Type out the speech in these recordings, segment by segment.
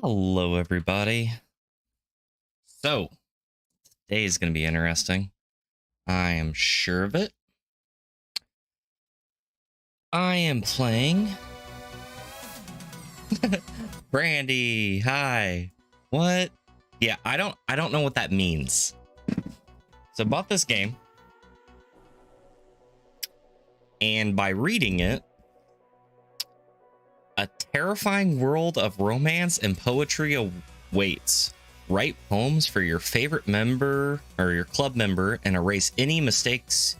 Hello, everybody. So, today is going to be interesting. I am sure of it. I am playing Brandy. Hi. What? Yeah, I don't know what that means. So I bought this game, and by reading it, a terrifying world of romance and poetry awaits. Write poems for your favorite member or your club member and erase any mistakes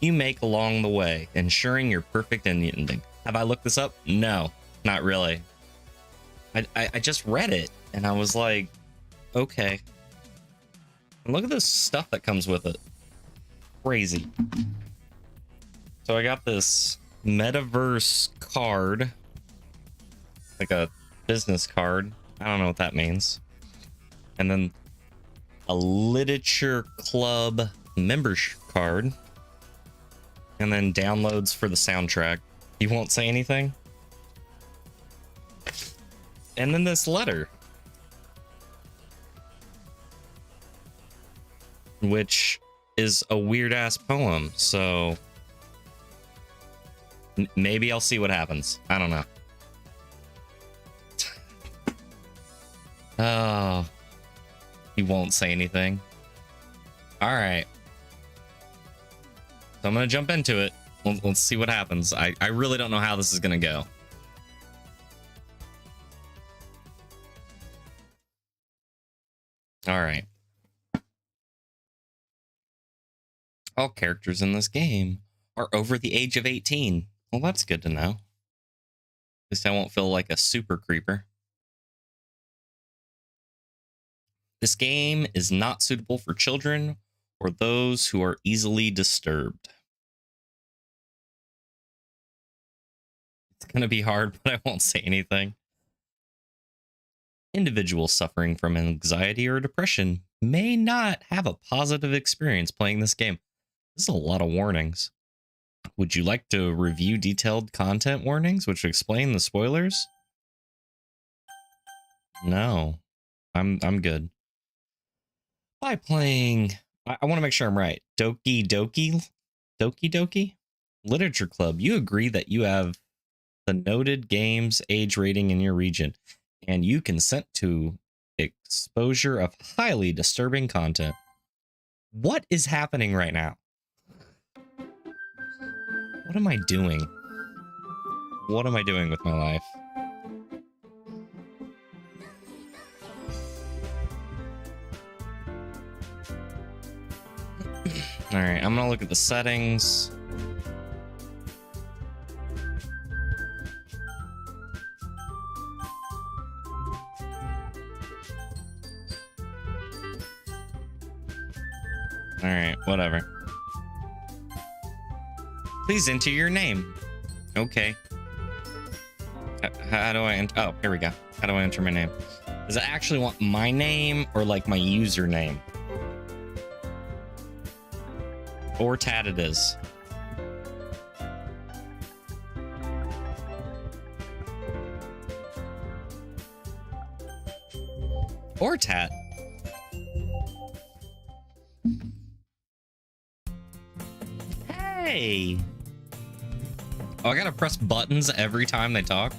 you make along the way, ensuring your perfect ending. Have I looked this up? No, not really. I just read it and I was like, okay. And look at this stuff that comes with it. Crazy. So I got this metaverse card, like a business card. I don't know what that means. And then a literature club membership card. And then downloads for the soundtrack. You won't say anything? And then this letter, which is a weird ass poem. So maybe I'll see what happens. I don't know. Oh, he won't say anything. All right. So I'm going to jump into it. Let's see what happens. I really don't know how this is going to go. All right. All characters in this game are over the age of 18. Well, that's good to know. At least I won't feel like a super creeper. This game is not suitable for children or those who are easily disturbed. It's going to be hard, but I won't say anything. Individuals suffering from anxiety or depression may not have a positive experience playing this game. This is a lot of warnings. Would you like to review detailed content warnings which explain the spoilers? No, I'm good. By playing, I want to make sure I'm right. Doki Doki Literature Club. You agree that you have the noted game's age rating in your region, and you consent to exposure of highly disturbing content. What is happening right now? What am I doing? What am I doing with my life? All right, I'm gonna look at the settings. All right, whatever. Please enter your name. Okay. How do I enter? Oh, here we go. How do I enter my name? Does it actually want my name or like my username? ThisOrTat it is. ThisOrTat. Hey. Oh, I gotta press buttons every time they talk.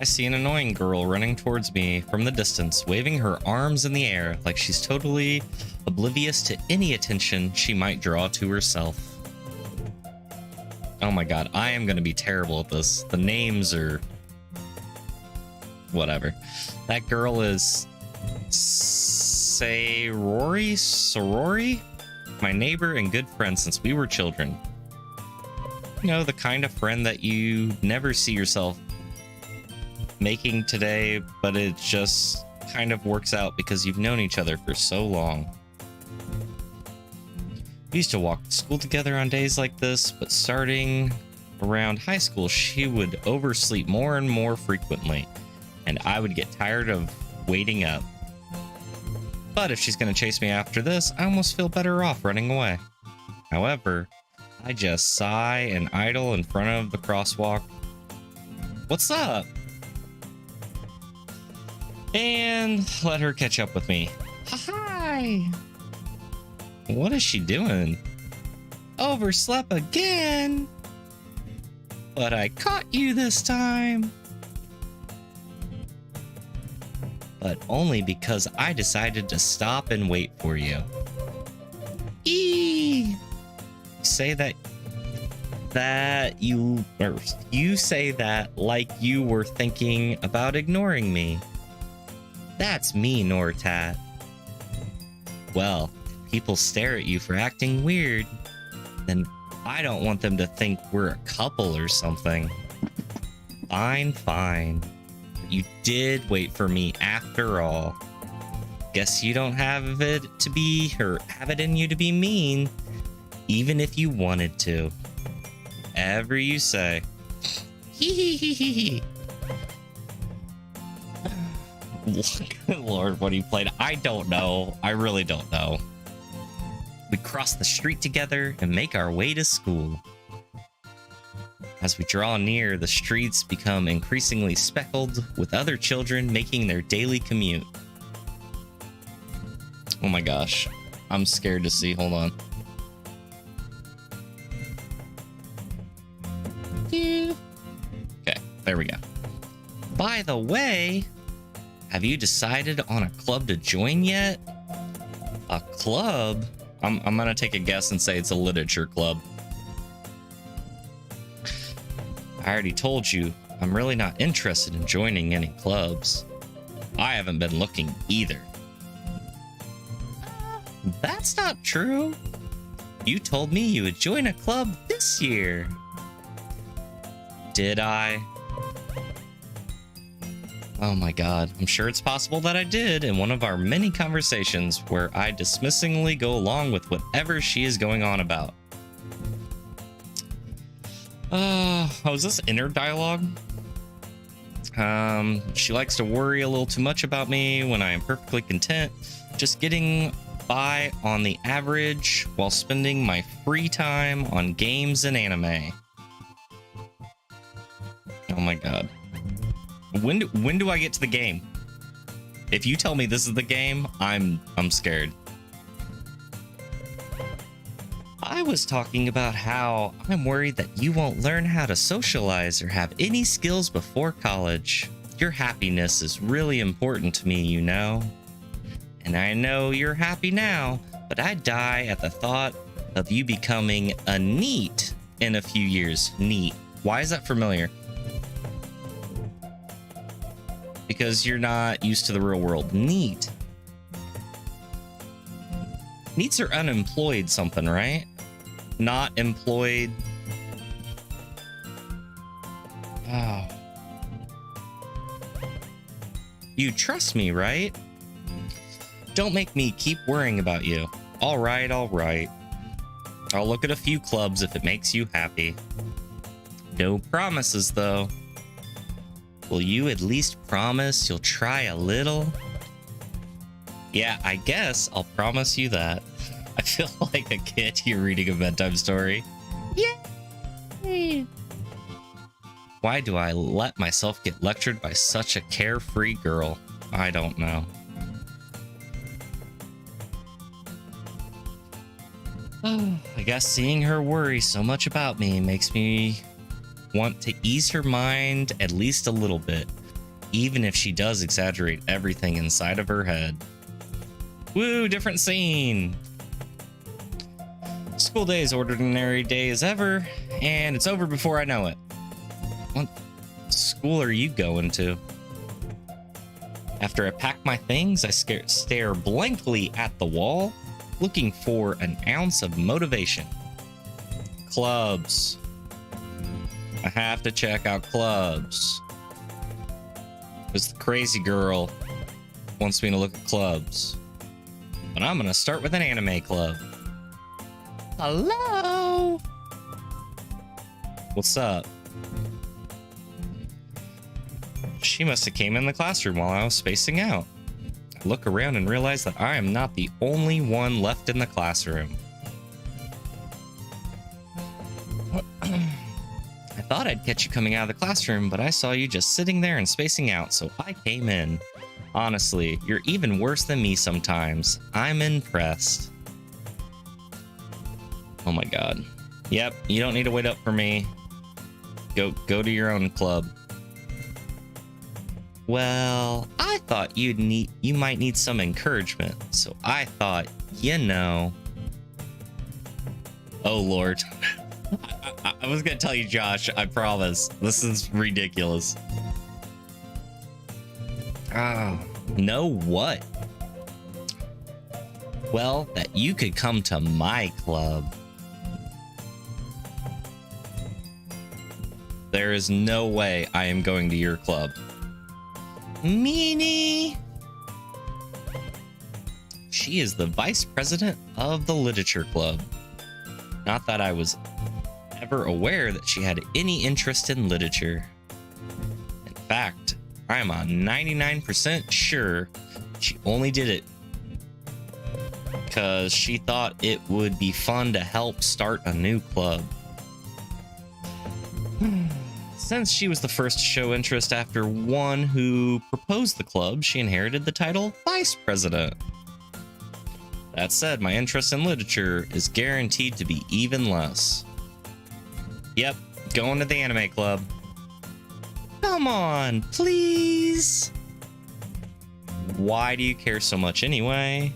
I see an annoying girl running towards me from the distance, waving her arms in the air like she's totally oblivious to any attention she might draw to herself. Oh my god, I am gonna be terrible at this. The names are... whatever. That girl is... Sorori? My neighbor and good friend since we were children. You know, the kind of friend that you never see yourself making today, but it just kind of works out because you've known each other for so long. We used to walk to school together on days like this, but starting around high school, she would oversleep more and more frequently, and I would get tired of waiting up. But if she's going to chase me after this, I almost feel better off running away. However, I just sigh and idle in front of the crosswalk. What's up? And let her catch up with me. Hi! What is she doing? Overslept again! But I caught you this time! But only because I decided to stop and wait for you. You say you say that like you were thinking about ignoring me. That's me, ThisOrTat. Well, if people stare at you for acting weird, then I don't want them to think we're a couple or something. Fine. You did wait for me after all. Guess you don't have it in you to be mean, even if you wanted to. Whatever you say. Hee. Lord, what he played, I don't know. I really don't know. We cross the street together and make our way to school. As we draw near, the streets become increasingly speckled with other children making their daily commute. Oh my gosh. I'm scared to see. Hold on. Okay, there we go. By the way, have you decided on a club to join yet? A club? I'm gonna take a guess and say it's a literature club. I already told you, I'm really not interested in joining any clubs. I haven't been looking either. That's not true. You told me you would join a club this year. Did I? Oh my god, I'm sure it's possible that I did in one of our many conversations where I dismissingly go along with whatever she is going on about. Is this inner dialogue? She likes to worry a little too much about me when I am perfectly content just getting by on the average while spending my free time on games and anime. Oh my god. When do I get to the game? If you tell me this is the game, I'm scared. I was talking about how I'm worried that you won't learn how to socialize or have any skills before college. Your happiness is really important to me, you know. And I know you're happy now, but I die at the thought of you becoming a NEET in a few years. NEET. Why is that familiar? Because you're not used to the real world. NEET. NEETs are unemployed something, right? Not employed. Oh. You trust me, right? Don't make me keep worrying about you. All right. I'll look at a few clubs if it makes you happy. No promises, though. Will you at least promise you'll try a little? Yeah, I guess I'll promise you that. I feel like a kid here reading a bedtime story. Yay! Why do I let myself get lectured by such a carefree girl? I don't know. I guess seeing her worry so much about me makes me want to ease her mind at least a little bit, even if she does exaggerate everything inside of her head. Woo, different scene. School day is ordinary day as ever, and it's over before I know it. What school are you going to? After I pack my things, I stare blankly at the wall, looking for an ounce of motivation. Clubs. I have to check out clubs. Because the crazy girl wants me to look at clubs. But I'm gonna start with an anime club. Hello? What's up? She must have came in the classroom while I was spacing out. I look around and realize that I am not the only one left in the classroom. I thought I'd catch you coming out of the classroom, but I saw you just sitting there and spacing out, so I came in. Honestly, you're even worse than me sometimes. I'm impressed. Oh my god. Yep, you don't need to wait up for me. Go to your own club. Well, I thought you might need some encouragement, so I thought, you know. Oh Lord. I was gonna tell you, Josh, I promise. This is ridiculous. Oh, know what? Well, that you could come to my club. There is no way I am going to your club. Meanie! She is the vice president of the literature club. Not that I was ever aware that she had any interest in literature. In fact, I am 99% sure she only did it because she thought it would be fun to help start a new club. Since she was the first to show interest after one who proposed the club, she inherited the title Vice President. That said, my interest in literature is guaranteed to be even less. Yep, going to the anime club. Come on, please. Why do you care so much anyway?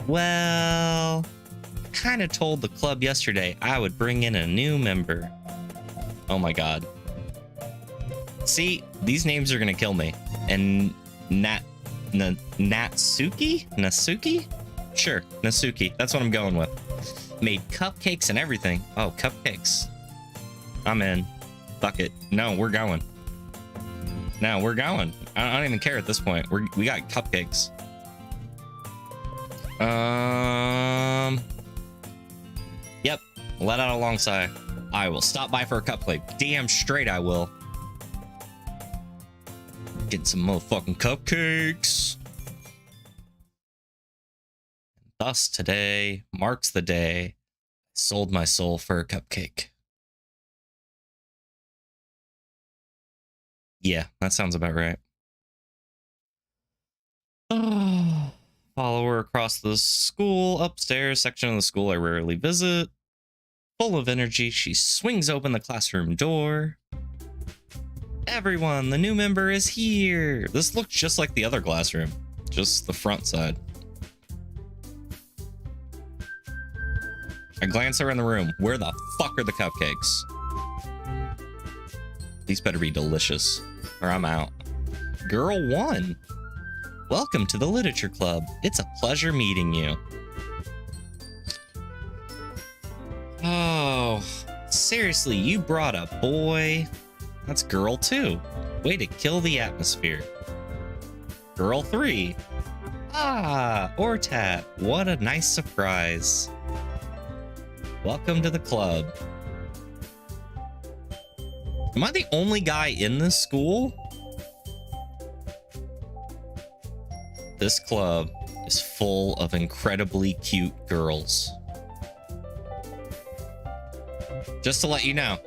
Well, I kind of told the club yesterday I would bring in a new member. Oh my god. See, these names are gonna kill me. And Natsuki? Nasuki? Sure, Nasuki. That's what I'm going with. Made cupcakes and everything. Oh, cupcakes. I'm in. Fuck it. No, we're going. No, we're going. I don't even care at this point. We got cupcakes. Yep. Let out a long sigh. I will stop by for a cupcake. Damn straight I will. Getting some motherfucking cupcakes. Thus today marks the day I sold my soul for a cupcake. Yeah, that sounds about right. Follow her across the school, upstairs section of the school I rarely visit. Full of energy, she swings open the classroom door. Everyone, the new member is here. This looks just like the other classroom, just the front side. I glance around the room. Where the fuck are the cupcakes? These better be delicious, or I'm out. Girl 1. Welcome to the Literature Club. It's a pleasure meeting you. Oh, seriously, you brought a boy? That's girl 2. Way to kill the atmosphere. Girl 3. Ah, ThisOrTat. What a nice surprise. Welcome to the club. Am I the only guy in this school? This club is full of incredibly cute girls. Just to let you know,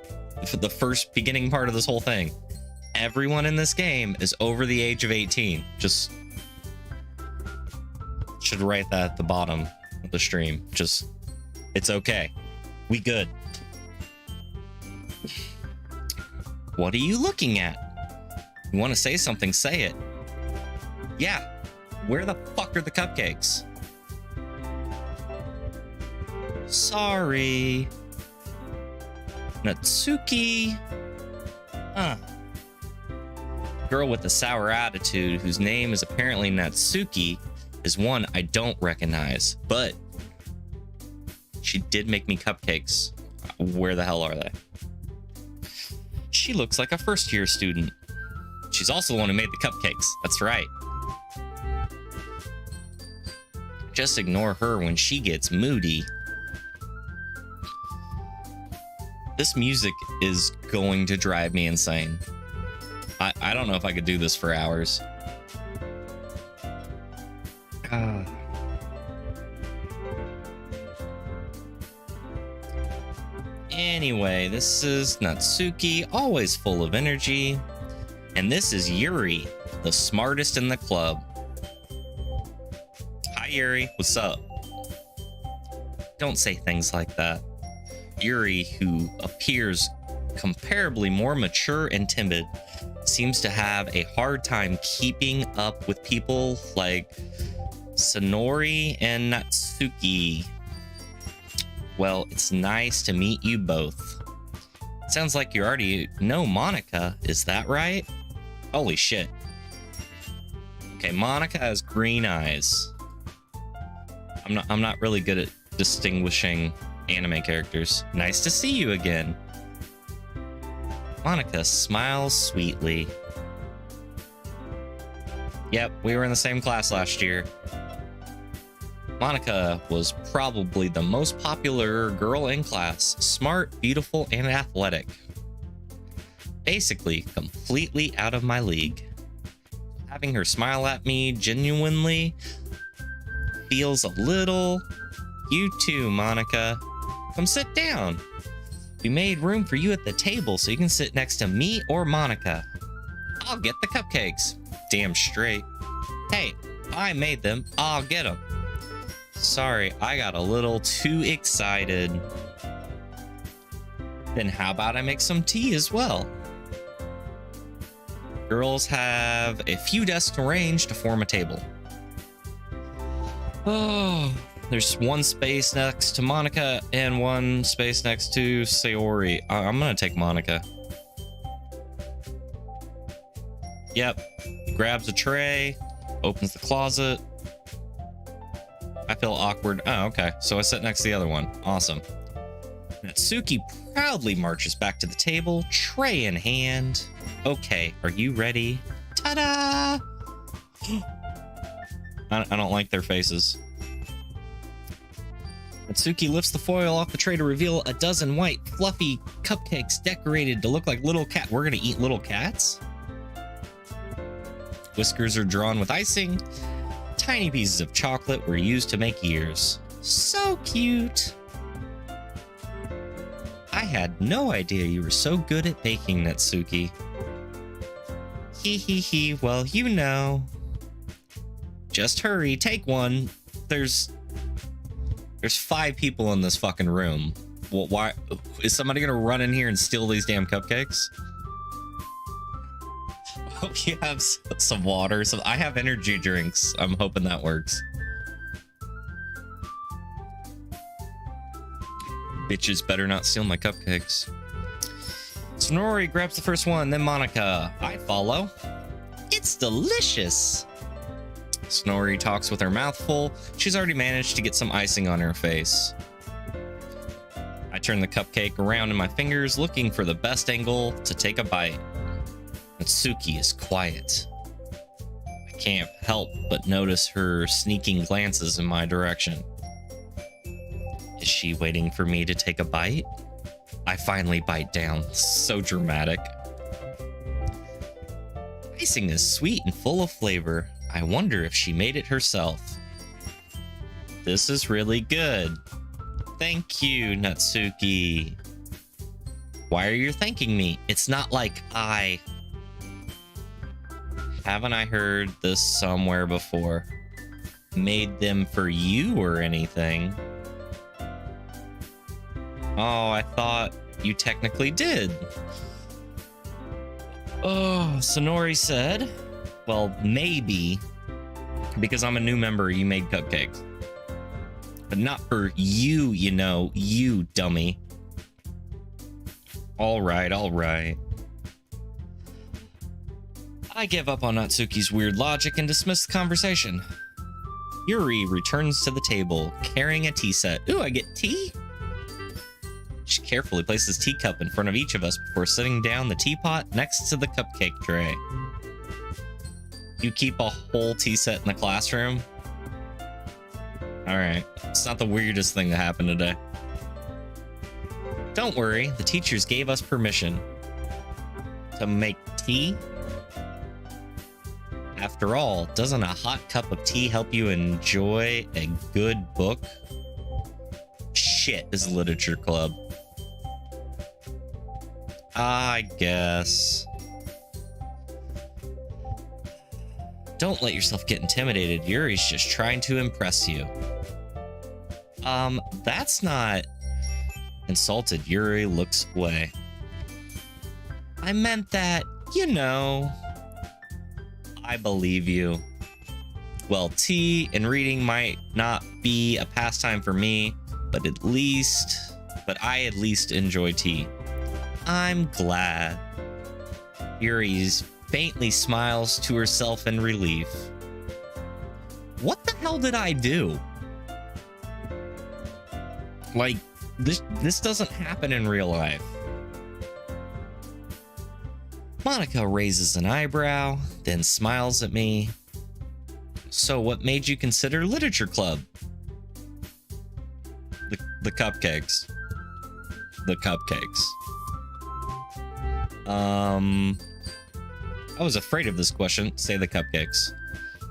for the first beginning part of this whole thing, everyone in this game is over the age of 18. Just should write that at the bottom of the stream. Just, it's okay. We good. What are you looking at? You want to say something, say it. Yeah. Where the fuck are the cupcakes? Sorry. Natsuki. Girl with the sour attitude, whose name is apparently Natsuki, is one I don't recognize, but she did make me cupcakes. Where the hell are they? She looks like a first-year student. She's also the one who made the cupcakes. That's right. Just ignore her when she gets moody. This music is going to drive me insane. I don't know if I could do this for hours. Anyway, this is Natsuki, always full of energy. And this is Yuri, the smartest in the club. Hi, Yuri. What's up? Don't say things like that. Yuri, who appears comparably more mature and timid, seems to have a hard time keeping up with people like Sonori and Natsuki. Well, it's nice to meet you both. Sounds like you already know Monica, is that right? Holy shit. Okay, Monica has green eyes. I'm not really good at distinguishing anime characters. Nice to see you again. Monica smiles sweetly. Yep, we were in the same class last year. Monica was probably the most popular girl in class. Smart, beautiful, and athletic. Basically, completely out of my league. Having her smile at me genuinely feels a little... You too, Monica. Come sit down. We made room for you at the table so you can sit next to me or Monica. I'll get the cupcakes. Damn straight. Hey, I made them. I'll get them. Sorry, I got a little too excited. Then how about I make some tea as well? Girls have a few desks arranged to form a table. Oh, there's one space next to Monica and one space next to Sayori. I'm gonna take Monica. Yep. Grabs a tray, opens the closet. I feel awkward. Oh, okay. So I sit next to the other one. Awesome. Natsuki proudly marches back to the table, tray in hand. Okay, are you ready? Ta-da! I don't like their faces. Natsuki lifts the foil off the tray to reveal a dozen white, fluffy cupcakes decorated to look like little cat. We're gonna eat little cats? Whiskers are drawn with icing. Tiny pieces of chocolate were used to make ears. So cute. I had no idea you were so good at baking, Natsuki. Hee hee hee, well, you know. Just hurry, take one. There's 5 people in this fucking room. Well, why is somebody gonna run in here and steal these damn cupcakes? Hope you have some water. So I have energy drinks. I'm hoping that works. Bitches better not steal my cupcakes. Sonori grabs the first one, then Monica. I follow. It's delicious. Sonori talks with her mouth full. She's already managed to get some icing on her face. I turn the cupcake around in my fingers, looking for the best angle to take a bite. Natsuki is quiet. I can't help but notice her sneaking glances in my direction. Is she waiting for me to take a bite? I finally bite down. So dramatic. Icing is sweet and full of flavor. I wonder if she made it herself. This is really good. Thank you, Natsuki. Why are you thanking me? It's not like I... Haven't I heard this somewhere before? Made them for you or anything? Oh, I thought you technically did. Oh, Sonori said, well, maybe because I'm a new member, you made cupcakes. But not for you, you know, you dummy. All right, all right. I give up on Natsuki's weird logic and dismiss the conversation. Yuri returns to the table, carrying a tea set. Ooh, I get tea? She carefully places a teacup in front of each of us before setting down the teapot next to the cupcake tray. You keep a whole tea set in the classroom? Alright, it's not the weirdest thing that happened today. Don't worry, the teachers gave us permission to make tea. After all, doesn't a hot cup of tea help you enjoy a good book? Shit, this is literature club. I guess. Don't let yourself get intimidated. Yuri's just trying to impress you. That's not... Insulted, Yuri looks away. I meant that, you know. I believe you. Well, tea and reading might not be a pastime for me, but I at least enjoy tea. I'm glad. Yuri's faintly smiles to herself in relief. What the hell did I do? Like, this doesn't happen in real life. Monica raises an eyebrow, then smiles at me. So what made you consider literature club? The cupcakes. The cupcakes. I was afraid of this question. Say the cupcakes.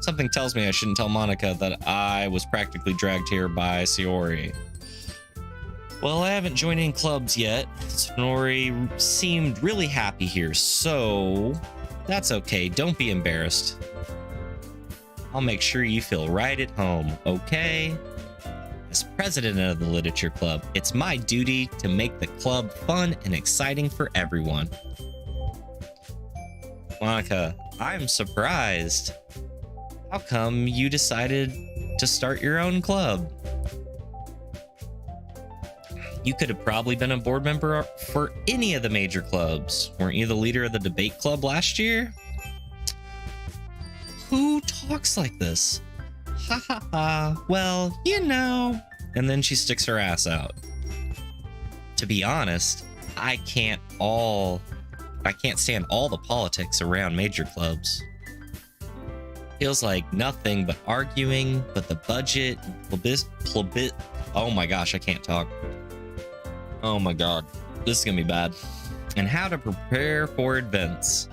Something tells me I shouldn't tell Monica that I was practically dragged here by Sayori. Well, I haven't joined any clubs yet. Sayori seemed really happy here, so that's okay. Don't be embarrassed. I'll make sure you feel right at home, okay? As president of the literature club, it's my duty to make the club fun and exciting for everyone. Monica, I'm surprised. How come you decided to start your own club? You could have probably been a board member for any of the major clubs. Weren't you the leader of the debate club last year? Who talks like this? Ha ha ha. Well, you know. And then she sticks her ass out. To be honest, I can't stand all the politics around major clubs. Feels like nothing but arguing, but the budget, oh my gosh, I can't talk. Oh my god, this is gonna be bad. And how to prepare for events.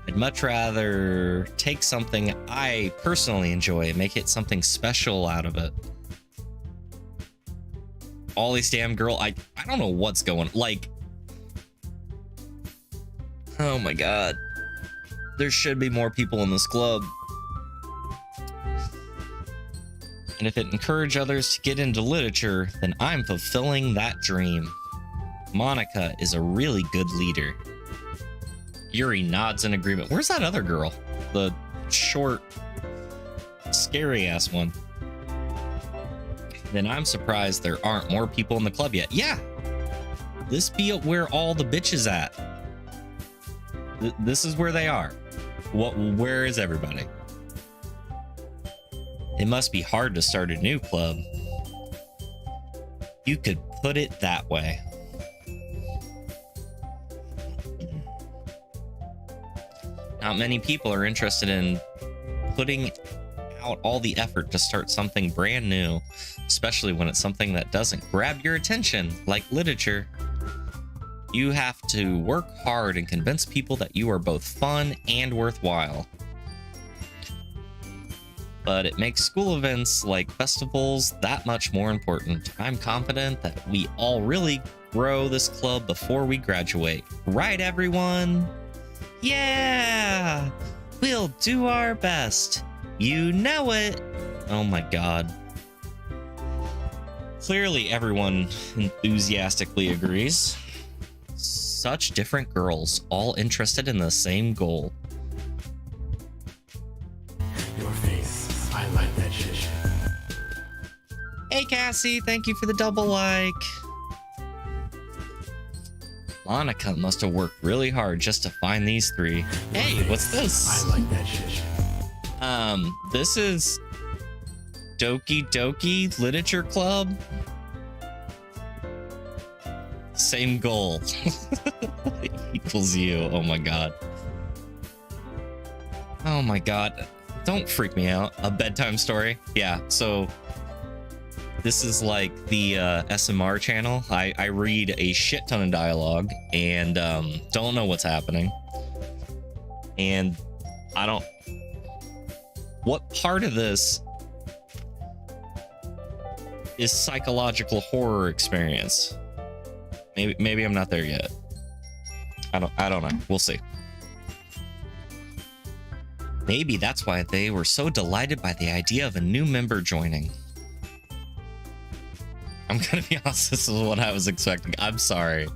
I'd much rather take something I personally enjoy and make it something special out of it. All these damn girl, I don't know what's going, like, oh my god. There should be more people in this club. And if it encourages others to get into literature, then I'm fulfilling that dream. Monica is a really good leader. Yuri nods in agreement. Where's that other girl? The short, scary ass one. Then I'm surprised there aren't more people in the club yet. Yeah, this be where all the bitches at. This is where they are. Where is everybody? It must be hard to start a new club. You could put it that way. Not many people are interested in putting out all the effort to start something brand new, especially when it's something that doesn't grab your attention, like literature. You have to work hard and convince people that you are both fun and worthwhile. But it makes school events like festivals that much more important. I'm confident that we all really grow this club before we graduate. Right, everyone? Yeah! We'll do our best. You know it. Oh my god. Clearly everyone enthusiastically agrees. Such different girls, all interested in the same goal. Your face, I like that shit. Hey Cassie, thank you for the double like. Monica must have worked really hard just to find these three. Hey, what's this? I like that shit. This is Doki Doki Literature Club. Same goal. Equals you. Oh my god. Oh my god. Don't freak me out. A bedtime story? Yeah, so this is like the SMR channel. I read a shit ton of dialogue and don't know what's happening. And I don't... What part of this is psychological horror experience? Maybe I'm not there yet. I don't know. We'll see. Maybe that's why they were so delighted by the idea of a new member joining. I'm gonna be honest, this is what I was expecting. I'm sorry.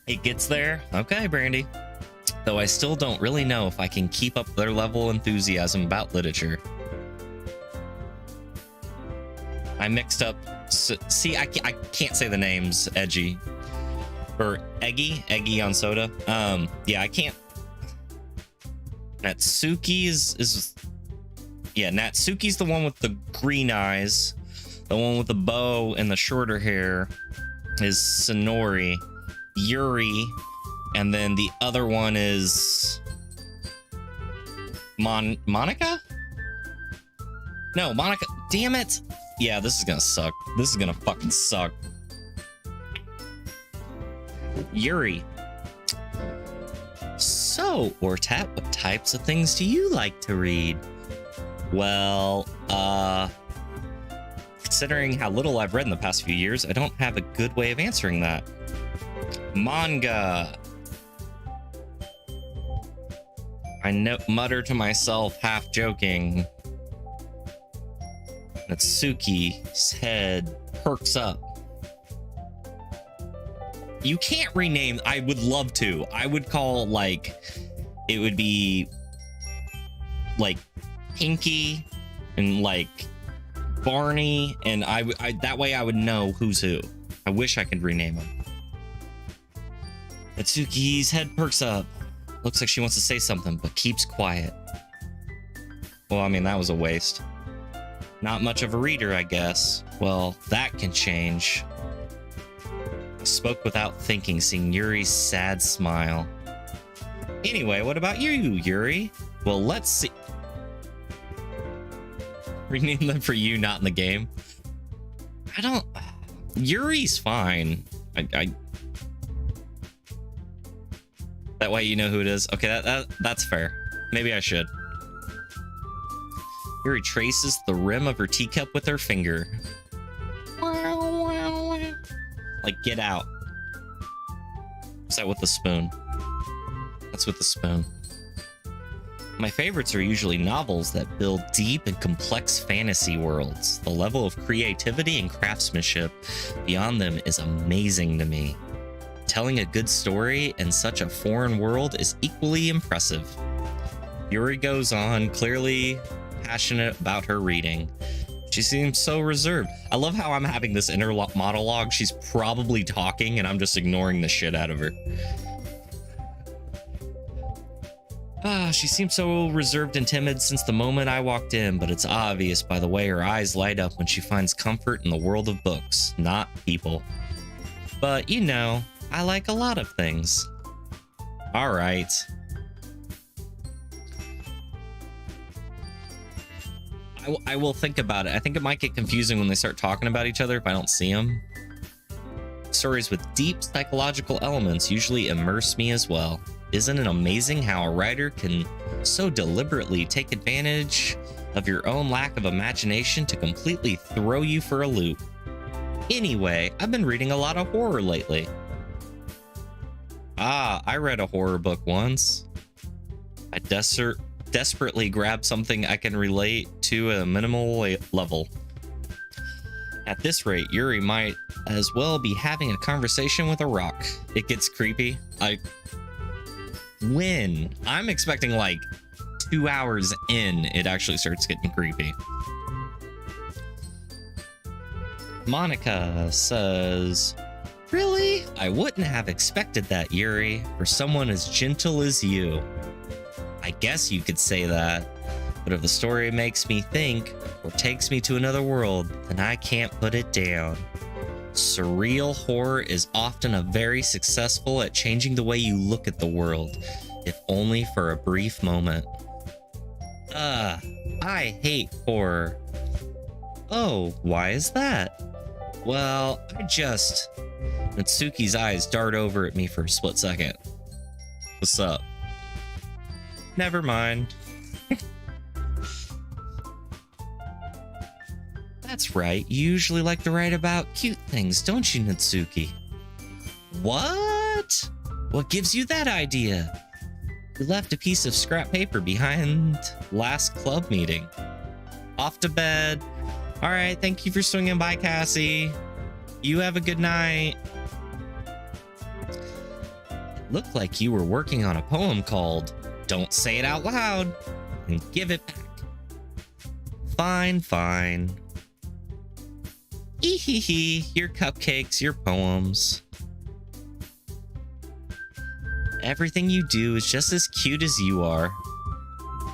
It gets there. Okay, Brandy. Though I still don't really know if I can keep up their level of enthusiasm about literature. I mixed up. See, I can't say the names. Edgy. Or Eggy on soda. Yeah, I can't. Natsuki's yeah, Natsuki's the one with the green eyes. The one with the bow and the shorter hair is Sonori. Yuri, and then the other one is Monica? No, Monica. Damn it. Yeah, this is gonna suck. This is gonna fucking suck. Yuri. So, Ortat, what types of things do you like to read? Well, considering how little I've read in the past few years, I don't have a good way of answering that. Manga. I mutter to myself, half joking. Natsuki's head perks up. You can't rename. I would love to. I would call, like, it would be like Pinky and like Barney, and I that way I would know who's who. I wish I could rename them. Natsuki's head perks up. Looks like she wants to say something, but keeps quiet. Well, I mean, that was a waste. Not much of a reader, I guess. Well, that can change. I spoke without thinking, seeing Yuri's sad smile. Anyway, what about you, Yuri? Well, let's see. Rename them for you, not in the game. I don't... Yuri's fine. That way you know who it is. Okay, that's fair. Maybe I should. Yuri traces the rim of her teacup with her finger. Like, get out. Is that with the spoon? That's with the spoon. My favorites are usually novels that build deep and complex fantasy worlds. The level of creativity and craftsmanship beyond them is amazing to me. Telling a good story in such a foreign world is equally impressive. Yuri goes on, clearly passionate about her reading. She seems so reserved. I love how I'm having this inner monologue. She's probably talking and I'm just ignoring the shit out of her. She seems so reserved and timid since the moment I walked in, but it's obvious by the way her eyes light up when she finds comfort in the world of books, not people. But, you know, I like a lot of things. All right. I will think about it. I think it might get confusing when they start talking about each other if I don't see them. Stories with deep psychological elements usually immerse me as well. Isn't it amazing how a writer can so deliberately take advantage of your own lack of imagination to completely throw you for a loop? Anyway, I've been reading a lot of horror lately. I read a horror book once. I desperately grabbed something I can relate to at a minimal level. At this rate, Yuri might as well be having a conversation with a rock. It gets creepy. When? I'm expecting like 2 hours in, it actually starts getting creepy. Monica says, "Really? I wouldn't have expected that, Yuri, for someone as gentle as you." I guess you could say that, but if the story makes me think or takes me to another world, then I can't put it down. Surreal horror is often a very successful at changing the way you look at the world, if only for a brief moment. I hate horror. Oh, why is that? Well, Natsuki's eyes dart over at me for a split second. What's up? Never mind. That's right, you usually like to write about cute things, don't you, Natsuki? What? What gives you that idea? You left a piece of scrap paper behind last club meeting. Off to bed. All right, thank you for swinging by, Cassie. You have a good night. It looked like you were working on a poem called Don't Say It Out Loud and Give It Back. Fine, fine. Hee, your cupcakes, your poems. Everything you do is just as cute as you are.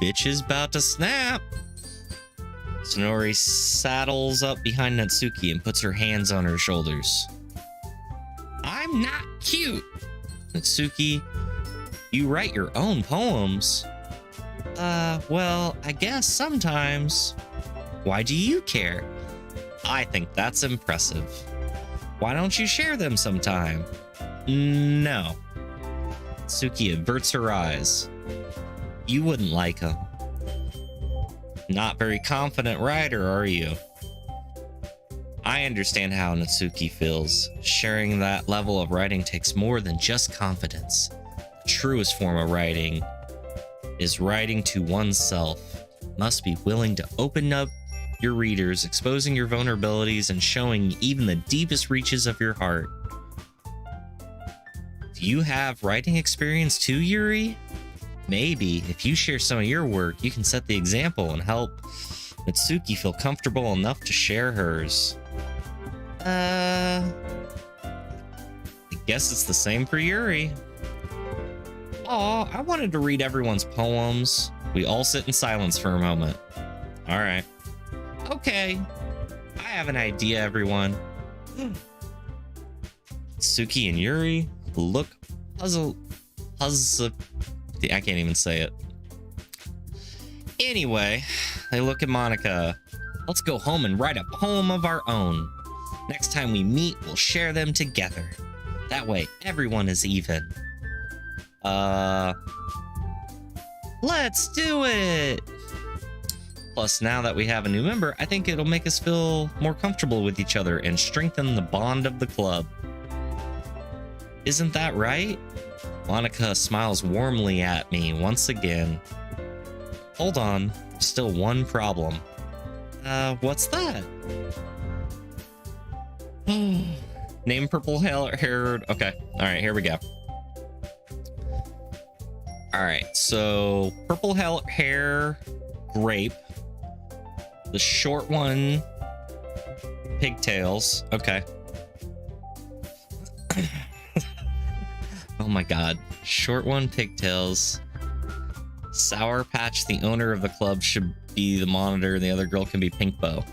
Bitch is about to snap. Sonori saddles up behind Natsuki and puts her hands on her shoulders. I'm not cute. Natsuki, you write your own poems? Well, I guess sometimes. Why do you care? I think that's impressive. Why don't you share them sometime? No. Natsuki averts her eyes. You wouldn't like them. Not very confident writer, are you? I understand how Natsuki feels. Sharing that level of writing takes more than just confidence. The truest form of writing is writing to oneself. Must be willing to open up your readers, exposing your vulnerabilities and showing even the deepest reaches of your heart. Do you have writing experience too, Yuri? Maybe if you share some of your work, you can set the example and help Natsuki feel comfortable enough to share hers. I guess it's the same for Yuri. Aw, I wanted to read everyone's poems. We all sit in silence for a moment. All right. Okay. I have an idea, everyone. Natsuki and Yuri look puzzle. I can't even say it. Anyway, they look at Monica. Let's go home and write a poem of our own. Next time we meet, we'll share them together. That way, everyone is even. Let's do it! Plus, now that we have a new member, I think it'll make us feel more comfortable with each other and strengthen the bond of the club. Isn't that right? Monica smiles warmly at me once again. Hold on, still one problem. What's that? Name purple haired. Okay, alright, here we go. Alright, so purple hair, grape. The short one, pigtails. Okay. Oh my god. Short one, pigtails. Sour Patch, the owner of the club, should be the monitor. The other girl can be Pink Bow.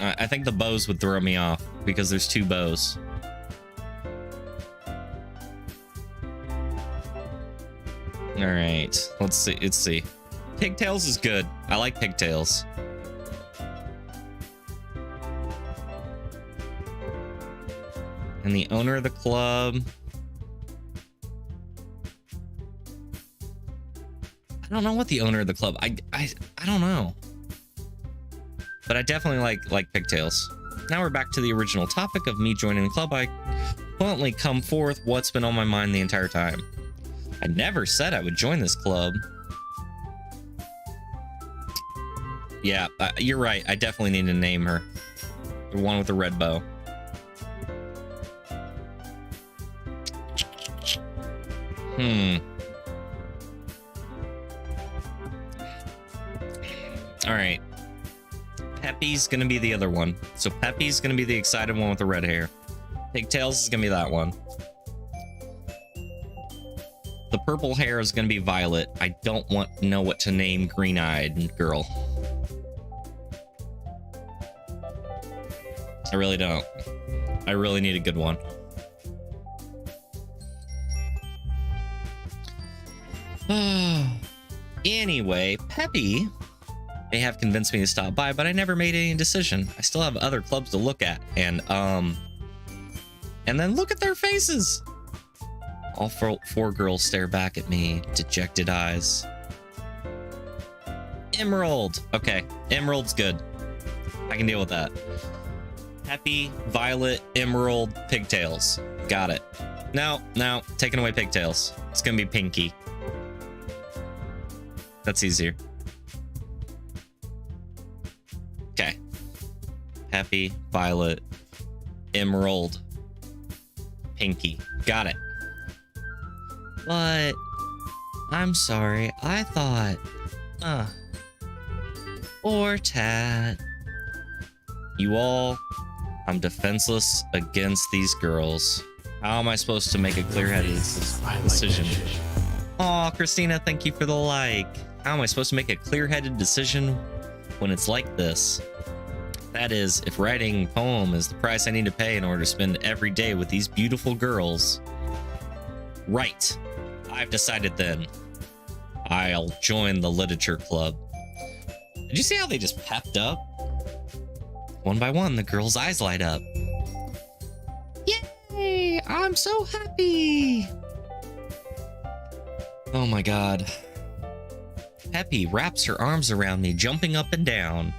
I think the bows would throw me off because there's two bows. All right, let's see. Pigtails is good. I like pigtails. And the owner of the club. I don't know what the owner of the club. I don't know. But I definitely like pigtails. Now we're back to the original topic of me joining the club. I bluntly come forth what's been on my mind the entire time. I never said I would join this club. Yeah, you're right. I definitely need to name her. The one with the red bow. All right. Peppy's gonna be the other one. So Peppy's gonna be the excited one with the red hair. Pigtails is gonna be that one. The purple hair is gonna be Violet. I don't know what to name green-eyed girl. I really don't. I really need a good one. Anyway, Peppy may have convinced me to stop by, but I never made any decision. I still have other clubs to look at, and then look at their faces. All four girls stare back at me, dejected eyes. Emerald. Okay, Emerald's good. I can deal with that. Happy, Violet, Emerald, Pigtails. Got it. No, taking away Pigtails. It's gonna be Pinky. That's easier. Okay. Happy, Violet, Emerald, Pinky. Got it. But I'm sorry. I thought, or Tat. You all, I'm defenseless against these girls. How am I supposed to make a clear-headed decision? Aw, Christina, thank you for the like. How am I supposed to make a clear-headed decision when it's like this? That is, if writing a poem is the price I need to pay in order to spend every day with these beautiful girls. Right. I've decided then. I'll join the literature club. Did you see how they just pepped up? One by one, the girls' eyes light up. Yay! I'm so happy! Oh my god. Peppy wraps her arms around me, jumping up and down.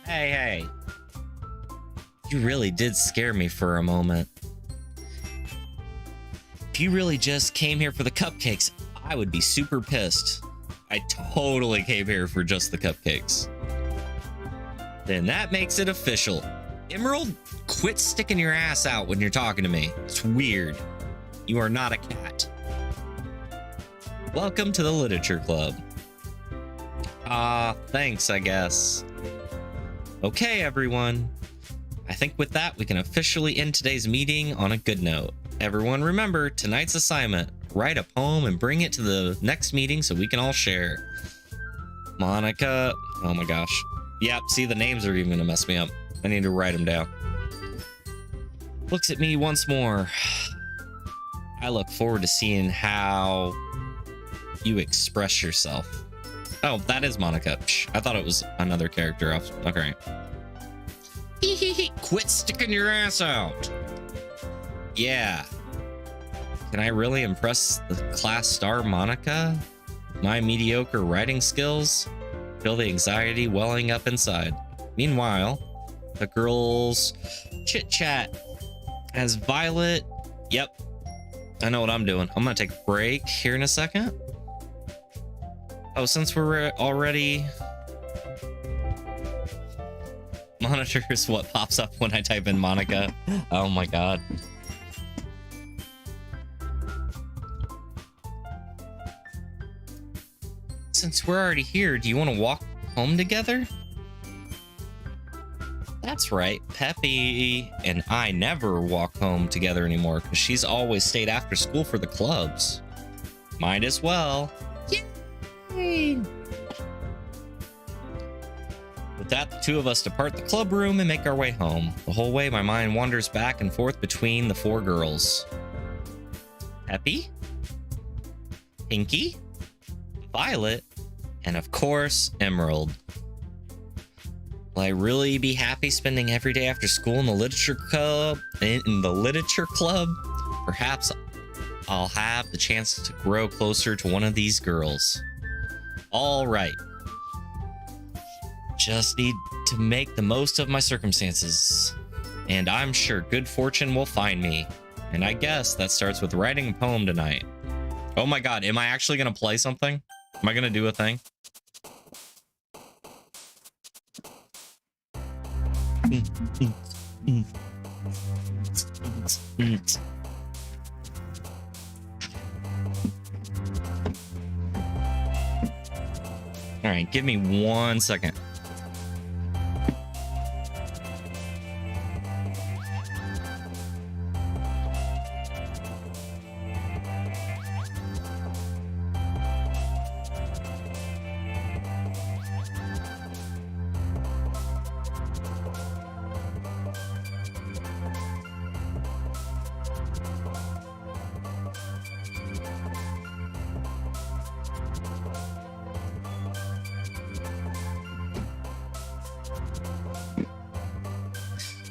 Hey. You really did scare me for a moment. If you really just came here for the cupcakes, I would be super pissed. I totally came here for just the cupcakes. Then that makes it official. Emerald, quit sticking your ass out when you're talking to me. It's weird. You are not a cat. Welcome to the literature club. Thanks, I guess. Okay, everyone. I think with that, we can officially end today's meeting on a good note. Everyone remember tonight's assignment. Write a poem and bring it to the next meeting so we can all share. Monica. Oh my gosh. Yep, see, the names are even gonna mess me up. I need to write them down. Looks at me once more. I look forward to seeing how you express yourself. Oh, that is Monica. Psh, I thought it was another character. Okay. Quit sticking your ass out. Yeah. Can I really impress the class star Monica? My mediocre writing skills? Feel the anxiety welling up inside. Meanwhile, the girls chit-chat as Violet... Yep. I know what I'm doing. I'm gonna take a break here in a second. Oh, since we're already... Monitor is what pops up when I type in Monica. Oh my god. Since we're already here, do you want to walk home together? That's right. Peppy and I never walk home together anymore because she's always stayed after school for the clubs. Might as well. Yay! With that, the two of us depart the club room and make our way home. The whole way, my mind wanders back and forth between the four girls. Peppy? Pinky? Violet? And of course, Emerald. Will I really be happy spending every day after school in the literature club? Perhaps I'll have the chance to grow closer to one of these girls. All right. Just need to make the most of my circumstances. And I'm sure good fortune will find me. And I guess that starts with writing a poem tonight. Oh my god, am I actually going to play something? Am I going to do a thing? All right, give me 1 second.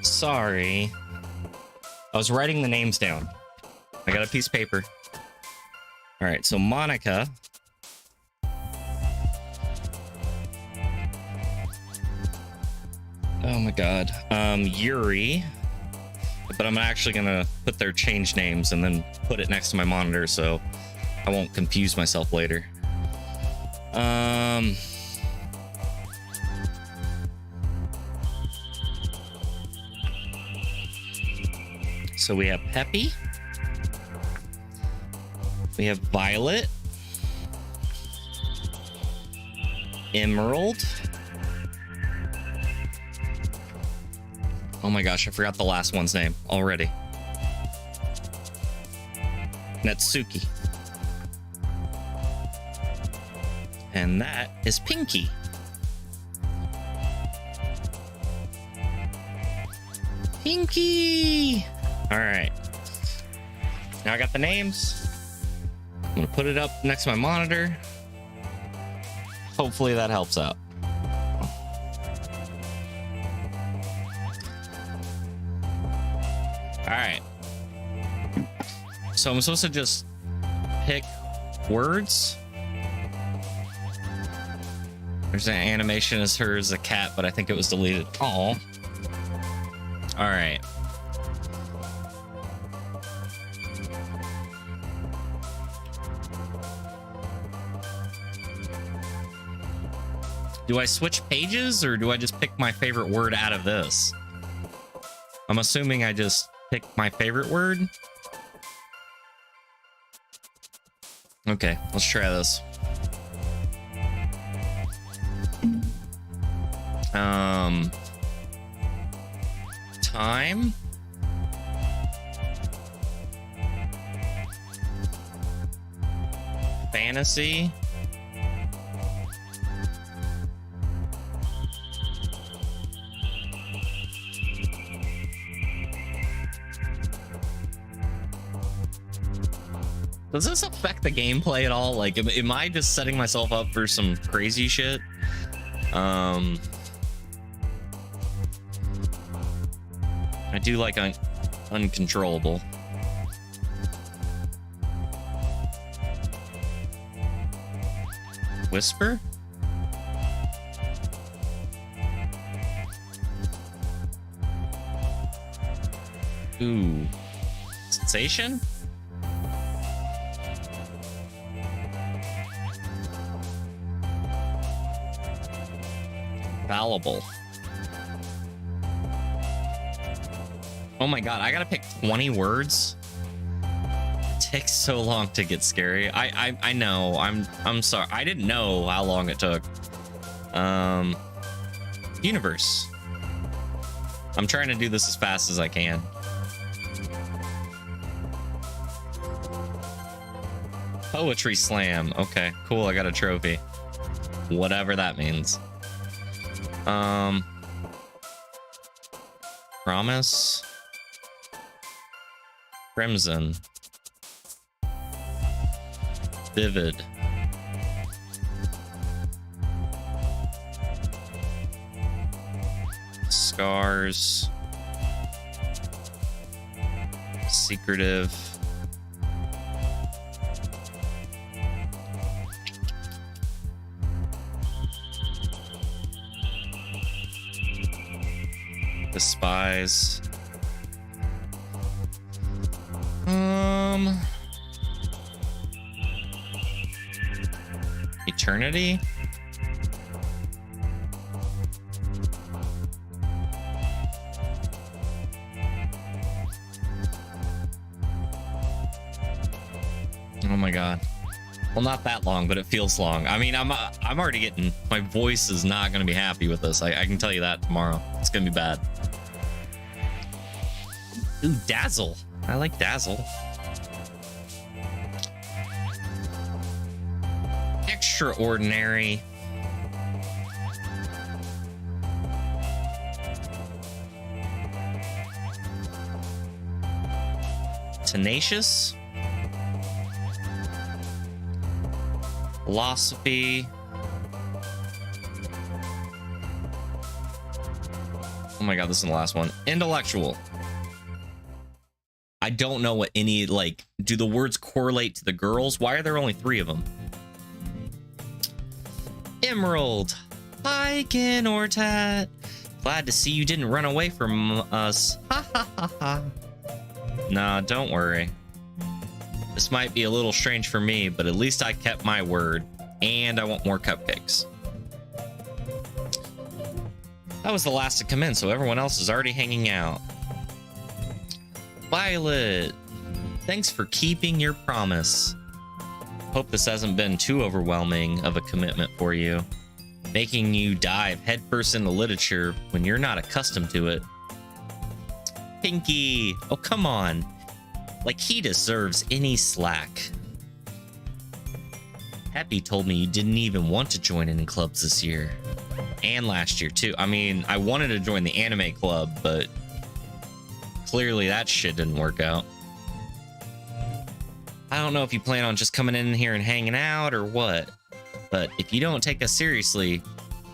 Sorry. I was writing the names down. I got a piece of paper. All right, so Monica. Oh my god. Yuri. But I'm actually gonna put their change names and then put it next to my monitor so I won't confuse myself later. So we have Peppy. We have Violet. Emerald. Oh my gosh, I forgot the last one's name already. Natsuki. And that is Pinky. Pinky! Alright. Now I got the names. I'm gonna put it up next to my monitor. Hopefully that helps out. Alright. So I'm supposed to just pick words. There's an animation as her as a cat, but I think it was deleted. Oh. Alright. Do I switch pages or do I just pick my favorite word out of this? I'm assuming I just pick my favorite word. Okay, let's try this. Time. Fantasy. Does this affect the gameplay at all? Like, am I just setting myself up for some crazy shit? I do like uncontrollable. Whisper? Ooh. Sensation? Fallible. Oh my god, I gotta pick 20 words. It takes so long to get scary. I know. I'm sorry. I didn't know how long it took. Universe. I'm trying to do this as fast as I can. Poetry slam. Okay, cool. I got a trophy. Whatever that means. Promise. Crimson. Vivid. Scars. Secretive. Despise. Eternity. Oh my god. Well, not that long, but it feels long. I mean, I'm already getting, my voice is not going to be happy with this. I can tell you that tomorrow. It's going to be bad. Ooh, Dazzle. I like Dazzle. Extraordinary. Tenacious. Philosophy. Oh my god, this is the last one. Intellectual. I don't know what any, like, do the words correlate to the girls? Why are there only 3 of them? Emerald. Hi, ThisOrTat. Glad to see you didn't run away from us. Ha ha ha ha. Nah, don't worry. This might be a little strange for me, but at least I kept my word. And I want more cupcakes. That was the last to come in, so everyone else is already hanging out. Violet, thanks for keeping your promise. Hope this hasn't been too overwhelming of a commitment for you, making you dive headfirst into literature when you're not accustomed to it. Pinky, oh come on. Like he deserves any slack. Happy told me you didn't even want to join any clubs this year. And last year too. I mean, I wanted to join the anime club, but clearly that shit didn't work out. I don't know if you plan on just coming in here and hanging out or what, but if you don't take us seriously,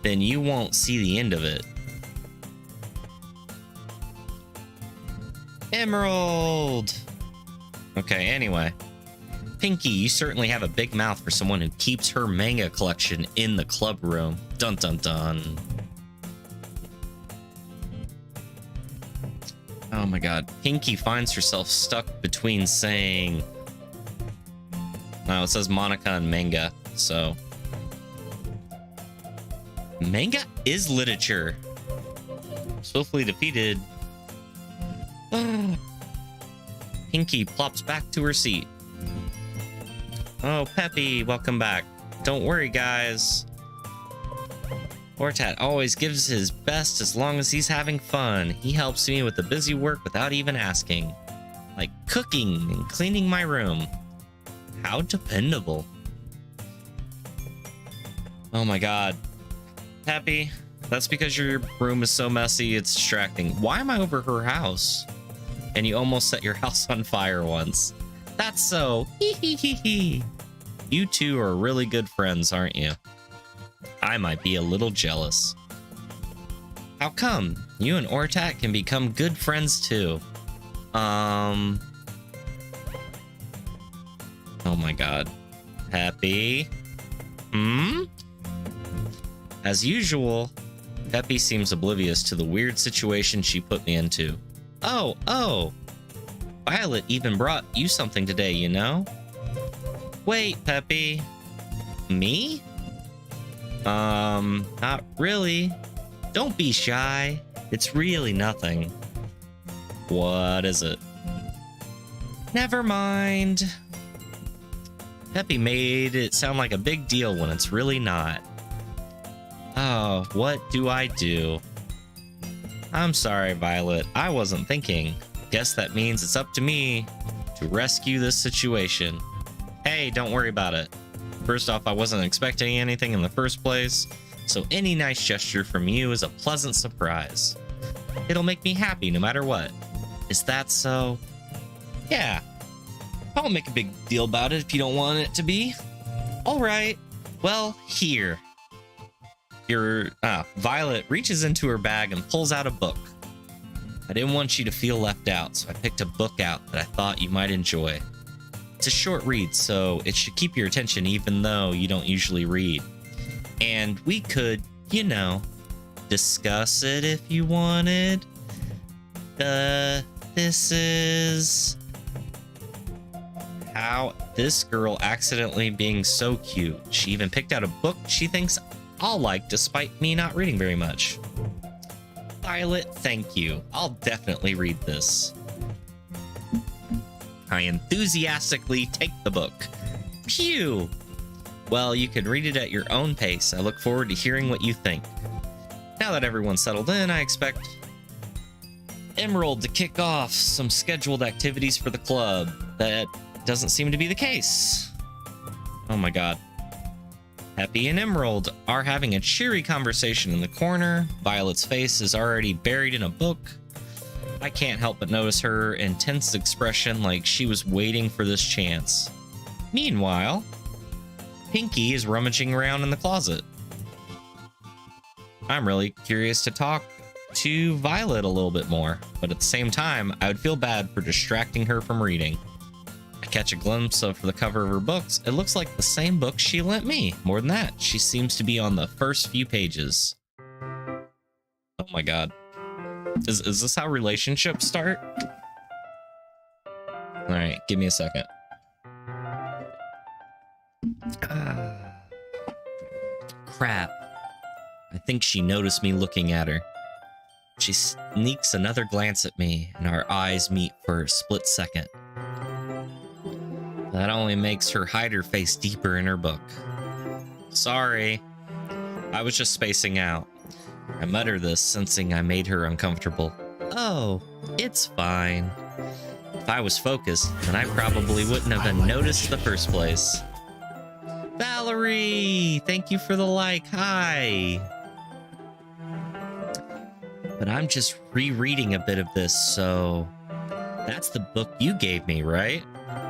then you won't see the end of it. Emerald! Okay, anyway. Pinky, you certainly have a big mouth for someone who keeps her manga collection in the club room. Dun dun dun. Oh my god. Pinky finds herself stuck between saying... Oh, it says Monica and manga, so... Manga is literature. Swiftly defeated. Pinky plops back to her seat. Oh, Peppy, welcome back. Don't worry, guys. ThisOrTat always gives his best as long as he's having fun. He helps me with the busy work without even asking. Like cooking and cleaning my room. How dependable. Oh my god. Peppy, that's because your room is so messy, it's distracting. Why am I over her house? And you almost set your house on fire once. That's so. Hee hee hee hee. You two are really good friends, aren't you? I might be a little jealous. How come? You and ThisOrTat can become good friends too. Oh my god. Happy? As usual, Peppy seems oblivious to the weird situation she put me into. Oh. Violet even brought you something today, you know? Wait, Peppy. Me? Not really. Don't be shy. It's really nothing. What is it? Never mind. Peppy made it sound like a big deal when it's really not. Oh, what do I do? I'm sorry, Violet. I wasn't thinking. Guess that means it's up to me to rescue this situation. Hey, don't worry about it. First off, I wasn't expecting anything in the first place, so any nice gesture from you is a pleasant surprise. It'll make me happy no matter what. Is that so? Yeah. I won't make a big deal about it if you don't want it to be. Alright. Well, here. Violet reaches into her bag and pulls out a book. I didn't want you to feel left out, so I picked a book out that I thought you might enjoy. It's a short read, so it should keep your attention even though you don't usually read. And we could, you know, discuss it if you wanted. This is... How this girl accidentally being so cute. She even picked out a book she thinks I'll like despite me not reading very much. Violet, thank you. I'll definitely read this. I enthusiastically take the book. Phew! Well, you can read it at your own pace. I look forward to hearing what you think. Now that everyone's settled in, I expect Emerald to kick off some scheduled activities for the club. That doesn't seem to be the case. Oh my god. Peppy and Emerald are having a cheery conversation in the corner. Violet's face is already buried in a book. I can't help but notice her intense expression like she was waiting for this chance. Meanwhile, Pinky is rummaging around in the closet. I'm really curious to talk to Violet a little bit more, but at the same time, I would feel bad for distracting her from reading. I catch a glimpse of the cover of her books. It looks like the same book she lent me. More than that, she seems to be on the first few pages. Oh my god. Is this how relationships start? All right, give me a second. Crap. I think she noticed me looking at her. She sneaks another glance at me, and our eyes meet for a split second. That only makes her hide her face deeper in her book. Sorry. I was just spacing out. I mutter this, sensing I made her uncomfortable. Oh, it's fine. If I was focused, then I probably wouldn't have been noticed in the first place. Valerie! Thank you for the like. Hi! But I'm just rereading a bit of this, so... That's the book you gave me, right?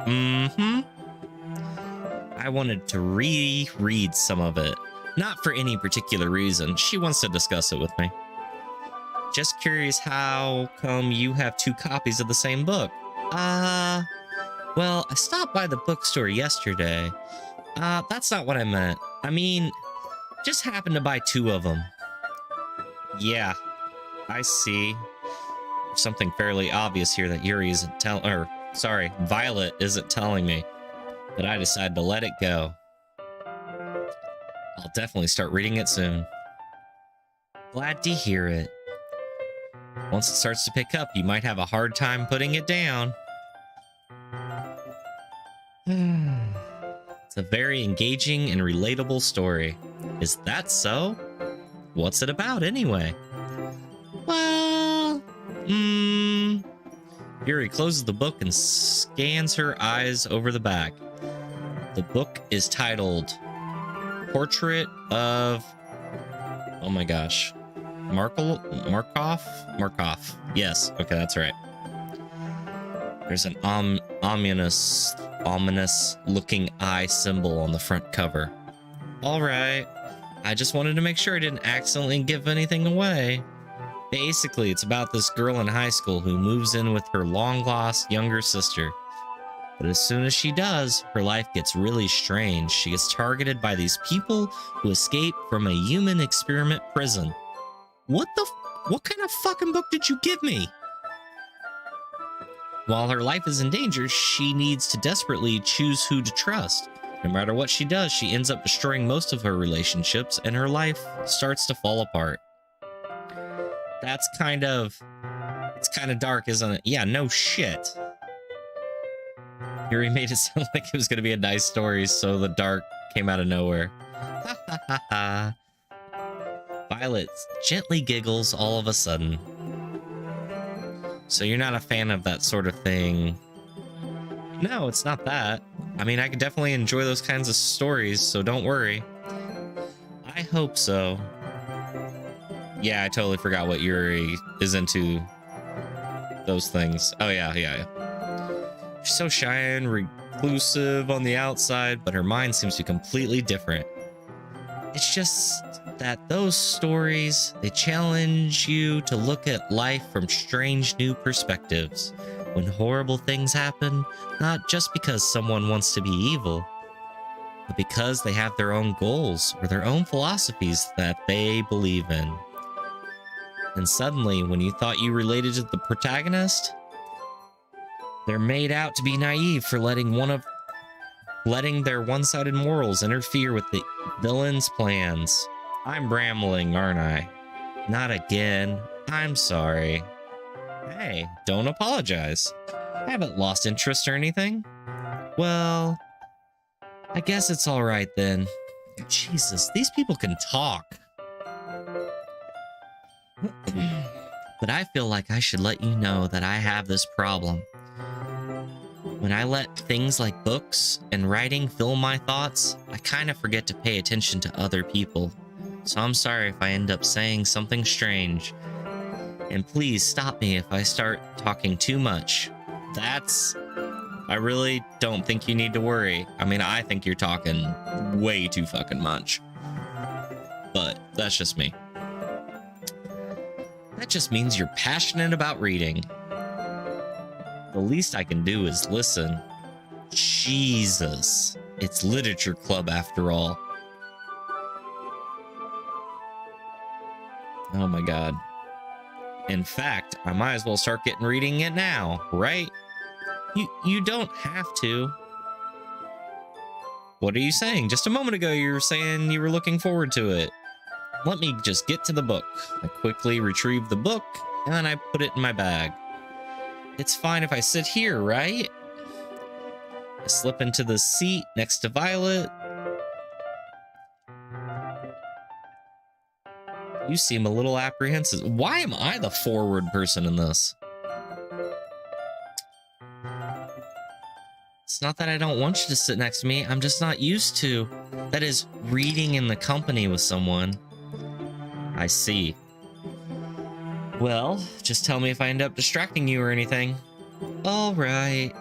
Mm-hmm. I wanted to reread some of it. Not for any particular reason. She wants to discuss it with me. Just curious how come you have 2 copies of the same book? Well, I stopped by the bookstore yesterday. That's not what I meant. I mean, just happened to buy 2 of them. Yeah, I see. There's something fairly obvious here that Yuri isn't Violet isn't telling me. But I decided to let it go. I'll definitely start reading it soon. Glad to hear it. Once it starts to pick up, you might have a hard time putting it down. It's a very engaging and relatable story. Is that so? What's it about, anyway? Well... Yuri closes the book and scans her eyes over the back. The book is titled Portrait of... Oh my gosh. Markov? Yes, okay, that's right. There's an ominous looking eye symbol on the front cover. Alright. I just wanted to make sure I didn't accidentally give anything away. Basically, it's about this girl in high school who moves in with her long-lost younger sister. But as soon as she does, her life gets really strange. She gets targeted by these people who escape from a human experiment prison. What kind of fucking book did you give me? While her life is in danger, she needs to desperately choose who to trust. No matter what she does, she ends up destroying most of her relationships, and her life starts to fall apart. It's kind of dark, isn't it? Yeah, no shit. Yuri made it sound like it was going to be a nice story, so the dark came out of nowhere. Ha ha ha ha. Violet gently giggles all of a sudden. So you're not a fan of that sort of thing? No, it's not that. I mean, I could definitely enjoy those kinds of stories, so don't worry. I hope so. Yeah, I totally forgot what Yuri is into. Those things. Oh, yeah. She's so shy and reclusive on the outside, but her mind seems to be completely different. It's just that those stories, they challenge you to look at life from strange new perspectives. When horrible things happen, not just because someone wants to be evil, but because they have their own goals or their own philosophies that they believe in. And suddenly, when you thought you related to the protagonist, they're made out to be naive for letting their one-sided morals interfere with the villain's plans. I'm rambling, aren't I? Not again. I'm sorry. Hey, don't apologize. I haven't lost interest or anything. Well, I guess it's all right then. Jesus, these people can talk. But I feel like I should let you know that I have this problem. When I let things like books and writing fill my thoughts, I kind of forget to pay attention to other people. So I'm sorry if I end up saying something strange. And please stop me if I start talking too much. I really don't think you need to worry. I mean, I think you're talking way too fucking much. But that's just me. That just means you're passionate about reading. The least I can do is listen. Jesus. It's literature club after all. Oh my god. In fact, I might as well start getting reading it now, right? You don't have to. What are you saying? Just a moment ago you were saying you were looking forward to it. Let me just get to the book. I quickly retrieve the book, and then I put it in my bag. It's fine if I sit here, right? I slip into the seat next to Violet. You seem a little apprehensive. Why am I the forward person in this? It's not that I don't want you to sit next to me. I'm just not used to, that is, reading in the company with someone. I see. Well, just tell me if I end up distracting you or anything. All right.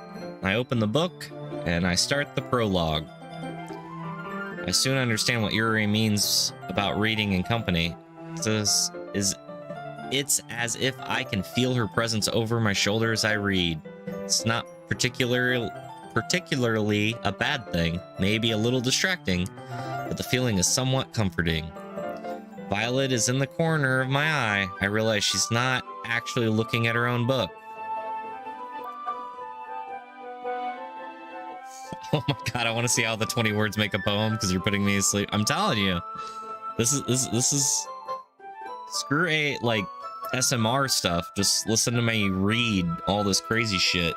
I open the book and I start the prologue. I soon understand what Yuri means about reading in company. It's as if I can feel her presence over my shoulder as I read. It's not particularly a bad thing, maybe a little distracting, but the feeling is somewhat comforting. Violet is in the corner of my eye. I realize she's not actually looking at her own book. Oh my god, I want to see how the 20 words make a poem because you're putting me to sleep. I'm telling you. This is screw like SMR stuff. Just listen to me read all this crazy shit.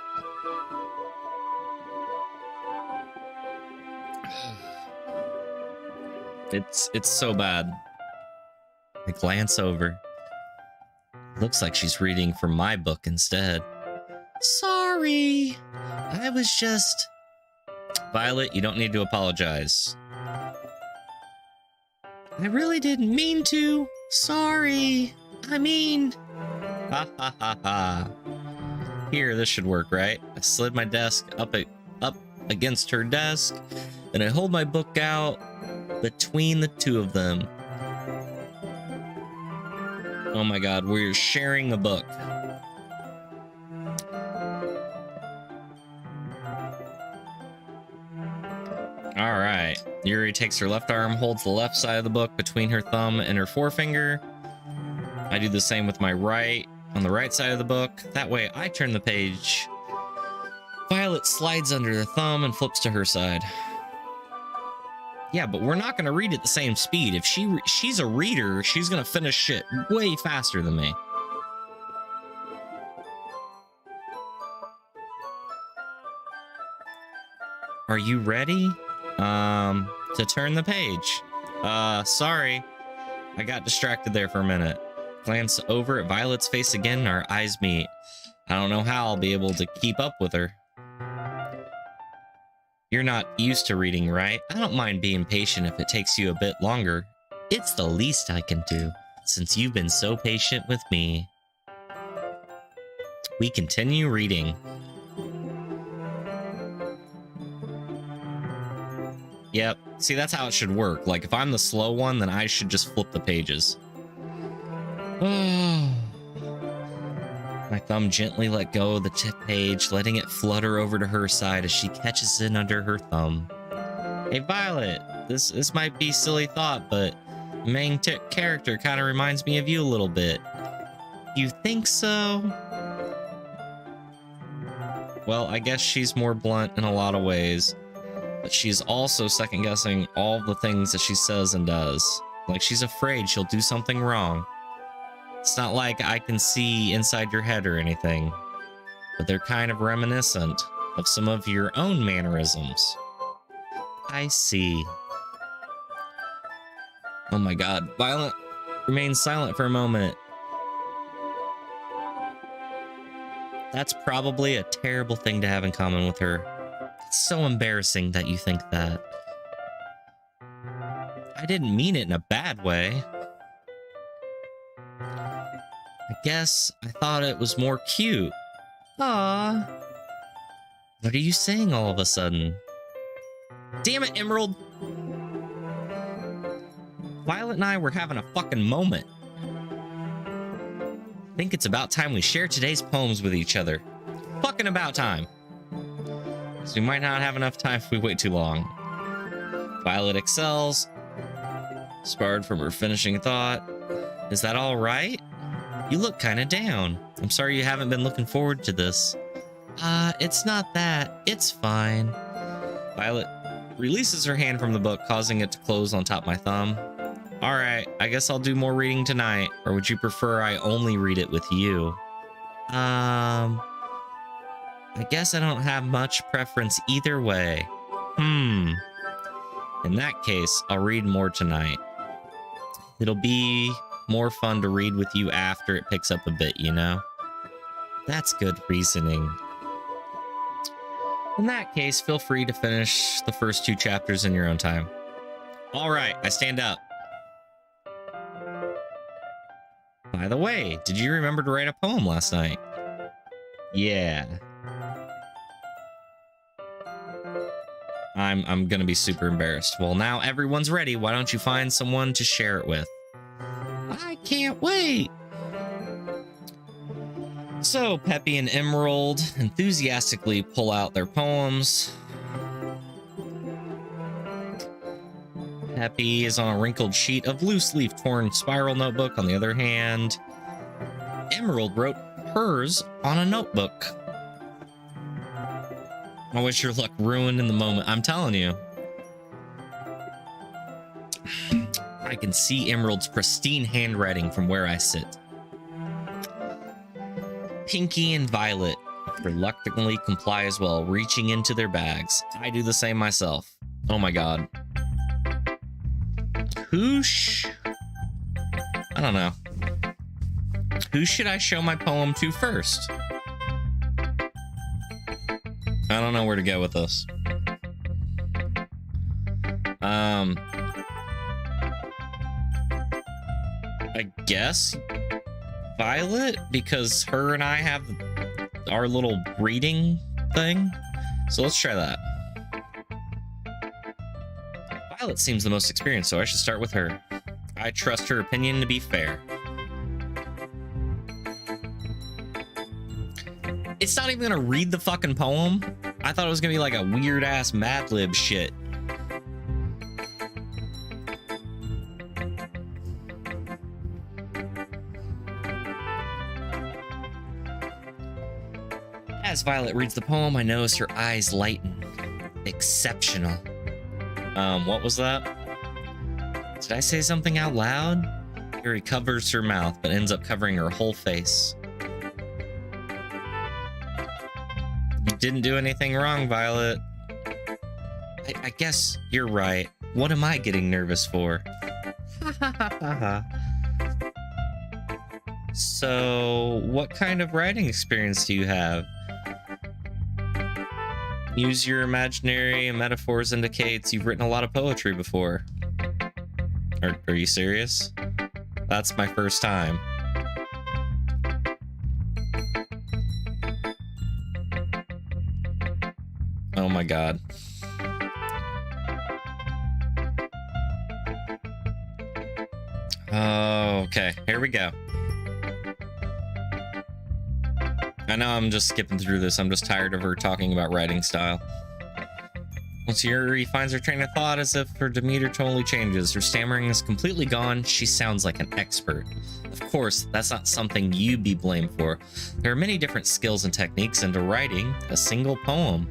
It's so bad. I glance over. Looks like she's reading from my book instead. Sorry. I was just... Violet, you don't need to apologize. I really didn't mean to. Sorry. I mean... Ha ha ha ha. Here, this should work, right? I slid my desk up against her desk, and I hold my book out between the two of them. Oh my god, we're sharing a book. Alright. Yuri takes her left arm, holds the left side of the book between her thumb and her forefinger. I do the same with my right, on the right side of the book. That way I turn the page. Violet slides under the thumb and flips to her side. Yeah, but we're not going to read at the same speed. If she's a reader, she's going to finish shit way faster than me. Are you ready? To turn the page. Sorry. I got distracted there for a minute. Glance over at Violet's face again and our eyes meet. I don't know how I'll be able to keep up with her. You're not used to reading, right? I don't mind being patient if it takes you a bit longer. It's the least I can do, since you've been so patient with me. We continue reading. Yep. See, that's how it should work. Like, if I'm the slow one, then I should just flip the pages. My thumb gently let go of the tip page, letting it flutter over to her side as she catches it under her thumb. Hey, Violet, this might be a silly thought, but the main character kind of reminds me of you a little bit. You think so? Well, I guess she's more blunt in a lot of ways, but she's also second-guessing all the things that she says and does. Like, she's afraid she'll do something wrong. It's not like I can see inside your head or anything, but they're kind of reminiscent of some of your own mannerisms. I see. Oh my god. Violet remains silent for a moment. That's probably a terrible thing to have in common with her. It's so embarrassing that you think that. I didn't mean it in a bad way. I guess I thought it was more cute. Ah. What are you saying all of a sudden? Damn it, Emerald! Violet and I were having a fucking moment. I think it's about time we share today's poems with each other. Fucking about time. So we might not have enough time if we wait too long. Violet excels. Sparred from her finishing thought. Is that all right? You look kind of down. I'm sorry you haven't been looking forward to this. It's not that. It's fine. Violet releases her hand from the book, causing it to close on top of my thumb. All right, I guess I'll do more reading tonight. Or would you prefer I only read it with you? I guess I don't have much preference either way. In that case, I'll read more tonight. It'll be more fun to read with you after it picks up a bit, you know? That's good reasoning. In that case, feel free to finish the first 2 chapters in your own time. All right, I stand up. By the way, did you remember to write a poem last night? Yeah. I'm gonna be super embarrassed. Well, now everyone's ready. Why don't you find someone to share it with? I can't wait. So Peppy and Emerald enthusiastically pull out their poems. Peppy is on a wrinkled sheet of loose leaf torn spiral notebook. On the other hand, Emerald wrote hers on a notebook. I wish your luck ruined in the moment. I'm telling you. I can see Emerald's pristine handwriting from where I sit. Pinky and Violet reluctantly comply as well, reaching into their bags. I do the same myself. Oh my god. I don't know. Who should I show my poem to first? I don't know where to go with this. I guess Violet, because her and I have our little reading thing. So let's try that. Violet seems the most experienced, so I should start with her. I trust her opinion to be fair. It's not even gonna read the fucking poem. I thought it was gonna be like a weird ass Mad Lib shit. As Violet reads the poem, I notice her eyes lighten. Exceptional. What was that? Did I say something out loud? Harry covers her mouth, but ends up covering her whole face. You didn't do anything wrong, Violet. I guess you're right. What am I getting nervous for? So, what kind of writing experience do you have? Use your imaginary and metaphors indicates you've written a lot of poetry before. Are you serious? That's my first time. Oh my god. Okay, here we go. I know I'm just skipping through this. I'm just tired of her talking about writing style. Once Yuri finds her train of thought, as if her demeanor totally changes. Her stammering is completely gone. She sounds like an expert. Of course, that's not something you'd be blamed for. There are many different skills and techniques into writing a single poem.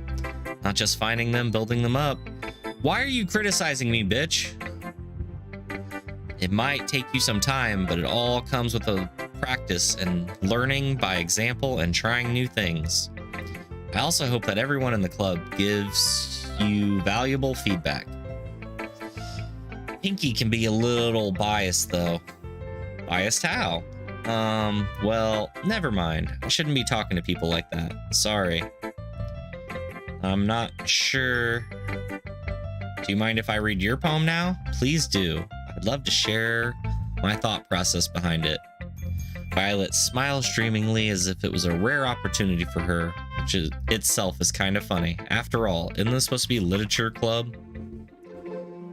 Not just finding them, building them up. Why are you criticizing me, bitch? It might take you some time, but it all comes with a practice and learning by example and trying new things. I also hope that everyone in the club gives you valuable feedback. Pinky can be a little biased though. Biased how? Well, never mind. I shouldn't be talking to people like that. Sorry. I'm not sure. Do you mind if I read your poem now? Please do. I'd love to share my thought process behind it. Violet smiles dreamingly as if it was a rare opportunity for her, which itself is kind of funny. After all, isn't this supposed to be literature club?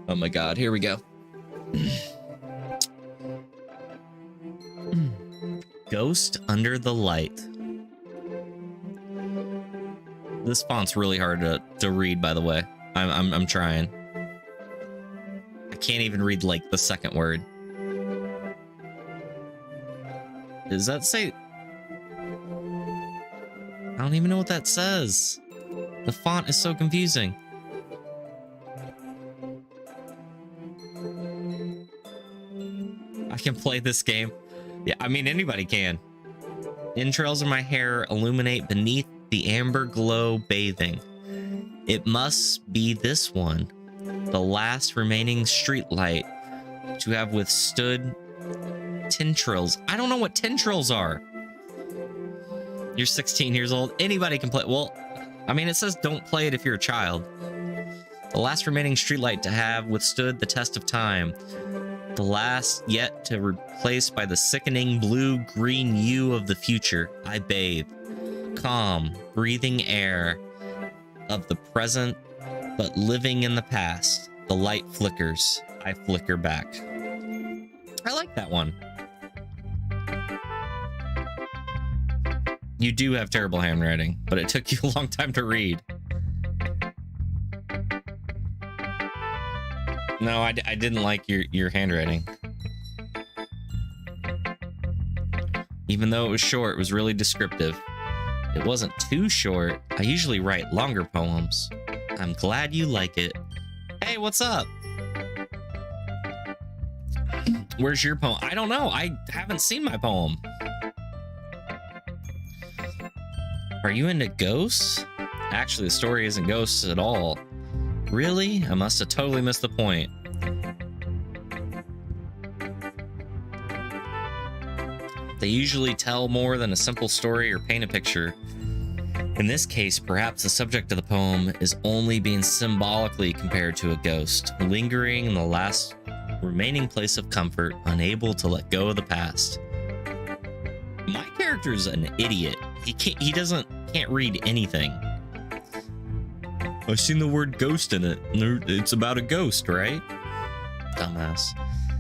Oh my god, here we go. Ghost Under the Light. This font's really hard to read, by the way. I'm trying. I can't even read like the second word. Does that say? I don't even know what that says. The font is so confusing. I can play this game. Yeah, I mean, anybody can. Entrails of my hair illuminate beneath the amber glow bathing. It must be this one, the last remaining street light to have withstood tendrils. I don't know what tendrils are. You're 16 years old. Anybody can play. Well, I mean, it says don't play it if you're a child. The last remaining streetlight to have withstood the test of time. The last yet to replace by the sickening blue-green hue of the future. I bathe. Calm, breathing air of the present, but living in the past. The light flickers. I flicker back. I like that one. You do have terrible handwriting, but it took you a long time to read. No, I didn't like your handwriting. Even though it was short, it was really descriptive. It wasn't too short. I usually write longer poems. I'm glad you like it. Hey, what's up? Where's your poem? I don't know. I haven't seen my poem. Are you into ghosts? Actually, the story isn't ghosts at all. Really? I must have totally missed the point. They usually tell more than a simple story or paint a picture. In this case, perhaps the subject of the poem is only being symbolically compared to a ghost, lingering in the last remaining place of comfort, unable to let go of the past. My character's an idiot. He can't read anything. I've seen the word ghost in it. It's about a ghost, right? Dumbass.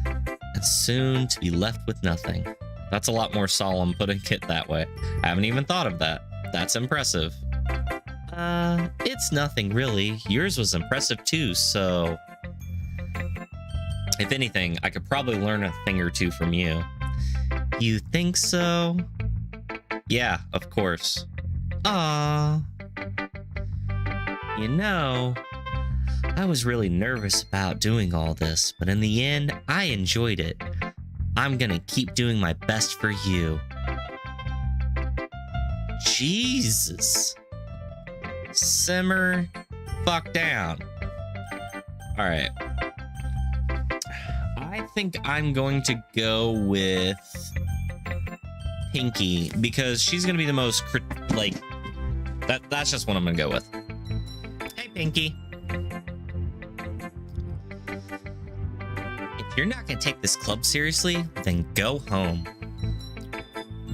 And soon to be left with nothing. That's a lot more solemn putting it that way. I haven't even thought of that. That's impressive. It's nothing really. Yours was impressive too, so... If anything, I could probably learn a thing or two from you. You think so? Yeah, of course. Aww. You know, I was really nervous about doing all this, but in the end, I enjoyed it. I'm gonna keep doing my best for you. Jesus. Simmer fuck down. All right. I think I'm going to go with Pinky because she's gonna be the most that's just what I'm gonna go with. Hey, Pinky. If you're not gonna take this club seriously, then go home.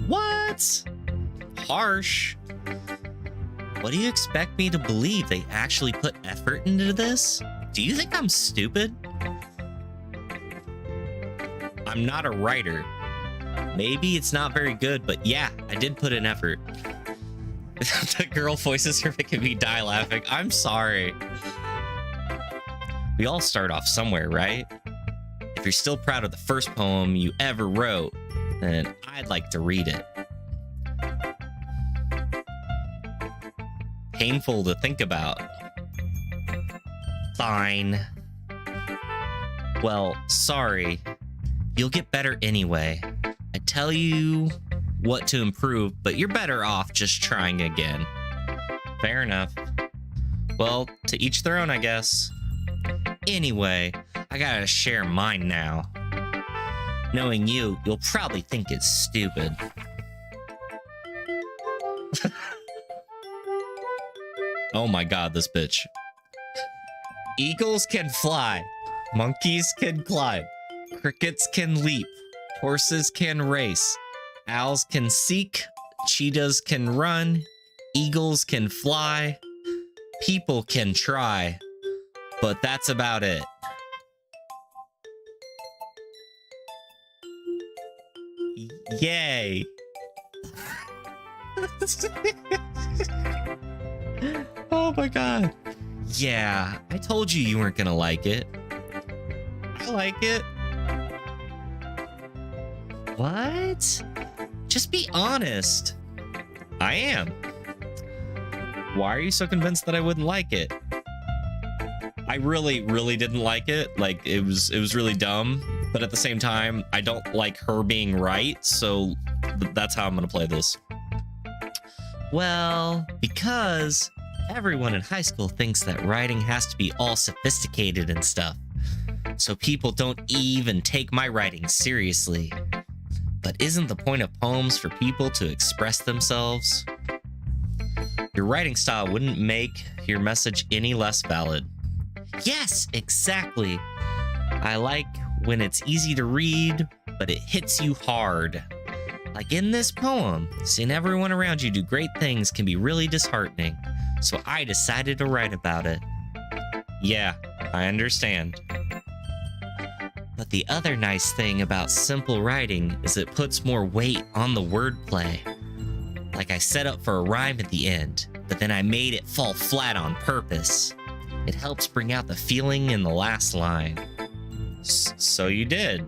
What? Harsh. What do you expect me to believe? They actually put effort into this? Do you think I'm stupid? I'm not a writer. Maybe it's not very good, but yeah, I did put in effort. The girl voices are making me die laughing. I'm sorry. We all start off somewhere, right? If you're still proud of the first poem you ever wrote, then I'd like to read it. Painful to think about. Fine. Well, sorry. You'll get better anyway. I tell you what to improve, but you're better off just trying again. Fair enough. Well, to each their own, I guess. Anyway, I gotta share mine now. Knowing you, you'll probably think it's stupid. Oh my god, this bitch. Eagles can fly. Monkeys can climb. Crickets can leap. Horses can race. Owls can seek. Cheetahs can run. Eagles can fly. People can try. But that's about it. Yay. Oh my god. Yeah, I told you you weren't gonna like it. I like it. What? Just be honest. I am. Why are you so convinced that I wouldn't like it? I really, really didn't like it. Like, it was really dumb. But at the same time, I don't like her being right. So that's how I'm going to play this. Well, because everyone in high school thinks that writing has to be all sophisticated and stuff. So people don't even take my writing seriously. But isn't the point of poems for people to express themselves? Your writing style wouldn't make your message any less valid. Yes, exactly. I like when it's easy to read, but it hits you hard. Like in this poem, seeing everyone around you do great things can be really disheartening. So I decided to write about it. Yeah, I understand. But the other nice thing about simple writing is it puts more weight on the wordplay. Like I set up for a rhyme at the end, but then I made it fall flat on purpose. It helps bring out the feeling in the last line. So you did.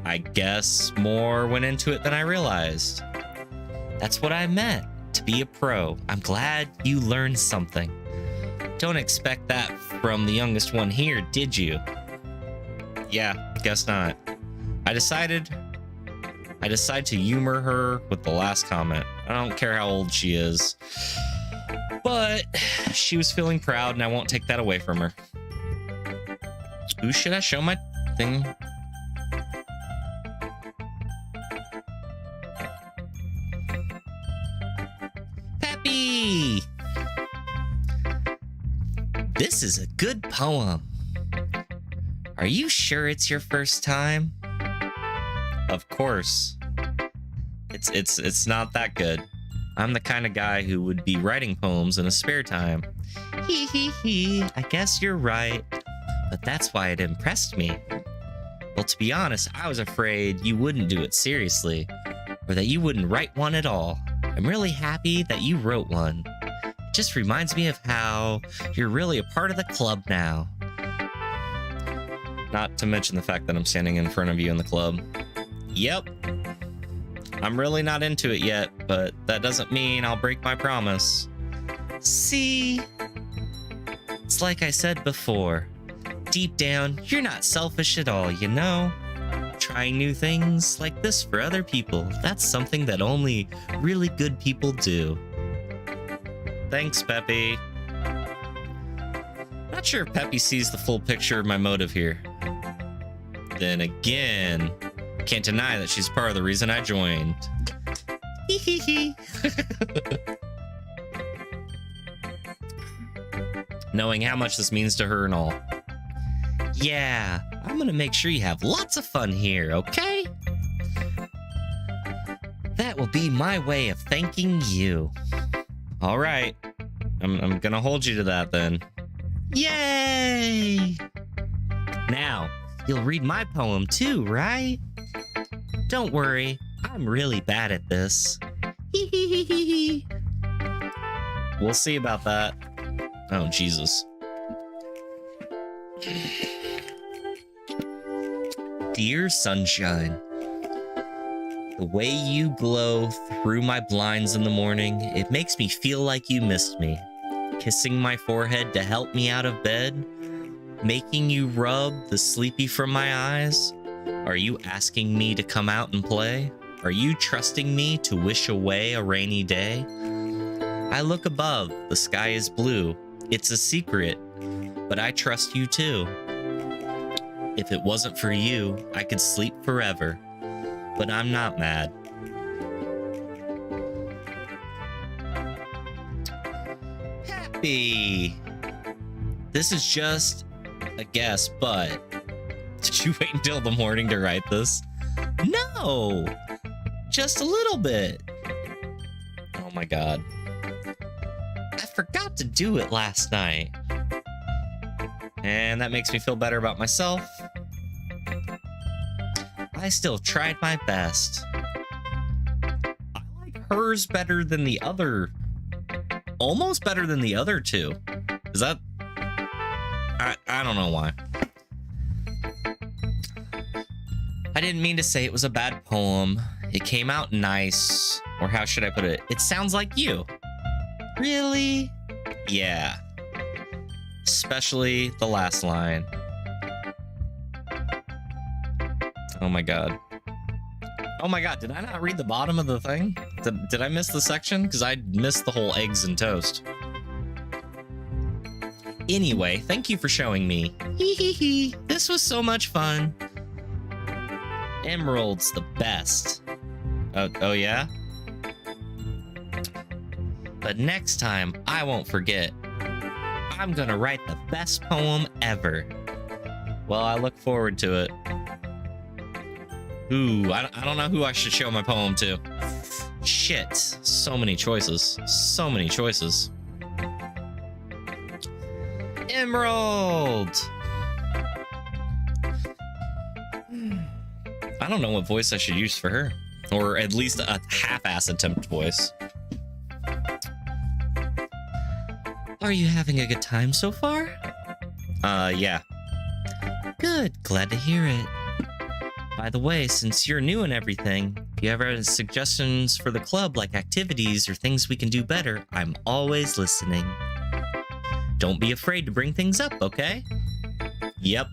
I guess more went into it than I realized. That's what I meant, to be a pro. I'm glad you learned something. Don't expect that from the youngest one here, did you? Yeah, guess not. I decide to humor her with the last comment. I don't care how old she is. But she was feeling proud and I won't take that away from her. Who should I show my thing? Peppy! This is a good poem. Are you sure it's your first time? Of course. It's not that good. I'm the kind of guy who would be writing poems in his spare time. Hee hee hee, I guess you're right. But that's why it impressed me. Well, to be honest, I was afraid you wouldn't do it seriously, or that you wouldn't write one at all. I'm really happy that you wrote one. It just reminds me of how you're really a part of the club now. Not to mention the fact that I'm standing in front of you in the club. Yep. I'm really not into it yet, but that doesn't mean I'll break my promise. See? It's like I said before. Deep down, you're not selfish at all, you know? Trying new things like this for other people, that's something that only really good people do. Thanks, Peppy. Not sure if Peppy sees the full picture of my motive here. Then again, can't deny that she's part of the reason I joined. Hee hee hee. Knowing how much this means to her and all. Yeah, I'm gonna make sure you have lots of fun here, okay? That will be my way of thanking you. All right, I'm gonna hold you to that then. Yay! Now, you'll read my poem too, right? Don't worry, I'm really bad at this. Hee hee hee hee hee. We'll see about that. Oh, Jesus. Dear sunshine, the way you glow through my blinds in the morning, it makes me feel like you missed me. Kissing my forehead to help me out of bed, making you rub the sleepy from my eyes. Are you asking me to come out and play? Are you trusting me to wish away a rainy day? I look above, the sky is blue. It's a secret, but I trust you too. If it wasn't for you, I could sleep forever, but I'm not mad. Happy! This is just a guess, but did you wait until the morning to write this? No! Just a little bit. Oh my god. I forgot to do it last night. And that makes me feel better about myself. I still tried my best. I like hers better than the other. Almost better than the other two. Is that... I don't know why. I didn't mean to say it was a bad poem. It came out nice. Or how should I put it? It sounds like you. Really? Yeah. Especially the last line. Oh my god. Oh my god, did I not read the bottom of the thing? Did I miss the section? Because I missed the whole eggs and toast. Anyway, thank you for showing me. Hee hee hee. This was so much fun. Emerald's the best. Oh yeah? But next time, I won't forget. I'm gonna write the best poem ever. Well, I look forward to it. Ooh, I don't know who I should show my poem to. Shit, so many choices. So many choices. Emerald! I don't know what voice I should use for her. Or at least a half-ass attempt voice. Are you having a good time so far? Yeah. Good, glad to hear it. By the way, since you're new and everything, if you ever have suggestions for the club, like activities or things we can do better, I'm always listening. Don't be afraid to bring things up, okay? Yep.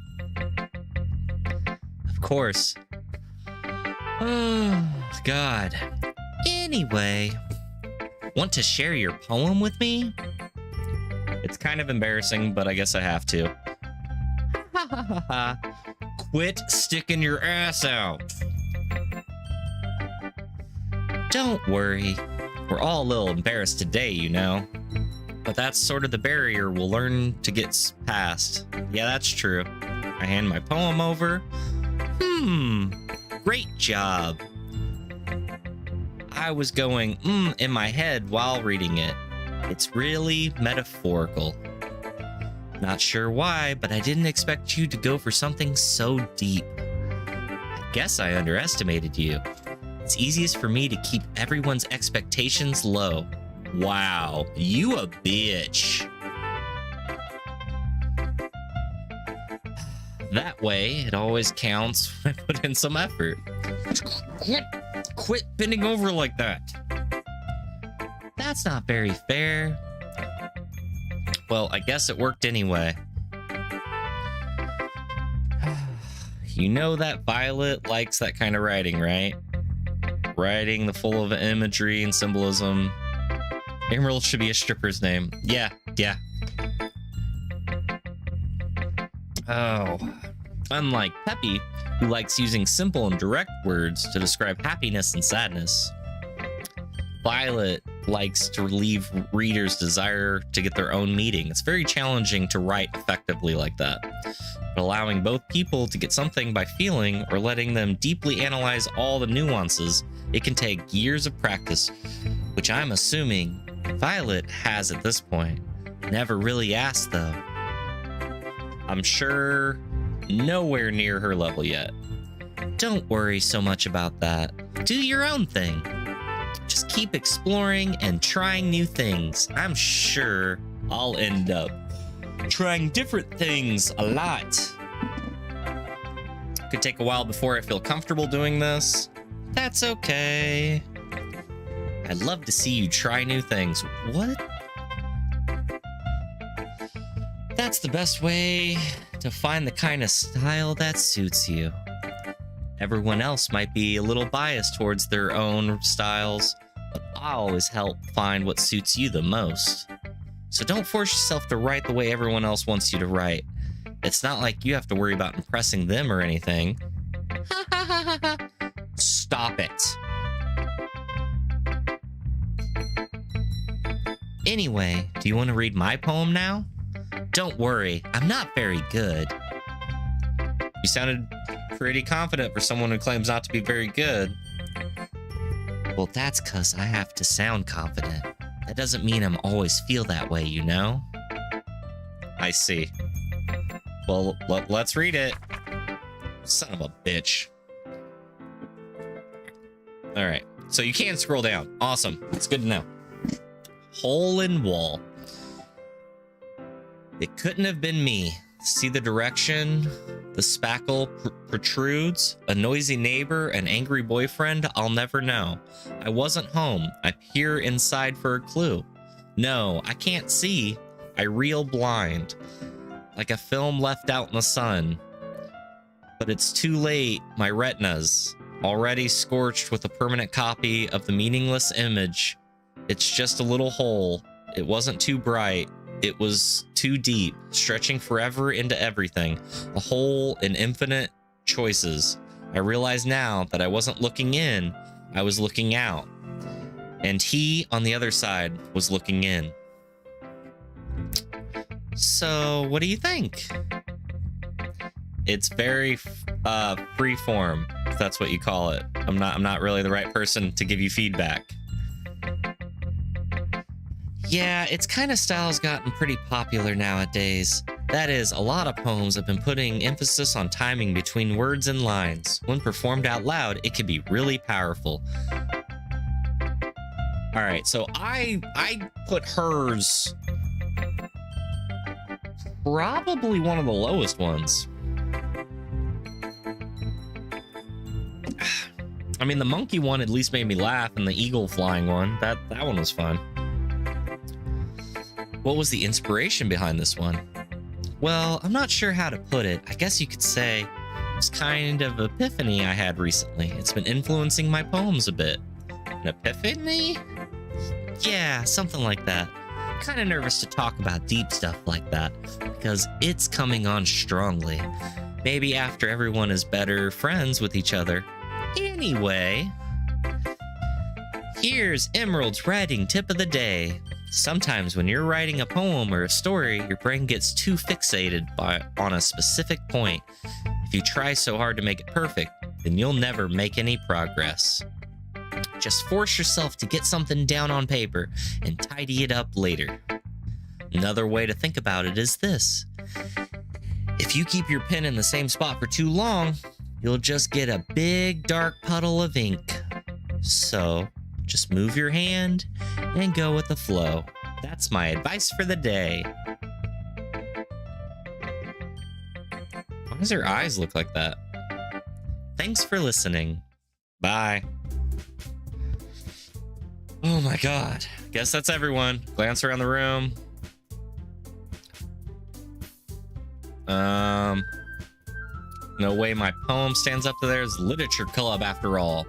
Of course. Oh, God. Anyway, want to share your poem with me? It's kind of embarrassing, but I guess I have to. Ha ha ha ha. Quit sticking your ass out. Don't worry. We're all a little embarrassed today, you know. But that's sort of the barrier we'll learn to get past. Yeah, that's true. I hand my poem over. Great job. I was going, in my head while reading it. It's really metaphorical. Not sure why, but I didn't expect you to go for something so deep. I guess I underestimated you. It's easiest for me to keep everyone's expectations low. Wow, you a bitch. That way, it always counts when I put in some effort. Quit bending over like that. That's not very fair. Well, I guess it worked anyway. You know that Violet likes that kind of writing, right? Writing the full of imagery and symbolism. Emerald should be a stripper's name. Yeah. Oh. Unlike Peppy, who likes using simple and direct words to describe happiness and sadness, Violet likes to relieve readers' desire to get their own meaning. It's very challenging to write effectively like that. But allowing both people to get something by feeling or letting them deeply analyze all the nuances, it can take years of practice, which I'm assuming Violet has at this point. Never really asked, though. I'm sure nowhere near her level yet. Don't worry so much about that. Do your own thing. Just keep exploring and trying new things. I'm sure I'll end up trying different things a lot. Could take a while before I feel comfortable doing this. That's okay. I'd love to see you try new things. What? That's the best way to find the kind of style that suits you. Everyone else might be a little biased towards their own styles, but I always help find what suits you the most. So don't force yourself to write the way everyone else wants you to write. It's not like you have to worry about impressing them or anything. Stop it. Anyway, do you want to read my poem now? Don't worry, I'm not very good. You sounded pretty confident for someone who claims not to be very good. Well, that's 'cause I have to sound confident. That doesn't mean I'm always feel that way, you know? I see. Well, let's read it. Son of a bitch. All right, so you can scroll down. Awesome, it's good to know. Hole in wall. It couldn't have been me. See the direction the spackle protrudes? A noisy neighbor, an angry boyfriend? I'll never know. I wasn't home. I peer inside for a clue. No, I can't see. I reel blind, like a film left out in the sun. But it's too late. My retina's already scorched with a permanent copy of the meaningless image. It's just a little hole. It wasn't too bright. It was too deep, stretching forever into everything. A hole in infinite choices. I realize now that I wasn't looking in, I was looking out. And he, on the other side, was looking in. So, what do you think? It's very free form, if that's what you call it. I'm not really the right person to give you feedback. Yeah, its kind of style has gotten pretty popular nowadays. That is, a lot of poems have been putting emphasis on timing between words and lines. When performed out loud, it can be really powerful. All right, so I put hers probably one of the lowest ones. I mean, the monkey one at least made me laugh, and the eagle flying one, that one was fun. What was the inspiration behind this one? Well, I'm not sure how to put it. I guess you could say it was kind of an epiphany I had recently. It's been influencing my poems a bit. An epiphany? Yeah, something like that. I'm kind of nervous to talk about deep stuff like that because it's coming on strongly. Maybe after everyone is better friends with each other. Anyway, here's Emerald's writing tip of the day. Sometimes when you're writing a poem or a story, your brain gets too fixated on a specific point. If you try so hard to make it perfect, then you'll never make any progress. Just force yourself to get something down on paper and tidy it up later. Another way to think about it is this. If you keep your pen in the same spot for too long, you'll just get a big dark puddle of ink. So, just move your hand and go with the flow. That's my advice for the day. Why does her eyes look like that? Thanks for listening. Bye. Oh my god. Guess that's everyone. Glance around the room. No way my poem stands up to theirs. Literature Club after all.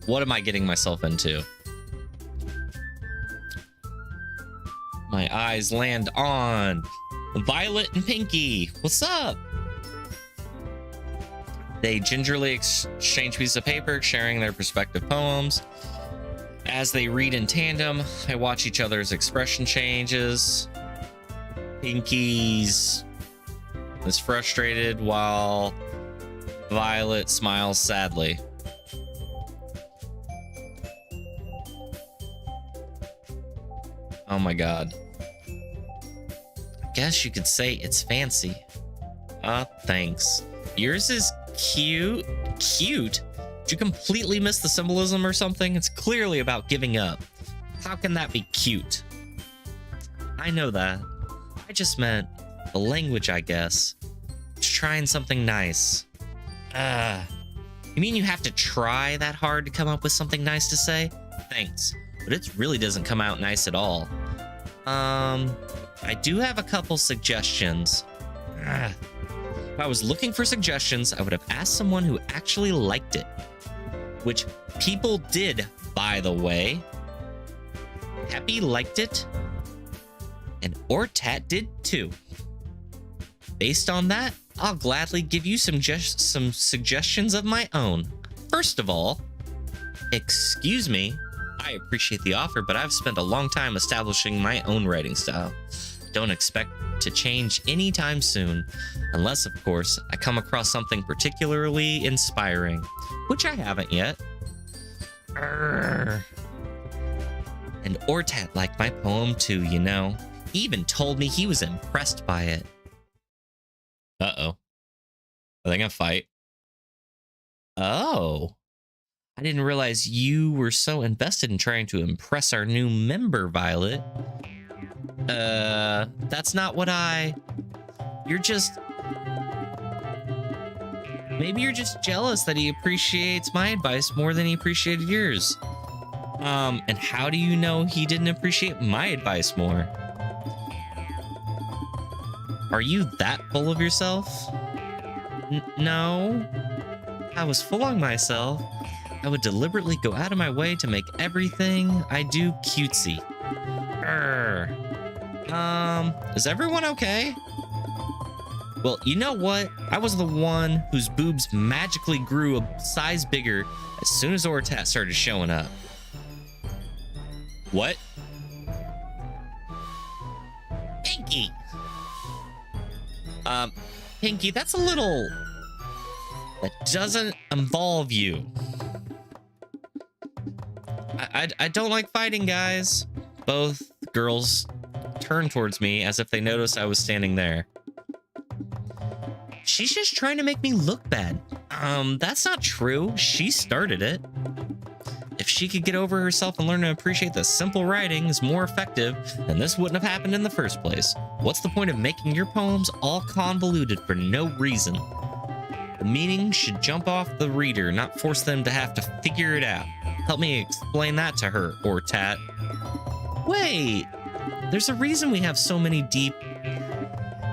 What am I getting myself into? My eyes land on Violet and Pinky. What's up? They gingerly exchange pieces of paper, sharing their respective poems. As they read in tandem, I watch each other's expression changes. Pinky's is frustrated while Violet smiles sadly. Oh my god. I guess you could say it's fancy. Thanks. Yours is cute. Cute? Did you completely miss the symbolism or something? It's clearly about giving up. How can that be cute? I know that. I just meant the language, I guess. Just trying something nice. You mean you have to try that hard to come up with something nice to say? Thanks. But it really doesn't come out nice at all. I do have a couple suggestions. If I was looking for suggestions, I would have asked someone who actually liked it. Which people did, by the way. Peppy liked it. And ThisOrTat did too. Based on that, I'll gladly give you some suggestions of my own. First of all, excuse me, I appreciate the offer, but I've spent a long time establishing my own writing style. Don't expect to change anytime soon, unless, of course, I come across something particularly inspiring, which I haven't yet. And ThisOrTat liked my poem too, you know. He even told me he was impressed by it. Uh-oh. Are they gonna fight? Oh. I didn't realize you were so invested in trying to impress our new member, Violet. That's not what I... You're just... Maybe you're just jealous that he appreciates my advice more than he appreciated yours. And how do you know he didn't appreciate my advice more? Are you that full of yourself? No. If I was full of myself, I would deliberately go out of my way to make everything I do cutesy. Is everyone okay? Well, you know what? I was the one whose boobs magically grew a size bigger as soon as ZORTat started showing up. What? Pinky! Pinky, that's a little... That doesn't involve you. I don't like fighting, guys. Both girls turned towards me as if they noticed I was standing there. She's just trying to make me look bad. That's not true. She started it. If she could get over herself and learn to appreciate that simple writing is more effective, then this wouldn't have happened in the first place. What's the point of making your poems all convoluted for no reason? The meaning should jump off the reader, not force them to have to figure it out. Help me explain that to her, ZORTat. Wait, there's a reason we have so many deep,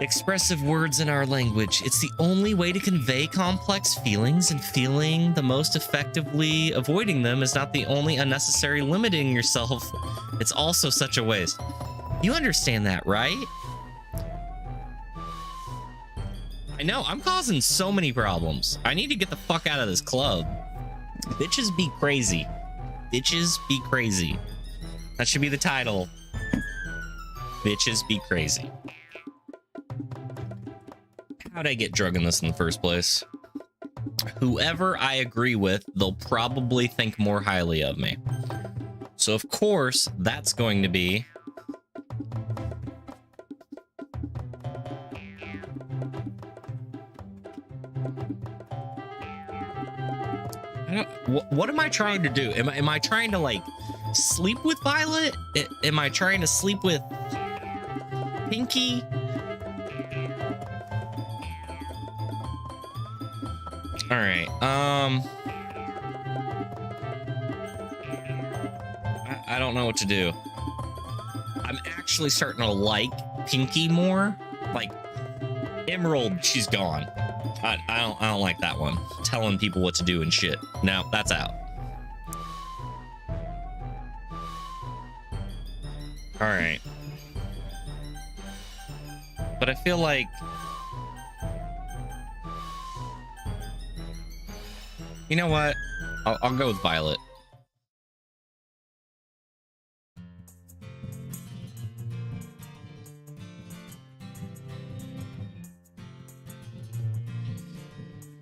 expressive words in our language. It's the only way to convey complex feelings, and feeling the most effectively avoiding them is not the only unnecessary limiting yourself. It's also such a waste. You understand that, right? I know, I'm causing so many problems. I need to get the fuck out of this club. Bitches be crazy. Bitches be crazy. That should be the title. Bitches be crazy. How'd I get drug in this in the first place? Whoever I agree with, they'll probably think more highly of me. So of course, that's going to be... What am I trying to do? Am I trying to, like, sleep with Violet? Am I trying to sleep with Pinky? All right. I don't know what to do. I'm actually starting to like Pinky more. Like, Emerald, she's gone. I don't like that one. Telling people what to do and shit. No, that's out. All right. But I feel like... You know what? I'll go with Violet.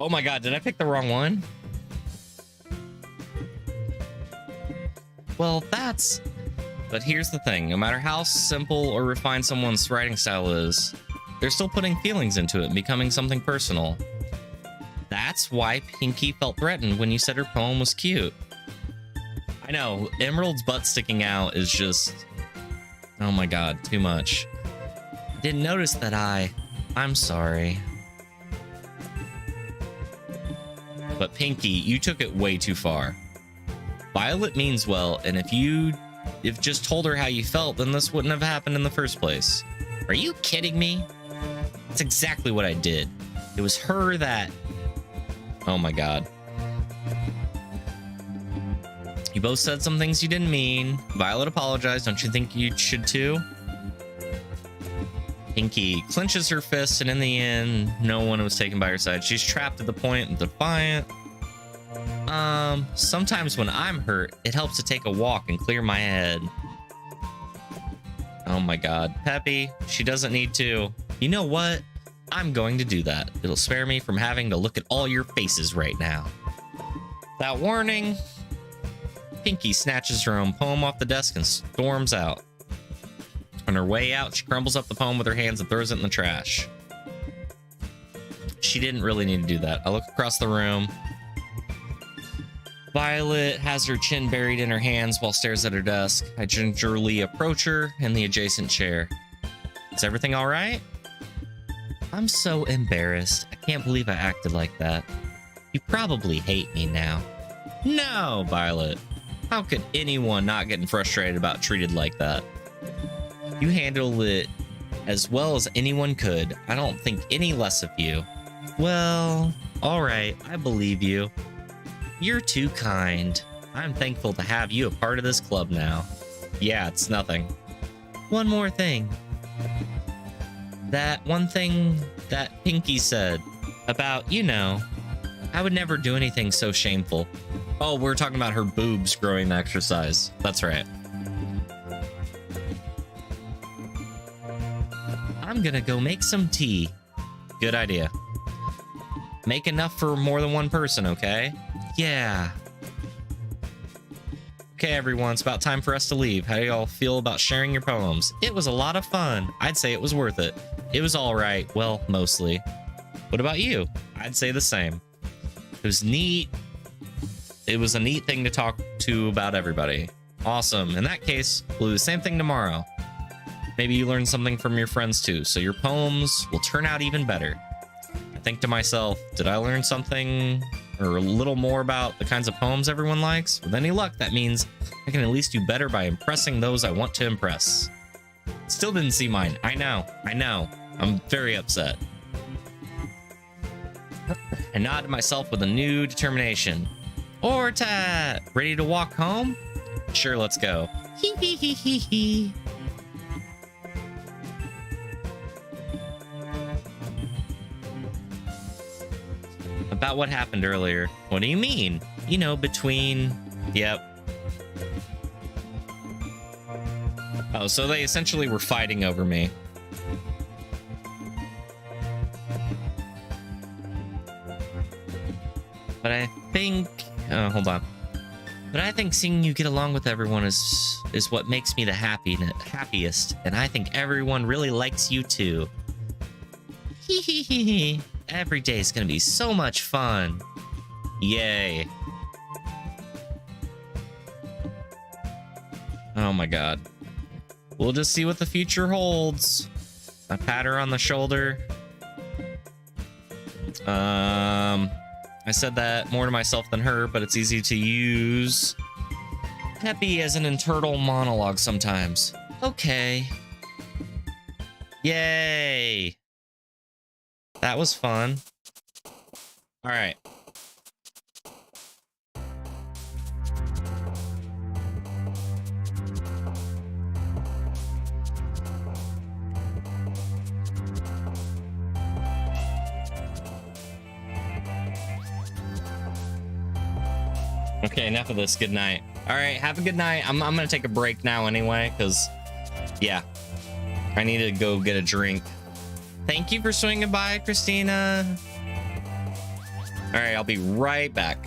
Oh my god, did I pick the wrong one? Well, that's... But here's the thing. No matter how simple or refined someone's writing style is, they're still putting feelings into it and becoming something personal. That's why Pinky felt threatened when you said her poem was cute. I know, Emerald's butt sticking out is just... Oh my god, too much. Didn't notice that I'm sorry. But Pinky, you took it way too far. Violet means well, and if just told her how you felt, then this wouldn't have happened in the first place. Are you kidding me? That's exactly what I did. It was her that... Oh my god. You both said some things you didn't mean. Violet apologized. Don't you think you should too? Pinky clenches her fist, and in the end, no one was taken by her side. She's trapped at the point and defiant. Sometimes when I'm hurt, it helps to take a walk and clear my head. Oh my god. Peppy, she doesn't need to. You know what? I'm going to do that. It'll spare me from having to look at all your faces right now. Without warning, Pinky snatches her own poem off the desk and storms out. On her way out, she crumbles up the poem with her hands and throws it in the trash. She didn't really need to do that. I look across the room. Violet has her chin buried in her hands while stares at her desk. I gingerly approach her in the adjacent chair. Is everything all right? I'm so embarrassed. I can't believe I acted like that. You probably hate me now. No, Violet. How could anyone not getting frustrated about treated like that? You handled it as well as anyone could. I don't think any less of you. Well, all right, I believe you. You're too kind. I'm thankful to have you a part of this club now. Yeah, it's nothing. One more thing. That one thing that Pinky said about, you know, I would never do anything so shameful. Oh, we're talking about her boobs growing the exercise. That's right. I'm gonna go make some tea. Good idea. Make enough for more than one person, okay? Yeah. Okay, everyone, it's about time for us to leave. How do y'all feel about sharing your poems? It was a lot of fun. I'd say it was worth it. It was all right. Well, mostly. What about you? I'd say the same. It was neat. It was a neat thing to talk to about everybody. Awesome. In that case, we'll do the same thing tomorrow. Maybe you learn something from your friends too, so your poems will turn out even better. I think to myself, did I learn something or a little more about the kinds of poems everyone likes? With any luck, that means I can at least do better by impressing those I want to impress. Still didn't see mine. I know. I'm very upset. I nodded myself with a new determination. ThisOrTat! Ready to walk home? Sure, let's go. Hee hee hee hee hee. About what happened earlier. What do you mean? You know, between... Yep. Oh, so they essentially were fighting over me. But I think... Oh, hold on. But I think seeing you get along with everyone is what makes me the happiest. And I think everyone really likes you too. Hee hee hee hee. Every day is gonna be so much fun. Yay. Oh my god. We'll just see what the future holds. I pat her on the shoulder. I said that more to myself than her, but it's easy to use Peppy as an internal monologue sometimes. Okay. Yay. That was fun. All right. Okay, enough of this. Good night. All right, have a good night. I'm gonna take a break now anyway, because, yeah, I need to go get a drink. Thank you for swinging by, Christina. All right, I'll be right back.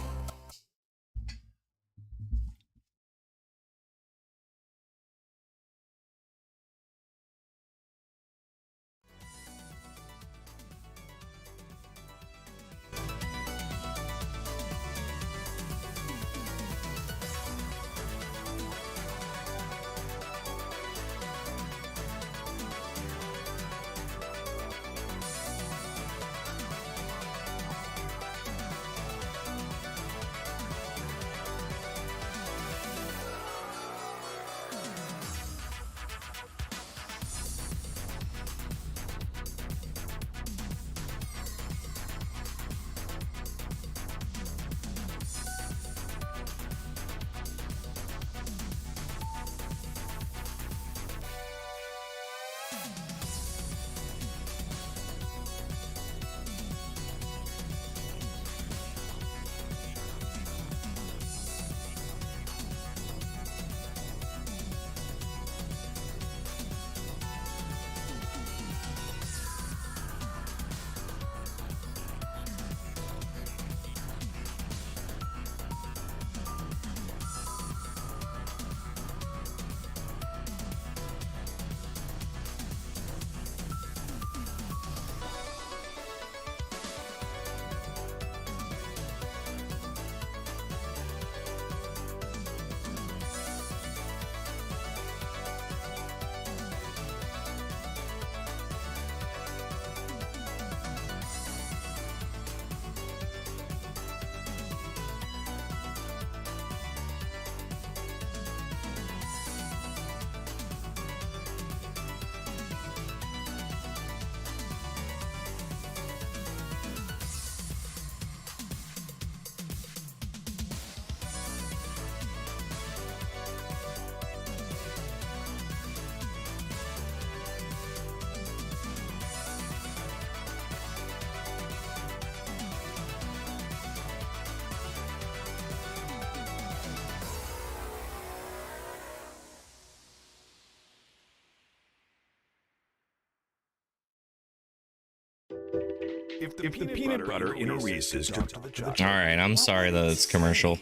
If the peanut butter in a Reese's turned to the chocolate. All right, I'm sorry that it's commercial.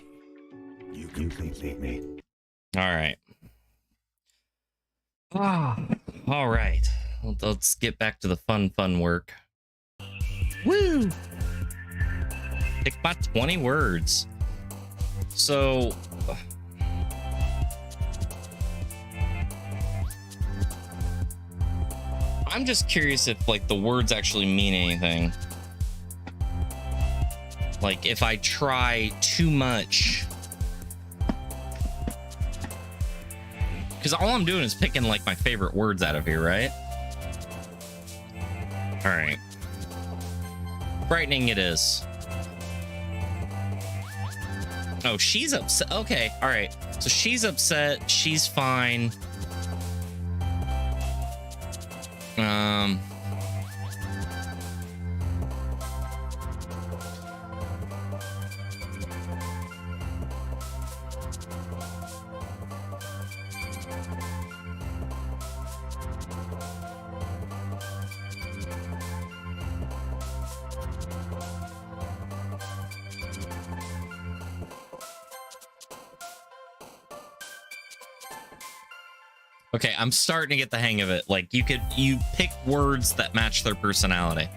You complete me. All right. All right. Let's get back to the fun work. Woo! Pick my 20 words. So... I'm just curious if, like, the words actually mean anything. Like, if I try too much... Because all I'm doing is picking, like, my favorite words out of here, right? All right. Frightening it is. Oh, she's upset. Okay, all right. So she's upset. She's fine. Okay, I'm starting to get the hang of it. Like, you pick words that match their personality.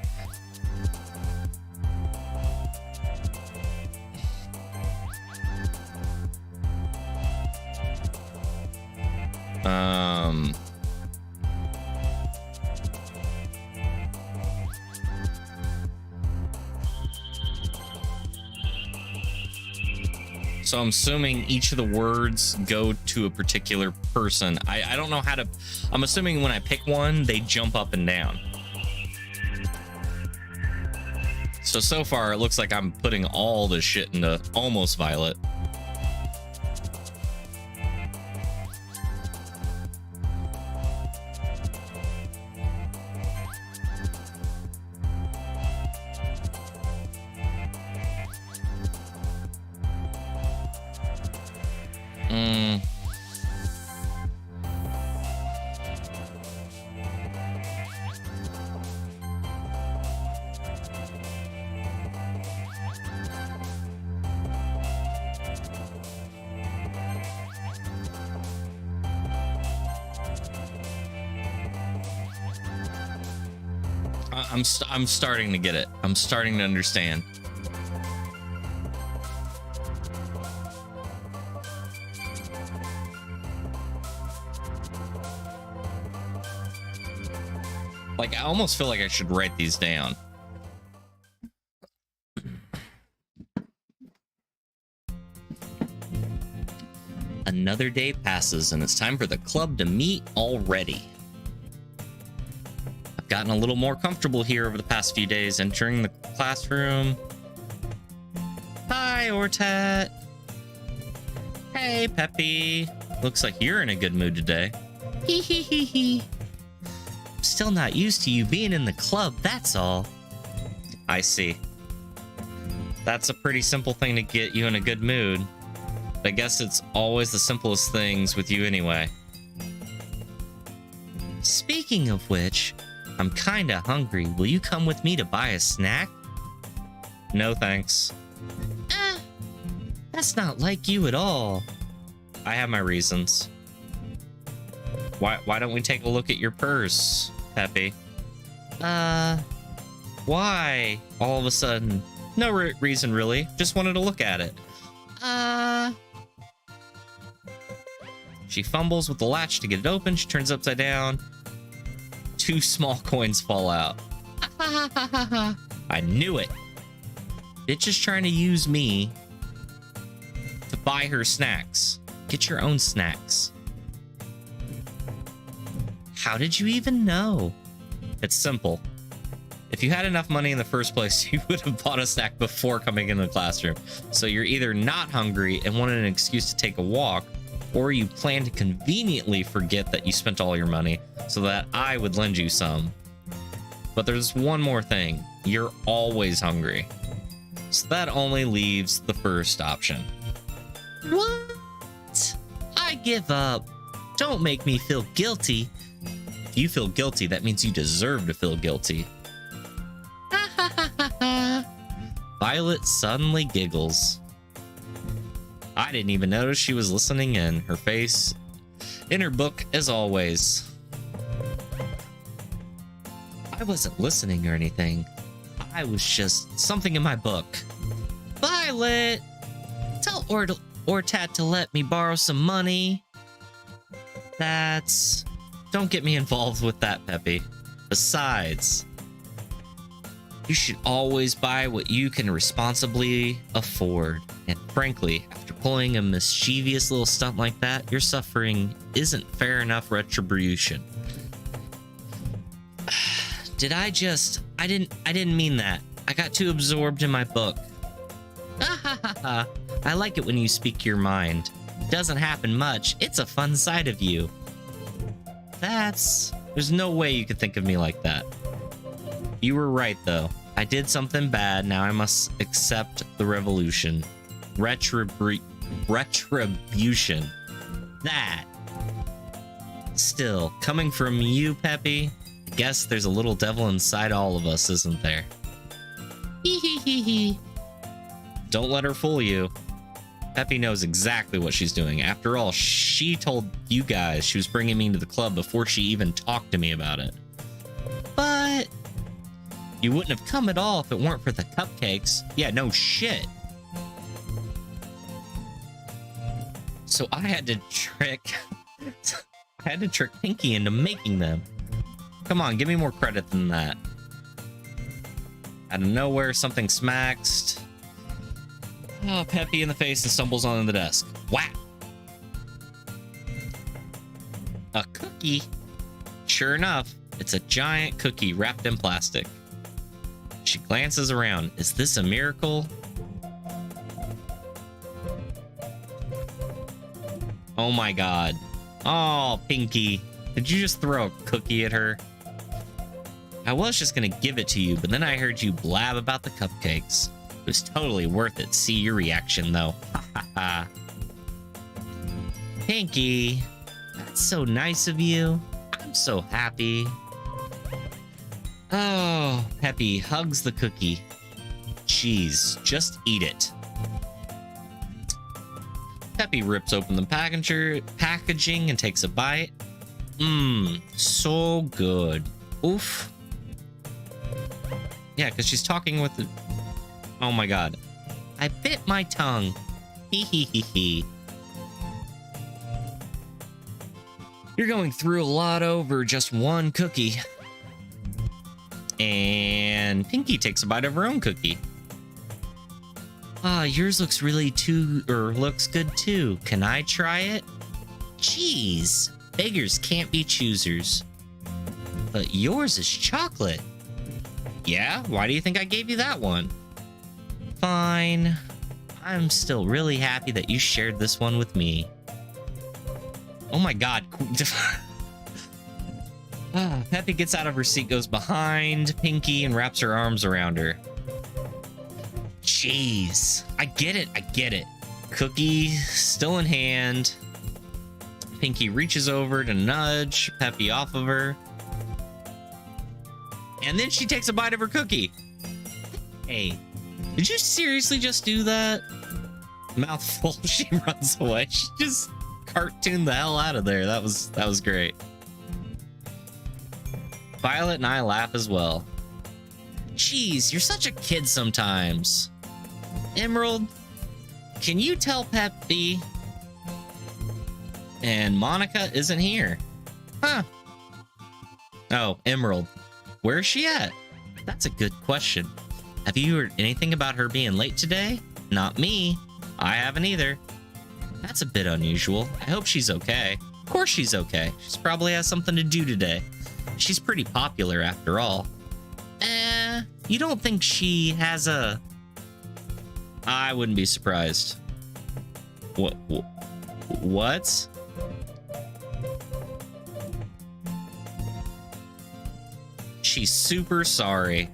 So I'm assuming each of the words go to a particular person. I don't know how to... I'm assuming when I pick one, they jump up and down. So far, it looks like I'm putting all this shit into almost Violet. I'm starting to get it. I'm starting to understand. Like, I almost feel like I should write these down. Another day passes and it's time for the club to meet already. Gotten a little more comfortable here over the past few days, entering the classroom. Hi, ThisOrTat. Hey, Peppy. Looks like you're in a good mood today. Hee hee hee hee. I'm still not used to you being in the club, that's all. I see. That's a pretty simple thing to get you in a good mood. I guess it's always the simplest things with you anyway. Speaking of which, I'm kinda hungry. Will you come with me to buy a snack? No, thanks. That's not like you at all. I have my reasons. Why don't we take a look at your purse, Peppy? Why? All of a sudden? No reason, really. Just wanted to look at it. She fumbles with the latch to get it open. She turns upside down. 2 small coins fall out. I knew it. Bitch is trying to use me to buy her snacks. Get your own snacks. How did you even know? It's simple. If you had enough money in the first place, you would have bought a snack before coming into the classroom. So you're either not hungry and wanted an excuse to take a walk, or you plan to conveniently forget that you spent all your money so that I would lend you some. But there's one more thing. You're always hungry. So that only leaves the first option. What? I give up. Don't make me feel guilty. If you feel guilty, that means you deserve to feel guilty. Violet suddenly giggles. I didn't even notice she was listening in. Her face in her book as always. I wasn't listening or anything. I was just something in my book. Violet! Tell OrTat to let me borrow some money. Don't get me involved with that, Peppy. Besides, you should always buy what you can responsibly afford. And frankly, after pulling a mischievous little stunt like that, your suffering isn't fair enough retribution. I didn't mean that. I got too absorbed in my book. I like it when you speak your mind. Doesn't happen much. It's a fun side of you. There's no way you could think of me like that. You were right, though. I did something bad. Now I must accept the revolution. Retribution. That. Still, coming from you, Peppy, I guess there's a little devil inside all of us, isn't there? Hee hee hee hee. Don't let her fool you. Peppy knows exactly what she's doing. After all, she told you guys she was bringing me to the club before she even talked to me about it. But you wouldn't have come at all if it weren't for the cupcakes. Yeah, no shit. So I had to trick Pinky into making them. Come on, give me more credit than that. Out of nowhere, something smacks Peppy in the face and stumbles onto the desk. Whack! A cookie? Sure enough, it's a giant cookie wrapped in plastic. She glances around. Is this a miracle? Oh my god. Oh, Pinky. Did you just throw a cookie at her? I was just gonna give it to you, but then I heard you blab about the cupcakes. It was totally worth it. See your reaction, though. Ha ha ha. Pinky, that's so nice of you. I'm so happy. Oh, Peppy hugs the cookie. Jeez, just eat it. Peppy rips open the packaging and takes a bite. Mmm, so good. Oof. Yeah, because she's talking with the... Oh my god. I bit my tongue. Hee hee hee hee. You're going through a lot over just one cookie. And Pinky takes a bite of her own cookie. Ah, yours looks looks good too. Can I try it? Jeez, beggars can't be choosers. But yours is chocolate. Yeah? Why do you think I gave you that one? Fine. I'm still really happy that you shared this one with me. Oh my god. Peppy gets out of her seat, goes behind Pinky, and wraps her arms around her. Jeez. I get it. Cookie still in hand. Pinky reaches over to nudge Peppy off of her. And then she takes a bite of her cookie. Hey, did you seriously just do that? Mouthful, she runs away. She just cartooned the hell out of there. That was great. Violet and I laugh as well. Jeez, you're such a kid sometimes. Emerald, can you tell Peppy? And Monica isn't here. Huh. Oh, Emerald. Where is she at? That's a good question. Have you heard anything about her being late today? Not me. I haven't either. That's a bit unusual. I hope she's okay. Of course she's okay. She probably has something to do today. She's pretty popular after all. You don't think she has a... I wouldn't be surprised. What? She's super sorry.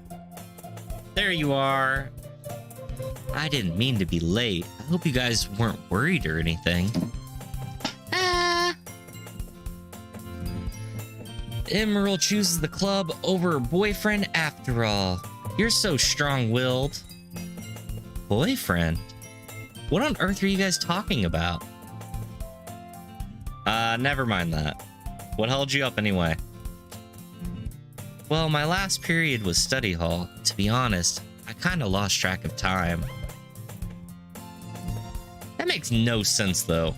There you are. I didn't mean to be late. I hope you guys weren't worried or anything. Emerald chooses the club over her boyfriend after all. You're so strong-willed. Boyfriend? What on earth are you guys talking about? Never mind that. What held you up anyway? Well, my last period was study hall. To be honest, I kind of lost track of time. That makes no sense, though.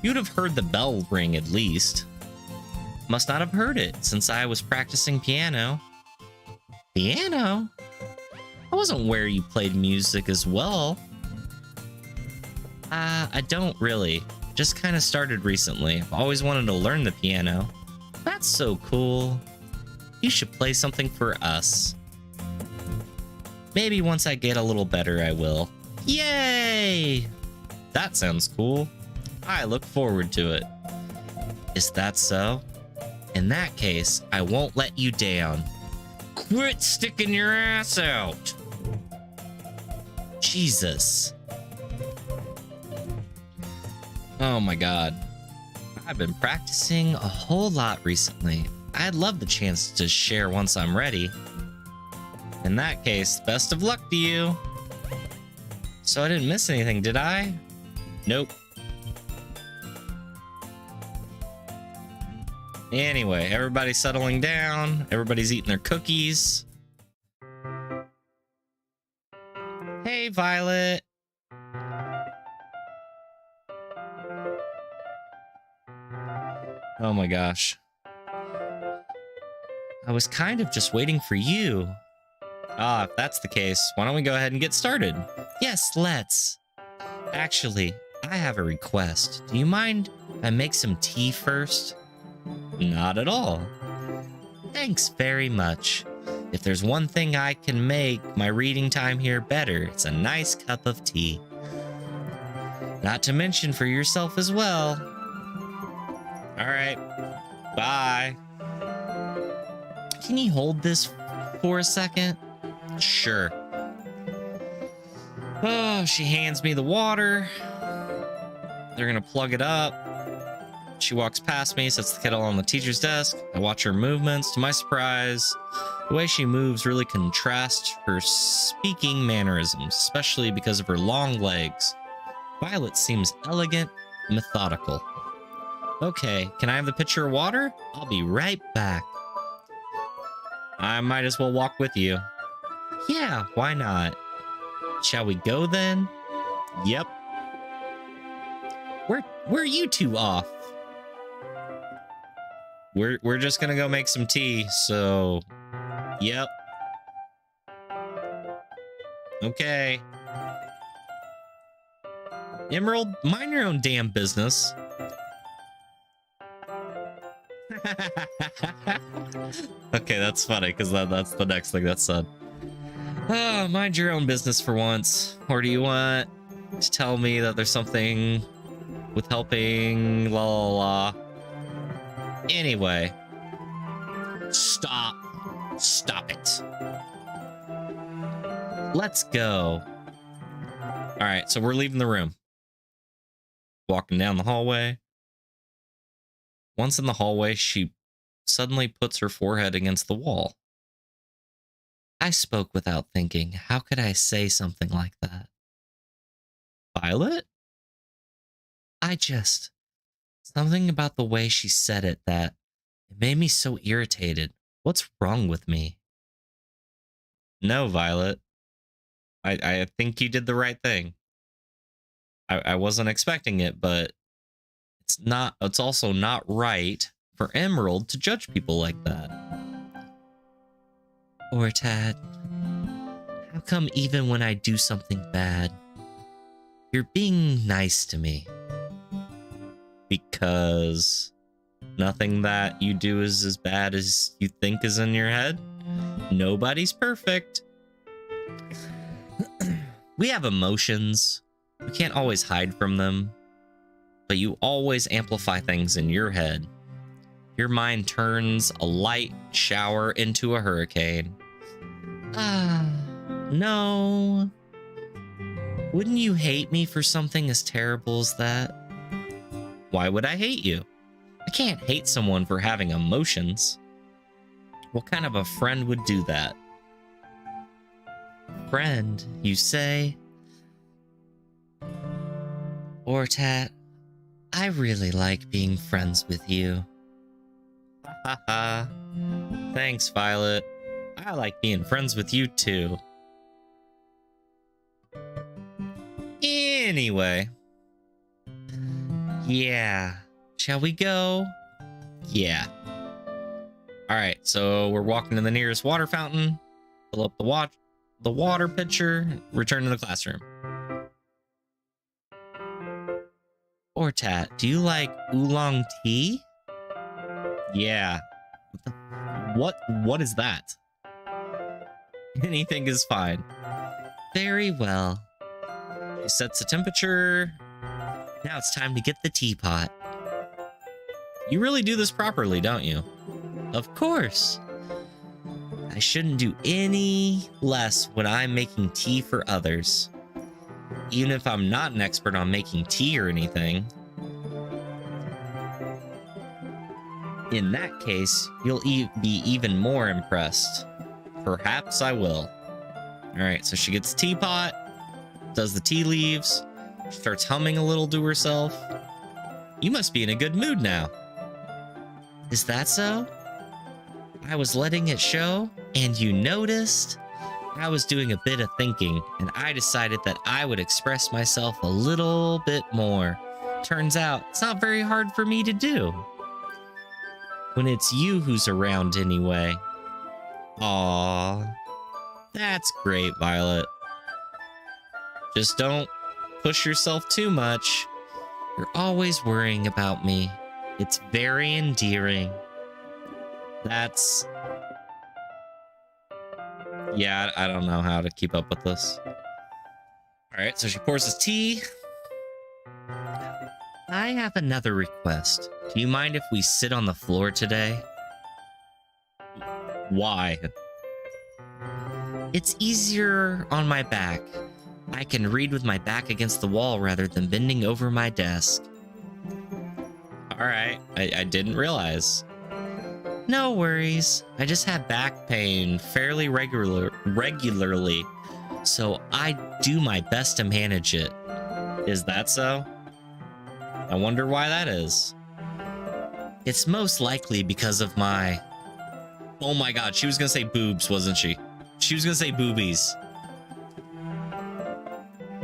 You'd have heard the bell ring at least. Must not have heard it, since I was practicing piano. Piano? I wasn't where you played music as well. I don't really. Just kind of started recently. I've always wanted to learn the piano. That's so cool. You should play something for us. Maybe once I get a little better, I will. Yay! That sounds cool. I look forward to it. Is that so? In that case, I won't let you down. Quit sticking your ass out! Jesus. Oh my god. I've been practicing a whole lot recently. I'd love the chance to share once I'm ready. In that case, best of luck to you. So I didn't miss anything, did I? Nope. Anyway, everybody's settling down. Everybody's eating their cookies. Hey, Violet. Oh my gosh. I was kind of just waiting for you. Ah, if that's the case, why don't we go ahead and get started? Yes, let's. Actually, I have a request. Do you mind if I make some tea first? Not at all. Thanks very much. If there's one thing I can make my reading time here better, it's a nice cup of tea. Not to mention for yourself as well. All right. Bye. Can you hold this for a second? Sure. Oh, she hands me the water. They're gonna plug it up. She walks past me, sets the kettle on the teacher's desk. I watch her movements. To my surprise, the way she moves really contrasts her speaking mannerisms, especially because of her long legs. Violet seems elegant, methodical. Okay, can I have the pitcher of water? I'll be right back. I might as well walk with you. Yeah, why not? Shall we go then? Yep. Where are you two off? We're just gonna go make some tea, so yep. Okay. Emerald, mind your own damn business. Okay, that's funny because that's the next thing that's said. Oh, mind your own business for once. Or do you want to tell me that there's something with helping la la la? Anyway. Stop. Stop it. Let's go. Alright, so we're leaving the room. Walking down the hallway. Once in the hallway, she suddenly puts her forehead against the wall. I spoke without thinking. How could I say something like that? Violet? Something about the way she said it that it made me so irritated. What's wrong with me? No, Violet. I think you did the right thing. I wasn't expecting it, but it's also not right for Emerald to judge people like that. ThisOrTat, how come even when I do something bad, you're being nice to me? Because nothing that you do is as bad as you think is in your head? Nobody's perfect. We have emotions. We can't always hide from them. But you always amplify things in your head. Your mind turns a light shower into a hurricane. No. Wouldn't you hate me for something as terrible as that? Why would I hate you? I can't hate someone for having emotions. What kind of a friend would do that? Friend, you say? ThisOrTat, I really like being friends with you. Haha. Thanks, Violet. I like being friends with you too. Anyway. Yeah. Shall we go? Yeah. Alright, so we're walking to the nearest water fountain, fill up the water pitcher, return to the classroom. ThisOrTat, do you like oolong tea? Yeah. What is that? Anything is fine. Very well. She sets the temperature. Now it's time to get the teapot. You really do this properly, don't you? Of course. I shouldn't do any less when I'm making tea for others. Even if I'm not an expert on making tea or anything. In that case, you'll be even more impressed. Perhaps I will. Alright, so she gets the teapot, does the tea leaves, starts humming a little to herself. You must be in a good mood now. Is that so? I was letting it show, and you noticed? I was doing a bit of thinking, and I decided that I would express myself a little bit more. Turns out, it's not very hard for me to do. When it's you who's around anyway. Aww. That's great, Violet. Just don't push yourself too much. You're always worrying about me. It's very endearing. That's... Yeah, I don't know how to keep up with this. Alright, so she pours his tea. I have another request. Do you mind if we sit on the floor today? Why? It's easier on my back. I can read with my back against the wall rather than bending over my desk. Alright, I didn't realize. No worries. I just have back pain fairly regularly, so I do my best to manage it. Is that so? I wonder why that is. It's most likely because of my... Oh my god, she was gonna say boobs, wasn't she? She was gonna say boobies.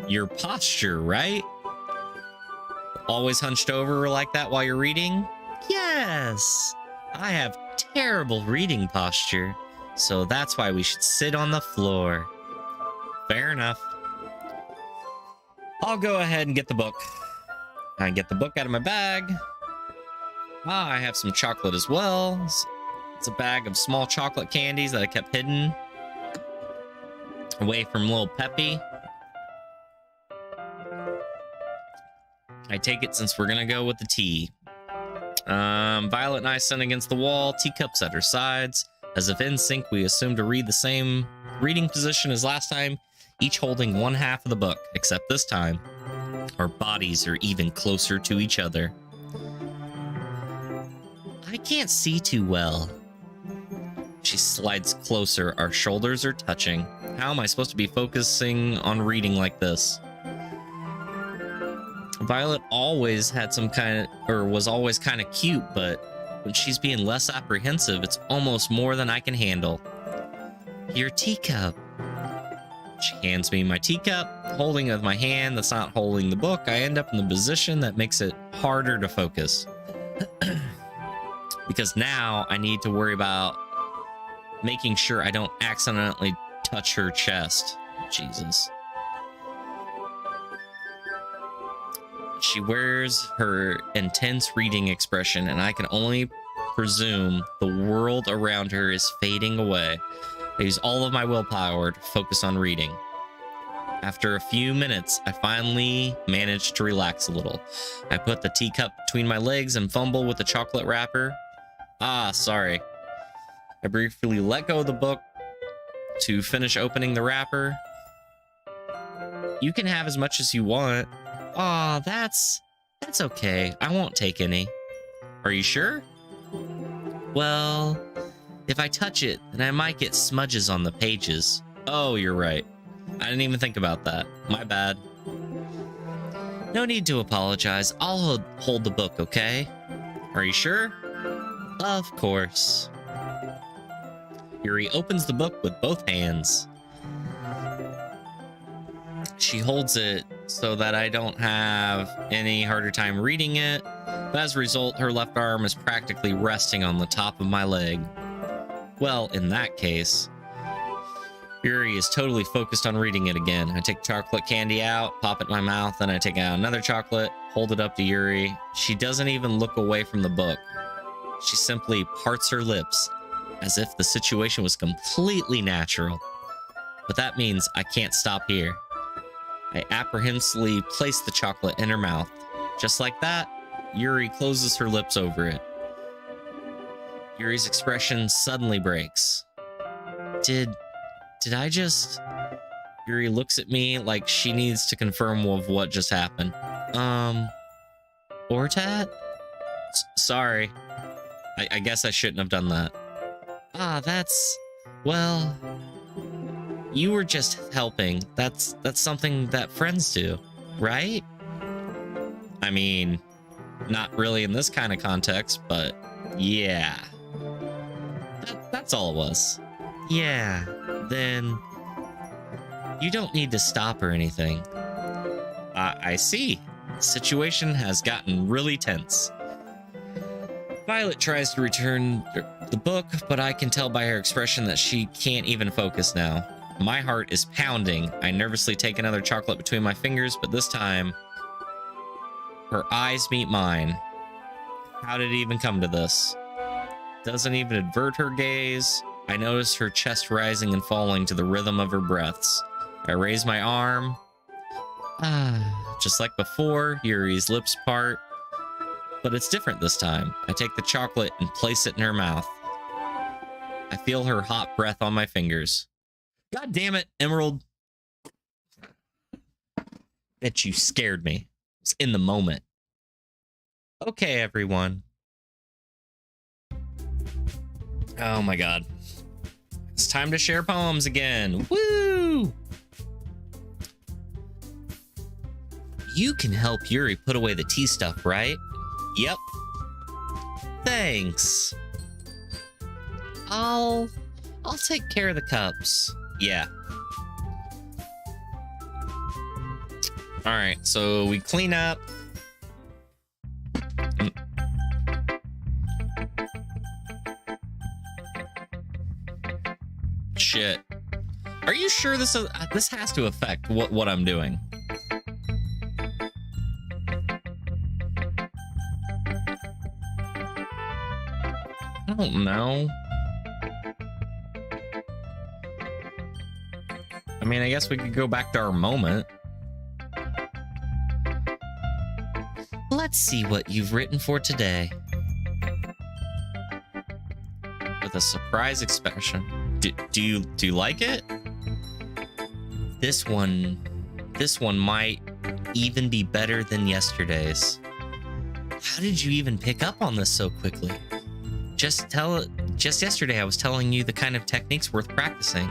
Your posture, right? Always hunched over like that while you're reading? Yes! I have terrible reading posture, so that's why we should sit on the floor. Fair enough. I'll go ahead and get the book. I get the book out of my bag. Ah, I have some chocolate as well. It's a bag of small chocolate candies that I kept hidden away from little Peppy. I take it since we're gonna go with the tea. Violet and I sit against the wall, teacups at her sides. As if in sync, we assume to read the same reading position as last time, each holding one half of the book, except this time, our bodies are even closer to each other. I can't see too well. She slides closer, our shoulders are touching. How am I supposed to be focusing on reading like this? Violet always had some kind of, or was always kind of cute, but when she's being less apprehensive, it's almost more than I can handle. Your teacup. She hands me my teacup, holding it with my hand that's not holding the book. I end up in the position that makes it harder to focus. Because now I need to worry about making sure I don't accidentally touch her chest. Jesus. She wears her intense reading expression, and I can only presume the world around her is fading away. I use all of my willpower to focus on reading. After a few minutes, I finally manage to relax a little. I put the teacup between my legs and fumble with the chocolate wrapper. Ah, sorry. I briefly let go of the book to finish opening the wrapper. You can have as much as you want. Aw, that's okay. I won't take any. Are you sure? Well, if I touch it, then I might get smudges on the pages. Oh, you're right. I didn't even think about that. My bad. No need to apologize. I'll hold the book, okay? Are you sure? Of course. Yuri opens the book with both hands. She holds it so that I don't have any harder time reading it, but as a result, her left arm is practically resting on the top of my leg. Well, in that case, Yuri is totally focused on reading it again. I take chocolate candy out, pop it in my mouth, then I take out another chocolate, hold it up to Yuri. She doesn't even look away from the book. She simply parts her lips as if the situation was completely natural. But that means I can't stop here. I apprehensively place the chocolate in her mouth. Just like that, Yuri closes her lips over it. Yuri's expression suddenly breaks. Did I just... Yuri looks at me like she needs to confirm of what just happened. Ortat? Sorry. I guess I shouldn't have done that. That's... Well... You were just helping. That's something that friends do, right? I mean, not really in this kind of context, but yeah. That's all it was. Yeah, then you don't need to stop or anything. I see. The situation has gotten really tense. Violet tries to return the book, but I can tell by her expression that she can't even focus now. My heart is pounding. I nervously take another chocolate between my fingers, but this time, her eyes meet mine. How did it even come to this? Doesn't even avert her gaze. I notice her chest rising and falling to the rhythm of her breaths. I raise my arm. Just like before, Yuri's lips part. But it's different this time. I take the chocolate and place it in her mouth. I feel her hot breath on my fingers. God damn it, Emerald. Bet you scared me. It's in the moment. Okay, everyone. Oh my god. It's time to share poems again. Woo! You can help Yuri put away the tea stuff, right? Yep. Thanks. I'll take care of the cups. Yeah. All right, so we clean up. Shit. Are you sure this has to affect what I'm doing? I don't know. I mean, I guess we could go back to our moment. Let's see what you've written for today. With a surprise expression. Do you like it? This one might even be better than yesterday's. How did you even pick up on this so quickly? Just yesterday I was telling you the kind of techniques worth practicing.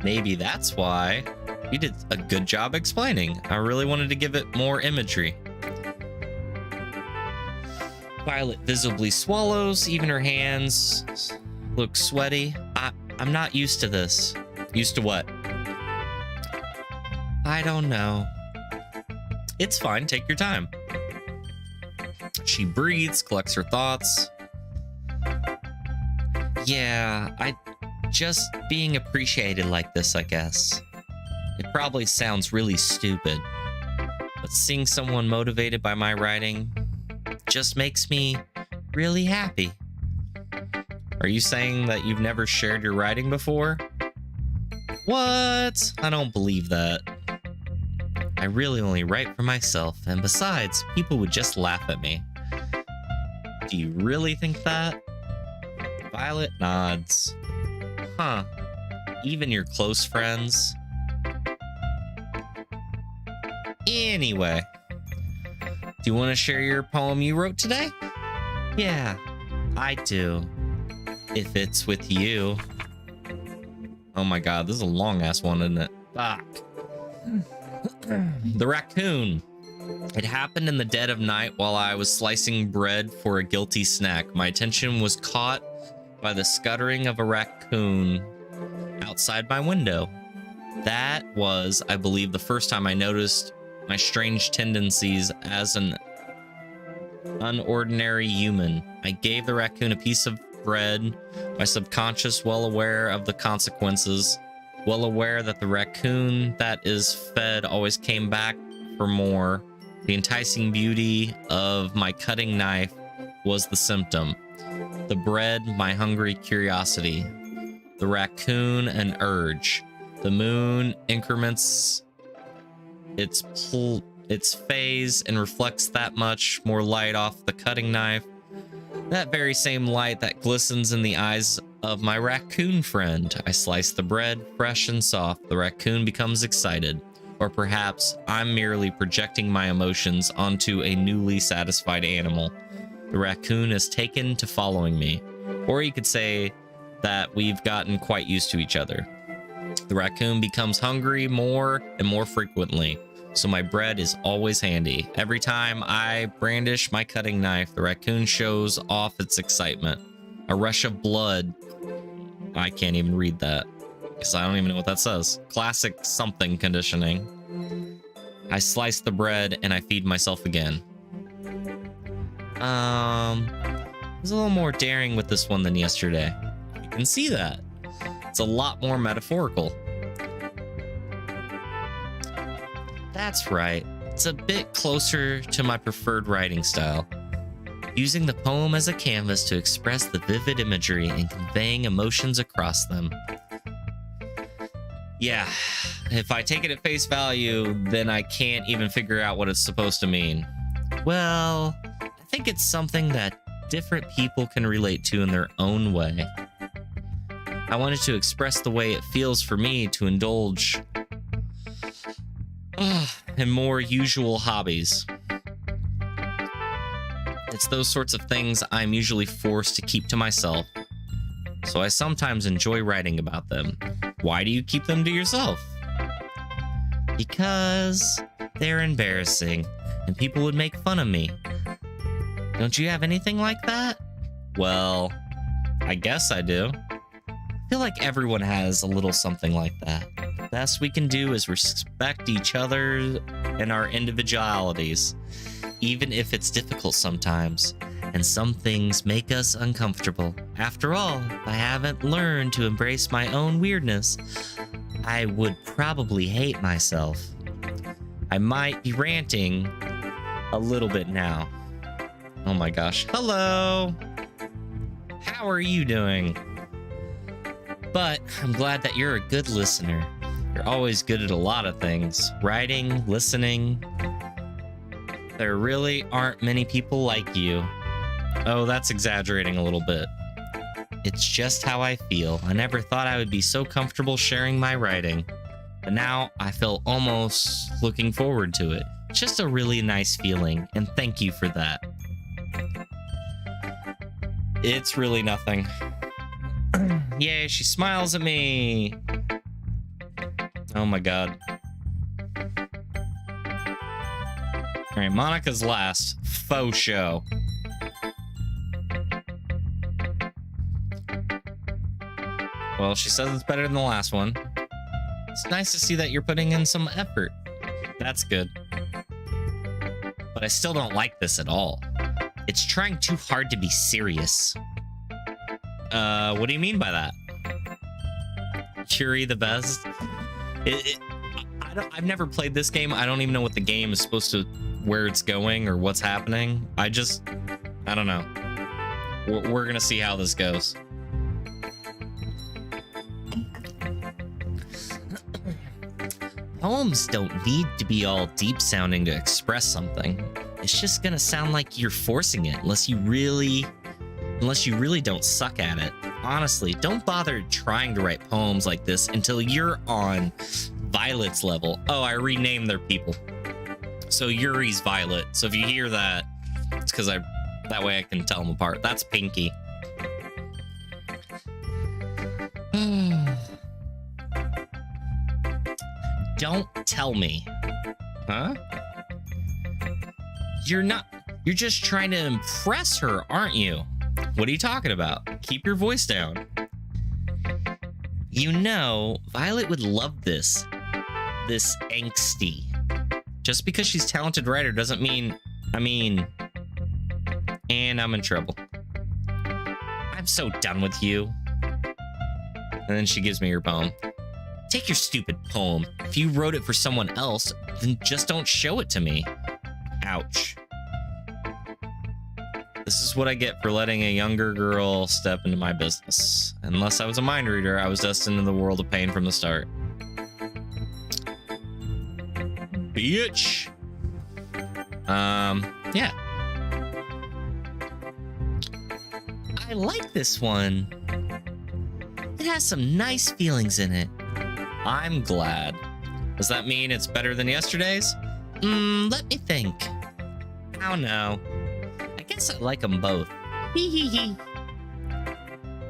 Maybe that's why. You did a good job explaining. I really wanted to give it more imagery. Violet visibly swallows, even her hands look sweaty. I'm not used to this. Used to what? I don't know. It's fine, take your time. She breathes, collects her thoughts. Yeah, just being appreciated like this, I guess. It probably sounds really stupid, but seeing someone motivated by my writing just makes me really happy. Are you saying that you've never shared your writing before? What? I don't believe that. I really only write for myself, and besides, people would just laugh at me. Do you really think that? Violet nods. Huh. Even your close friends? Anyway. Do you want to share your poem you wrote today? Yeah, I do. If it's with you. Oh my god, this is a long-ass one, isn't it? Fuck. The raccoon. It happened in the dead of night while I was slicing bread for a guilty snack. My attention was caught by the scuttering of a raccoon outside my window. That was, I believe, the first time I noticed my strange tendencies as an unordinary human. I gave the raccoon a piece of bread, my subconscious well aware of the consequences, well aware that the raccoon that is fed always came back for more. The enticing beauty of my cutting knife was the symptom. The bread, my hungry curiosity. The raccoon, an urge. The moon increments its phase and reflects that much more light off the cutting knife. That very same light that glistens in the eyes of my raccoon friend. I slice the bread, fresh and soft. The raccoon becomes excited. Or perhaps I'm merely projecting my emotions onto a newly satisfied animal. The raccoon is taken to following me. Or you could say that we've gotten quite used to each other. The raccoon becomes hungry more and more frequently, so my bread is always handy. Every time I brandish my cutting knife, the raccoon shows off its excitement. A rush of blood. I can't even read that because I don't even know what that says. Classic something conditioning. I slice the bread and I feed myself again. I was a little more daring with this one than yesterday. You can see that. It's a lot more metaphorical. That's right. It's a bit closer to my preferred writing style. Using the poem as a canvas to express the vivid imagery and conveying emotions across them. Yeah, if I take it at face value, then I can't even figure out what it's supposed to mean. Well, I think it's something that different people can relate to in their own way. I wanted to express the way it feels for me to indulge in more usual hobbies. It's those sorts of things I'm usually forced to keep to myself, so I sometimes enjoy writing about them. Why do you keep them to yourself? Because they're embarrassing and people would make fun of me. Don't you have anything like that? Well, I guess I do. I feel like everyone has a little something like that. The best we can do is respect each other and our individualities, even if it's difficult sometimes, and some things make us uncomfortable. After all, if I haven't learned to embrace my own weirdness, I would probably hate myself. I might be ranting a little bit now. Oh my gosh. Hello! How are you doing? But I'm glad that you're a good listener. You're always good at a lot of things. Writing, listening. There really aren't many people like you. Oh, that's exaggerating a little bit. It's just how I feel. I never thought I would be so comfortable sharing my writing. But now I feel almost looking forward to it. It's just a really nice feeling, and thank you for that. It's really nothing. Yay, she smiles at me. Oh my god. Alright, Monica's last. Faux show. Well, she says it's better than the last one. It's nice to see that you're putting in some effort. That's good. But I still don't like this at all. It's trying too hard to be serious. What do you mean by that? Curie the best? I've never played this game. I don't even know what the game is supposed to, where it's going or what's happening. I don't know. We're gonna see how this goes. Poems don't need to be all deep sounding to express something. It's just gonna sound like you're forcing it unless you really don't suck at it. Honestly, don't bother trying to write poems like this until you're on Violet's level. Oh, I renamed their people. So Yuri's Violet. So if you hear that, it's because that way I can tell them apart. That's Pinky. Don't tell me Huh? You're not. You're just trying to impress her, aren't you? What are you talking about? Keep your voice down. You know, Violet would love this. This angsty. Just because she's a talented writer doesn't mean... And I'm in trouble. I'm so done with you. And then she gives me her poem. Take your stupid poem. If you wrote it for someone else, then just don't show it to me. Ouch. This is what I get for letting a younger girl step into my business. Unless I was a mind reader, I was destined to the world of pain from the start. Bitch. Yeah. I like this one. It has some nice feelings in it. I'm glad. Does that mean it's better than yesterday's? Let me think. I don't know. I guess I like them both. Hee hee hee.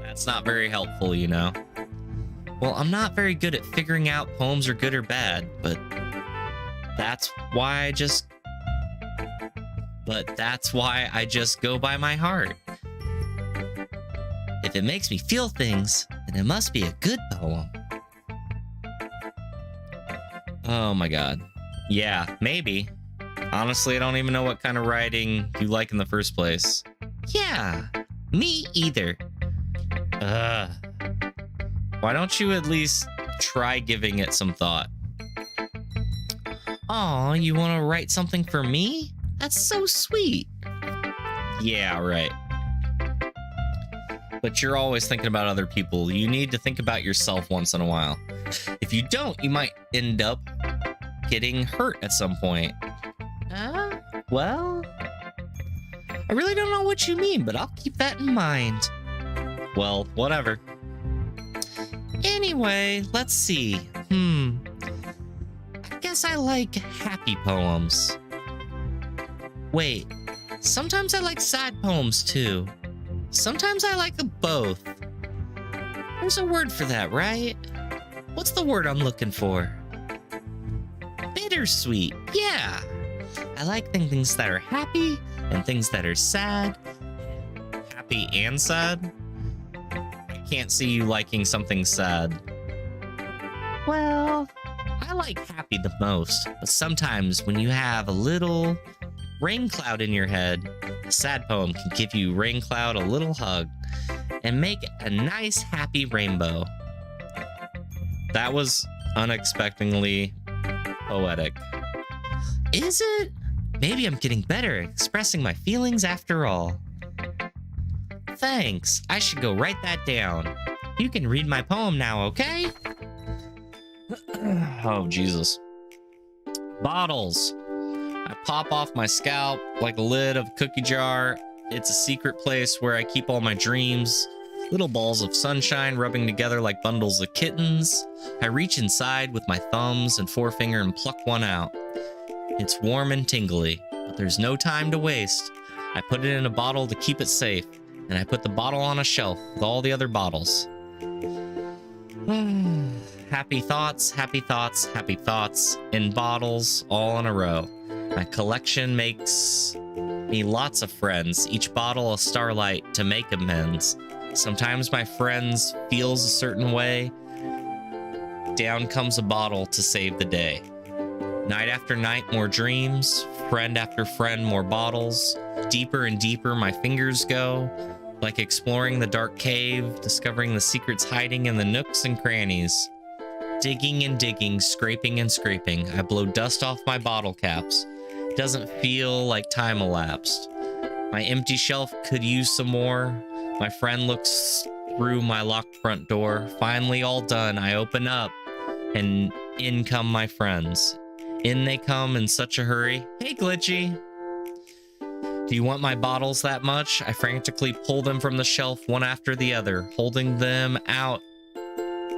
That's not very helpful, you know. Well, I'm not very good at figuring out poems are good or bad, but that's why I just go by my heart. If it makes me feel things, then it must be a good poem. Oh my god. Yeah, maybe. Honestly, I don't even know what kind of writing you like in the first place. Yeah, me either. Why don't you at least try giving it some thought? Aw, you want to write something for me? That's so sweet. Yeah, right. But you're always thinking about other people. You need to think about yourself once in a while. If you don't, you might end up getting hurt at some point. Well, I really don't know what you mean, but I'll keep that in mind. Well, whatever. Anyway, let's see. I guess I like happy poems. Wait, sometimes I like sad poems too. Sometimes I like them both. There's a word for that, right? What's the word I'm looking for? Bittersweet, yeah. I like things that are happy and things that are sad. Happy and sad? I can't see you liking something sad. Well, I like happy the most, but sometimes when you have a little rain cloud in your head, a sad poem can give you rain cloud a little hug and make a nice happy rainbow. That was unexpectedly poetic. Is it? Maybe I'm getting better at expressing my feelings after all. Thanks. I should go write that down. You can read my poem now, okay? Oh, Jesus. Bottles. I pop off my scalp like a lid of a cookie jar. It's a secret place where I keep all my dreams. Little balls of sunshine rubbing together like bundles of kittens. I reach inside with my thumbs and forefinger and pluck one out. It's warm and tingly, but there's no time to waste. I put it in a bottle to keep it safe, and I put the bottle on a shelf with all the other bottles. Happy thoughts, happy thoughts, happy thoughts, in bottles, all in a row. My collection makes me lots of friends, each bottle a starlight to make amends. Sometimes my friends feels a certain way. Down comes a bottle to save the day. Night after night, more dreams. Friend after friend, more bottles. Deeper and deeper my fingers go, like exploring the dark cave, discovering the secrets hiding in the nooks and crannies. Digging and digging, scraping and scraping, I blow dust off my bottle caps. It doesn't feel like time elapsed. My empty shelf could use some more. My friend looks through my locked front door. Finally all done, I open up, and in come my friends. In they come in such a hurry. Hey, Glitchy. Do you want my bottles that much? I frantically pull them from the shelf one after the other, holding them out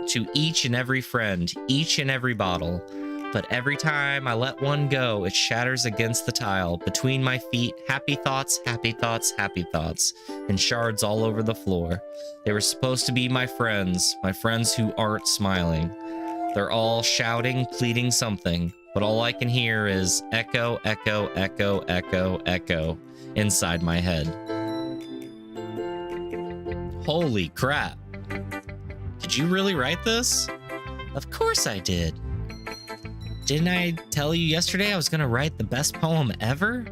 to each and every friend, each and every bottle. But every time I let one go, it shatters against the tile between my feet. Happy thoughts, happy thoughts, happy thoughts, and shards all over the floor. They were supposed to be my friends who aren't smiling. They're all shouting, pleading something. but all I can hear is echo, echo, echo, echo, echo inside my head. Holy crap. Did you really write this? Of course I did. Didn't I tell you yesterday I was gonna write the best poem ever?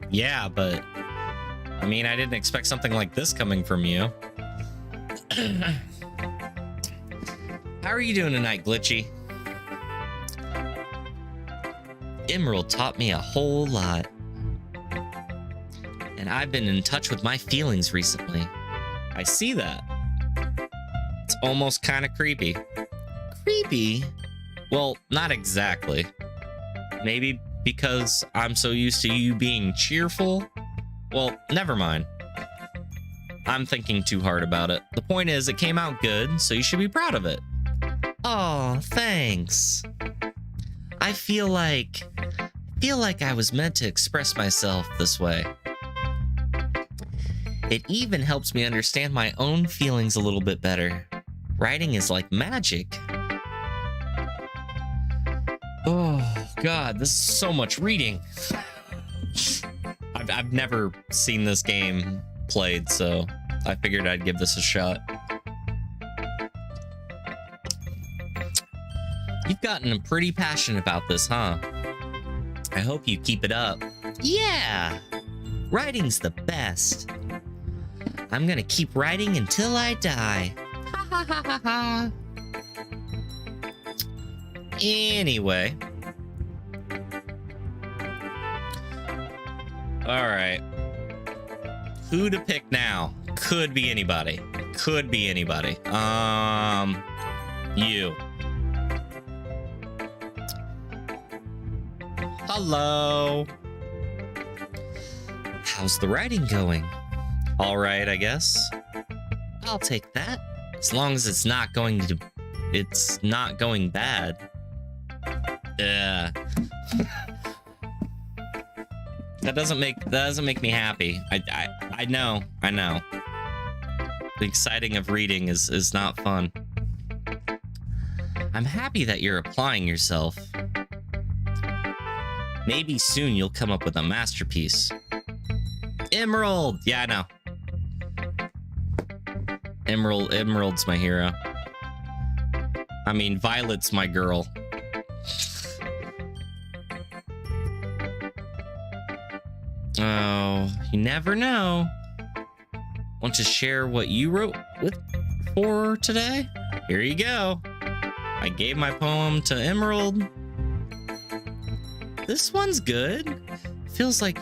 Yeah, but I mean, I didn't expect something like this coming from you. How are you doing tonight, Glitchy? Emerald taught me a whole lot. And I've been in touch with my feelings recently. I see that. It's almost kind of creepy. Creepy? Well, not exactly. Maybe because I'm so used to you being cheerful? Well, never mind. I'm thinking too hard about it. The point is, it came out good, so you should be proud of it. Oh, thanks. I feel like I was meant to express myself this way. It even helps me understand my own feelings a little bit better. Writing is like magic. Oh, God, this is so much reading. I've never seen this game played, so I figured I'd give this a shot. You've gotten pretty passionate about this, huh? I hope you keep it up. Yeah! Writing's the best. I'm gonna keep writing until I die. Ha ha ha ha ha. Anyway. Alright. Who to pick now? Could be anybody. Could be anybody. You. Hello. How's the writing going? All right, I guess. I'll take that. As long as it's not going bad. Yeah. That doesn't make me happy. I know. The exciting of reading is not fun. I'm happy that you're applying yourself. Maybe soon you'll come up with a masterpiece. Emerald! Yeah, I know. Emerald's my hero. I mean, Violet's my girl. Oh, you never know. Want to share what you wrote for today? Here you go. I gave my poem to Emerald. This one's good. Feels like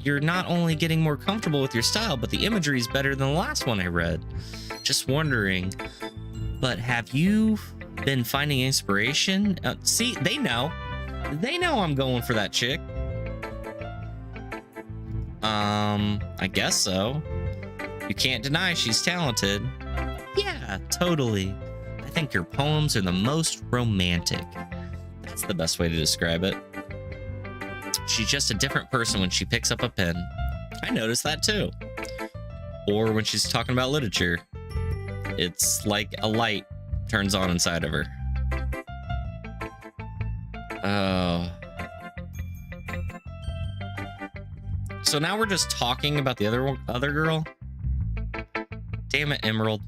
you're not only getting more comfortable with your style, but the imagery is better than the last one I read. Just wondering, but have you been finding inspiration? See, they know. They know I'm going for that chick. I guess so. You can't deny she's talented. Yeah, totally. I think your poems are the most romantic. That's the best way to describe it. She's just a different person when she picks up a pen. I noticed that too. Or when she's talking about literature. It's like a light turns on inside of her. Oh. So now we're just talking about the other girl? Damn it, Emerald.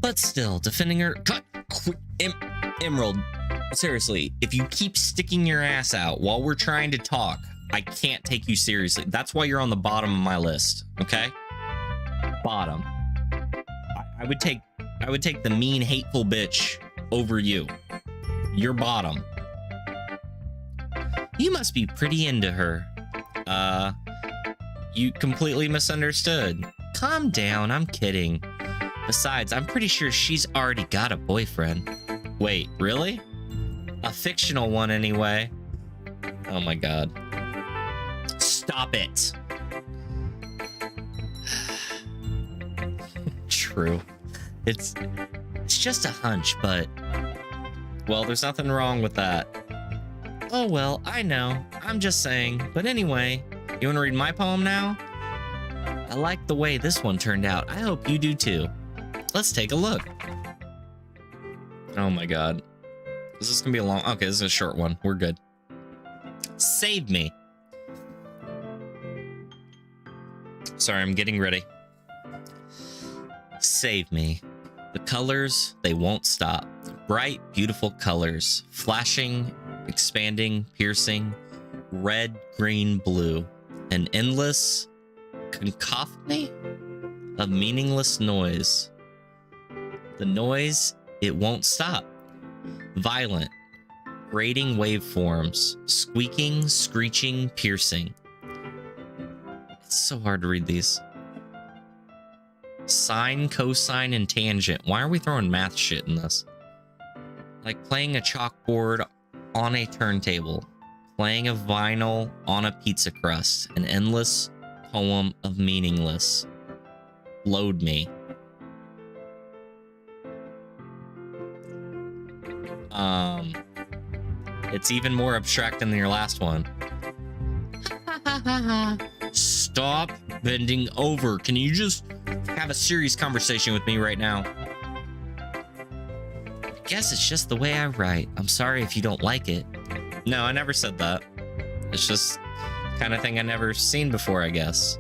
But still, defending her... Cut! Emerald, seriously, if you keep sticking your ass out while we're trying to talk, I can't take you seriously. That's why you're on the bottom of my list, okay? Bottom. I would take the mean, hateful bitch over you. You're bottom. You must be pretty into her. You completely misunderstood. Calm down, I'm kidding. Besides, I'm pretty sure she's already got a boyfriend. Wait, really? A fictional one, anyway. Oh my god. Stop it. True. It's just a hunch, but... Well, there's nothing wrong with that. Oh well, I know. I'm just saying. But anyway, you want to read my poem now? I like the way this one turned out. I hope you do too. Let's take a look. Oh my god. Is this gonna be a long? Okay, this is a short one. We're good. Save me. Sorry, I'm getting ready. Save me. The colors, they won't stop. Bright, beautiful colors. Flashing, expanding, piercing. Red, green, blue. An endless cacophony of meaningless noise. The noise, it won't stop. Violent, grating waveforms. Squeaking, screeching, piercing. It's so hard to read these. Sine, cosine, and tangent. Why are we throwing math shit in this? Like playing a chalkboard on a turntable. Playing a vinyl on a pizza crust. An endless poem of meaningless. Load me. It's even more abstract than your last one. Stop bending over. Can you just have a serious conversation with me right now? I guess it's just the way I write. I'm sorry if you don't like it. No, I never said that. It's just kind of thing I never seen before, I guess.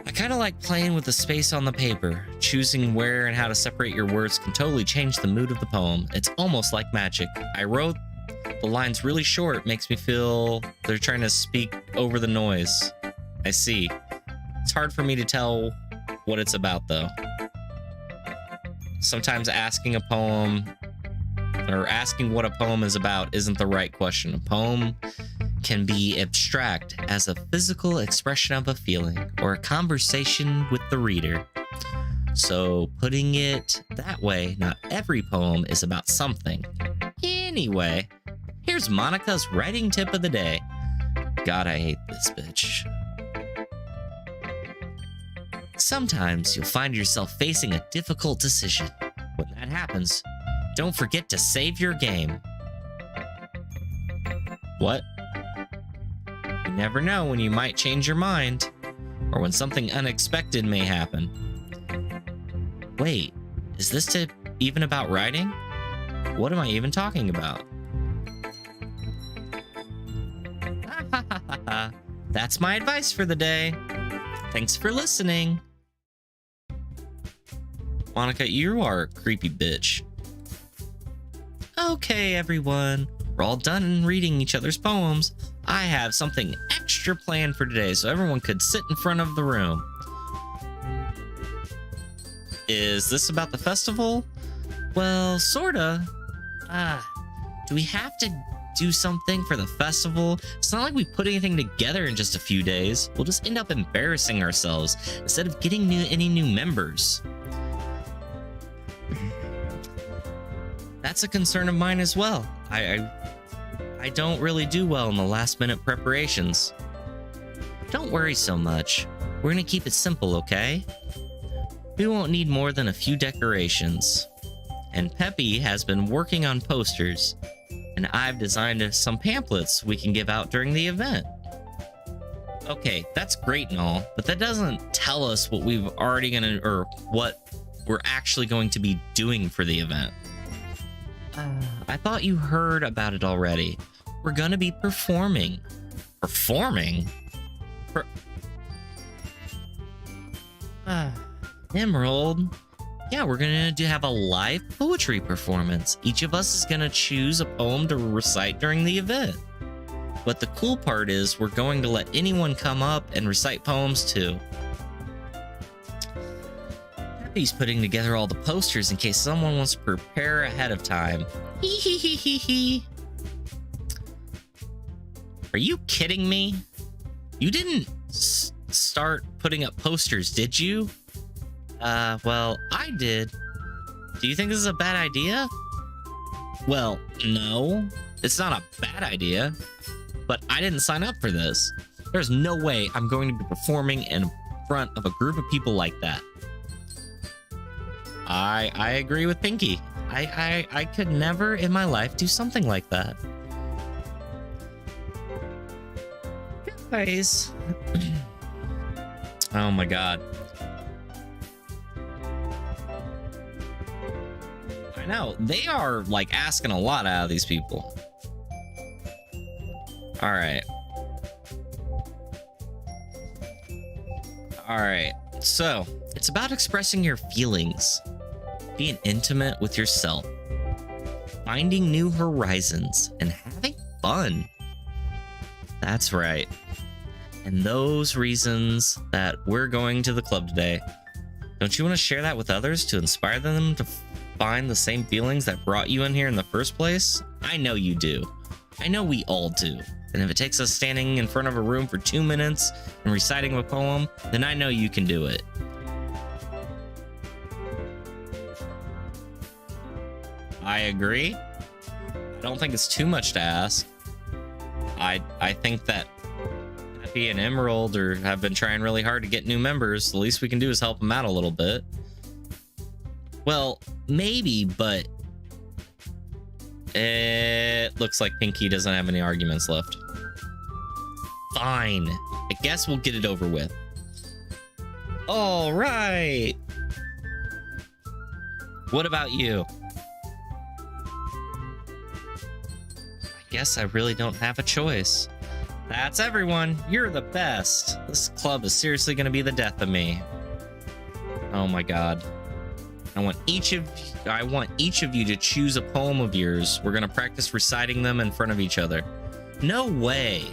I kind of like playing with the space on the paper. Choosing where and how to separate your words can totally change the mood of the poem. It's almost like magic. I wrote the lines really short, makes me feel they're trying to speak over the noise. I see. It's hard for me to tell what it's about, though. Sometimes asking a poem or asking what a poem is about isn't the right question. A poem can be abstract as a physical expression of a feeling or a conversation with the reader. So putting it that way, not every poem is about something. Anyway, here's Monica's writing tip of the day. God, I hate this bitch. Sometimes you'll find yourself facing a difficult decision. When that happens, don't forget to save your game. What? You never know when you might change your mind, or when something unexpected may happen. Wait, is this tip even about writing? What am I even talking about? That's my advice for the day. Thanks for listening. Monica, you are a creepy bitch. Okay, everyone. We're all done reading each other's poems. I have something extra planned for today, so everyone could sit in front of the room. Is this about the festival? Well, sorta. Do we have to do something for the festival? It's not like we put anything together in just a few days. We'll just end up embarrassing ourselves instead of getting any new members. That's a concern of mine as well. I don't really do well in the last minute preparations. Don't worry so much. We're gonna keep it simple, okay? We won't need more than a few decorations. And Peppy has been working on posters, and I've designed some pamphlets we can give out during the event. Okay, that's great and all, but that doesn't tell us what we've already or what we're actually going to be doing for the event. I thought you heard about it already. We're gonna be performing. Performing? Emerald. Yeah, we're gonna have a live poetry performance. Each of us is gonna choose a poem to recite during the event. But the cool part is we're going to let anyone come up and recite poems too. He's putting together all the posters in case someone wants to prepare ahead of time. Hee. Are you kidding me? You didn't start putting up posters, did you? Well, I did. Do you think this is a bad idea? Well, no. It's not a bad idea. But I didn't sign up for this. There's no way I'm going to be performing in front of a group of people like that. I agree with Pinky. I could never in my life do something like that. Guys. Oh my god. I No, they are like asking a lot out of these people. All right. All right. So it's about expressing your feelings, being intimate with yourself, finding new horizons, and having fun. That's right. And those reasons that we're going to the club today, don't you want to share that with others to inspire them to find the same feelings that brought you in here in the first place? I know you do. I know we all do. And if it takes us standing in front of a room for 2 minutes and reciting a poem, then I know you can do it. I agree. I don't think it's too much to ask. I think that Happy and Emerald have been trying really hard to get new members. The least we can do is help them out a little bit. Well, maybe, but it looks like Pinky doesn't have any arguments left. Fine. I guess we'll get it over with. All right. What about you? I guess I really don't have a choice. That's everyone. You're the best. This club is seriously going to be the death of me. Oh my god. I want each of you to choose a poem of yours. We're going to practice reciting them in front of each other. No way.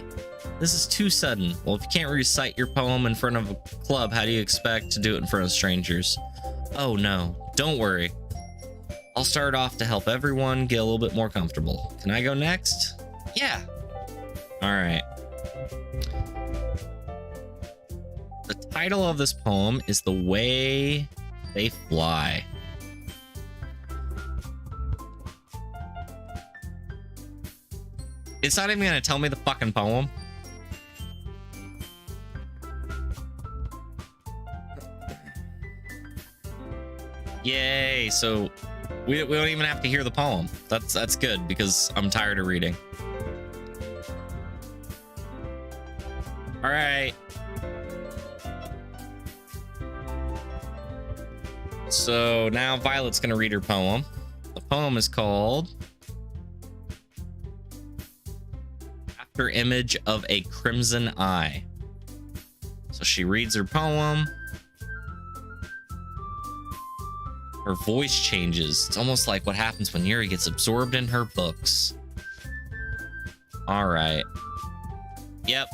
This is too sudden. Well, if you can't recite your poem in front of a club, how do you expect to do it in front of strangers? Oh no. Don't worry. I'll start off to help everyone get a little bit more comfortable. Can I go next? Yeah. All right. The title of this poem is The Way They Fly. It's not even gonna tell me the fucking poem. Yay, so we don't even have to hear the poem. That's good because I'm tired of reading. All right. So now Violet's gonna read her poem. The poem is called After Image of a Crimson Eye. So she reads her poem. Her voice changes. It's almost like what happens when Yuri gets absorbed in her books. All right. Yep.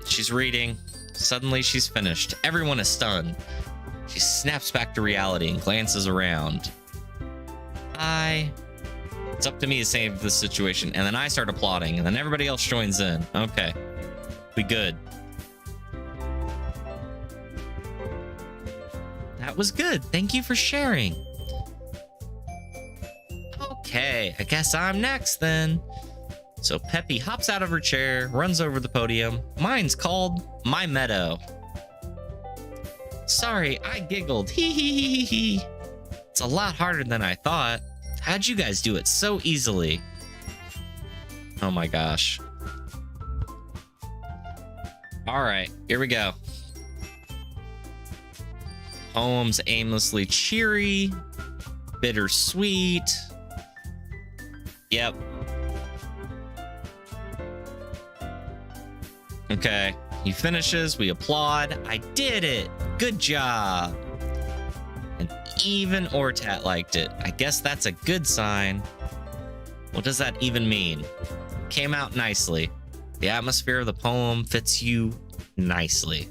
She's reading. Suddenly she's finished. Everyone is stunned. She snaps back to reality and glances around. It's up to me to save this situation. And then I start applauding. And then everybody else joins in. Okay. We good. That was good. Thank you for sharing. Okay, I guess I'm next then. So Peppy hops out of her chair, runs over the podium. Mine's called My Meadow. Sorry, I giggled. Hee hee hee hee hee. It's a lot harder than I thought. How'd you guys do it so easily? Oh my gosh. All right, here we go. Poem's aimlessly cheery, bittersweet. Yep. Okay, he finishes, we applaud. I did it! Good job! And even Ortat liked it. I guess that's a good sign. What does that even mean? Came out nicely. The atmosphere of the poem fits you nicely.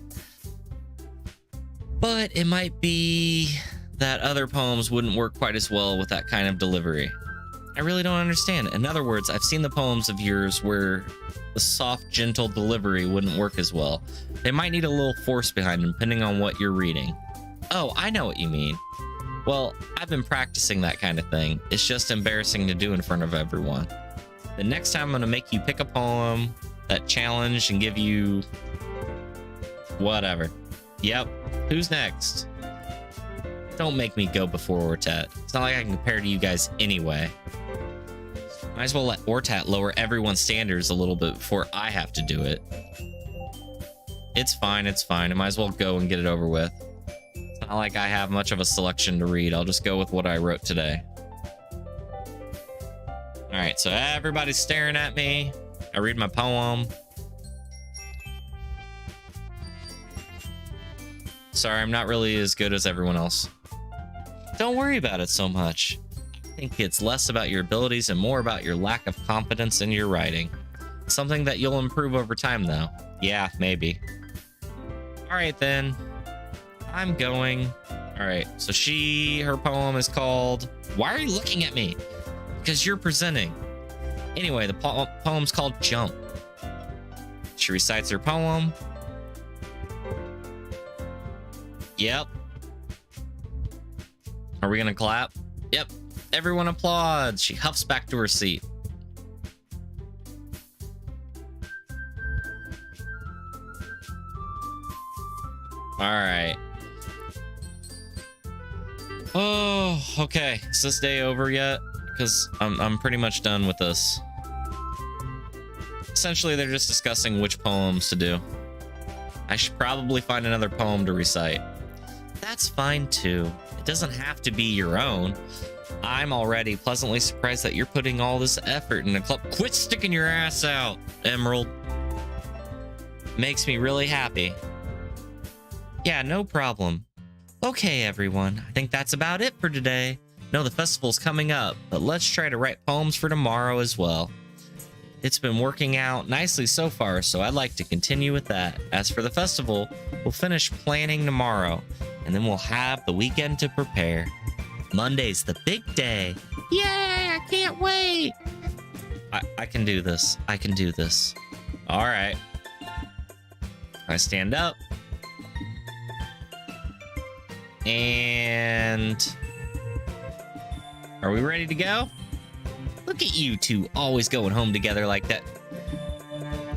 But it might be that other poems wouldn't work quite as well with that kind of delivery. I really don't understand. In other words, I've seen the poems of yours where the soft, gentle delivery wouldn't work as well. They might need a little force behind them, depending on what you're reading. Oh, I know what you mean. Well, I've been practicing that kind of thing. It's just embarrassing to do in front of everyone. The next time I'm going to make you pick a poem that challenge and give you whatever. Yep. Who's next? Don't make me go before Ortat. It's not like I can compare to you guys anyway. Might as well let Ortat lower everyone's standards a little bit before I have to do it. It's fine, it's fine. I might as well go and get it over with. It's Not like I have much of a selection to read. I'll just go with what I wrote today. All right, so everybody's staring at me. I read my poem. Sorry, I'm not really as good as everyone else. Don't worry about it so much. I think it's less about your abilities and more about your lack of confidence in your writing. Something that you'll improve over time, though. Yeah, maybe. All right, then. I'm going. All right, so her poem is called, Why Are You Looking at Me? Because you're presenting. Anyway, the poem's called Jump. She recites her poem. Yep. Are we gonna clap? Yep. Everyone applauds. She huffs back to her seat. All right. Oh, okay. Is this day over yet? Because I'm pretty much done with this. Essentially, they're just discussing which poems to do. I should probably find another poem to recite. That's fine too. It doesn't have to be your own. I'm already pleasantly surprised that you're putting all this effort in a club. Quit sticking your ass out, Emerald. Makes me really happy. Yeah, no problem. Okay, everyone. I think that's about it for today. No, the festival's coming up, but let's try to write poems for tomorrow as well. It's been working out nicely so far, so I'd like to continue with that. As for the festival, we'll finish planning tomorrow, and then we'll have the weekend to prepare. Monday's the big day. Yay, I can't wait. I can do this. I can do this. All right. I stand up. And are we ready to go? Look at you two always going home together like that.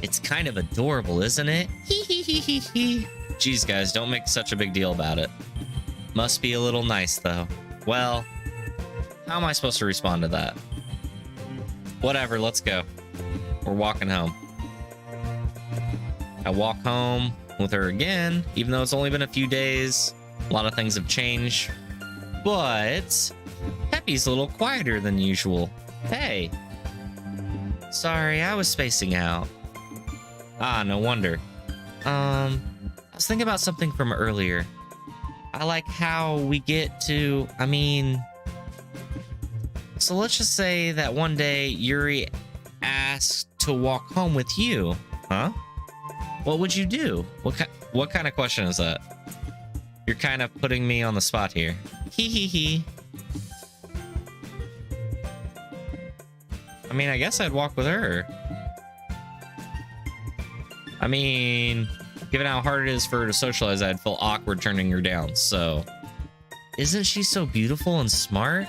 It's kind of adorable, isn't it? Hee hee hee hee hee. Jeez, guys, don't make such a big deal about it. Must be a little nice, though. Well, how am I supposed to respond to that? Whatever, let's go. We're walking home. I walk home with her again, even though it's only been a few days. A lot of things have changed, but Peppy's a little quieter than usual. Hey. Sorry, I was spacing out. Ah, no wonder. I was thinking about something from earlier. I like how we get to, so let's just say that one day Yuri asked to walk home with you, huh? What would you do? What kind of question is that? You're kind of putting me on the spot here. Hee hee hee. I guess I'd walk with her. Given how hard it is for her to socialize, I'd feel awkward turning her down, so. Isn't she so beautiful and smart?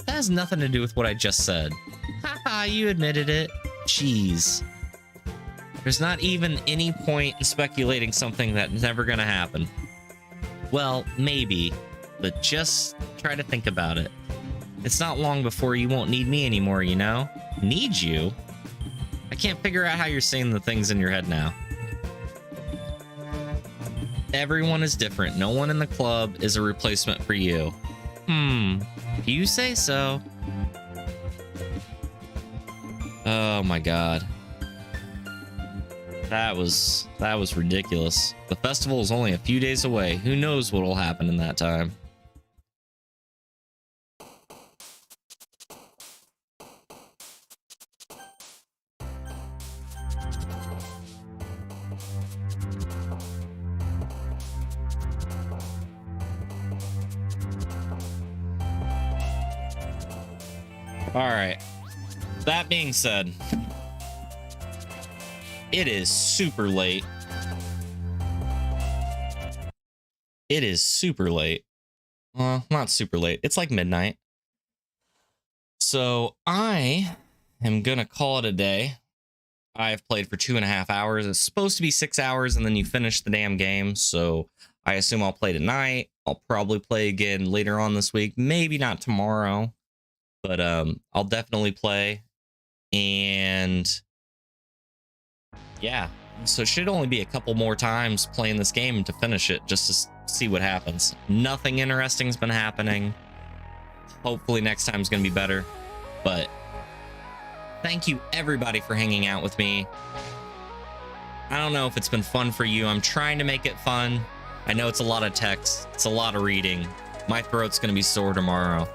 That has nothing to do with what I just said. Haha, you admitted it. Jeez. There's not even any point in speculating something that's never gonna happen. Well, maybe, but just try to think about it. It's not long before you won't need me anymore, you know? Need you? I can't figure out how you're saying the things in your head now. Everyone is different. No one in the club is a replacement for you. If you say so. Oh my god. That was ridiculous. The festival is only a few days away. Who knows what will happen in that time? All right. That being said, it is super late. It is super late. Well, not super late. It's like midnight. So I am going to call it a day. I've played for 2.5 hours. It's supposed to be 6 hours, and then you finish the damn game. So I assume I'll play tonight. I'll probably play again later on this week. Maybe not tomorrow, but I'll definitely play. And yeah, so it should only be a couple more times playing this game to finish it, just see what happens. Nothing interesting's been happening. Hopefully next time's gonna be better. But thank you everybody for hanging out with me. I don't know if it's been fun for you. I'm trying to make it fun. I know it's a lot of text. It's a lot of reading. My throat's gonna be sore tomorrow.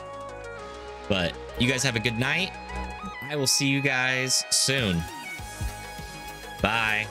But you guys have a good night. I will see you guys soon. Bye.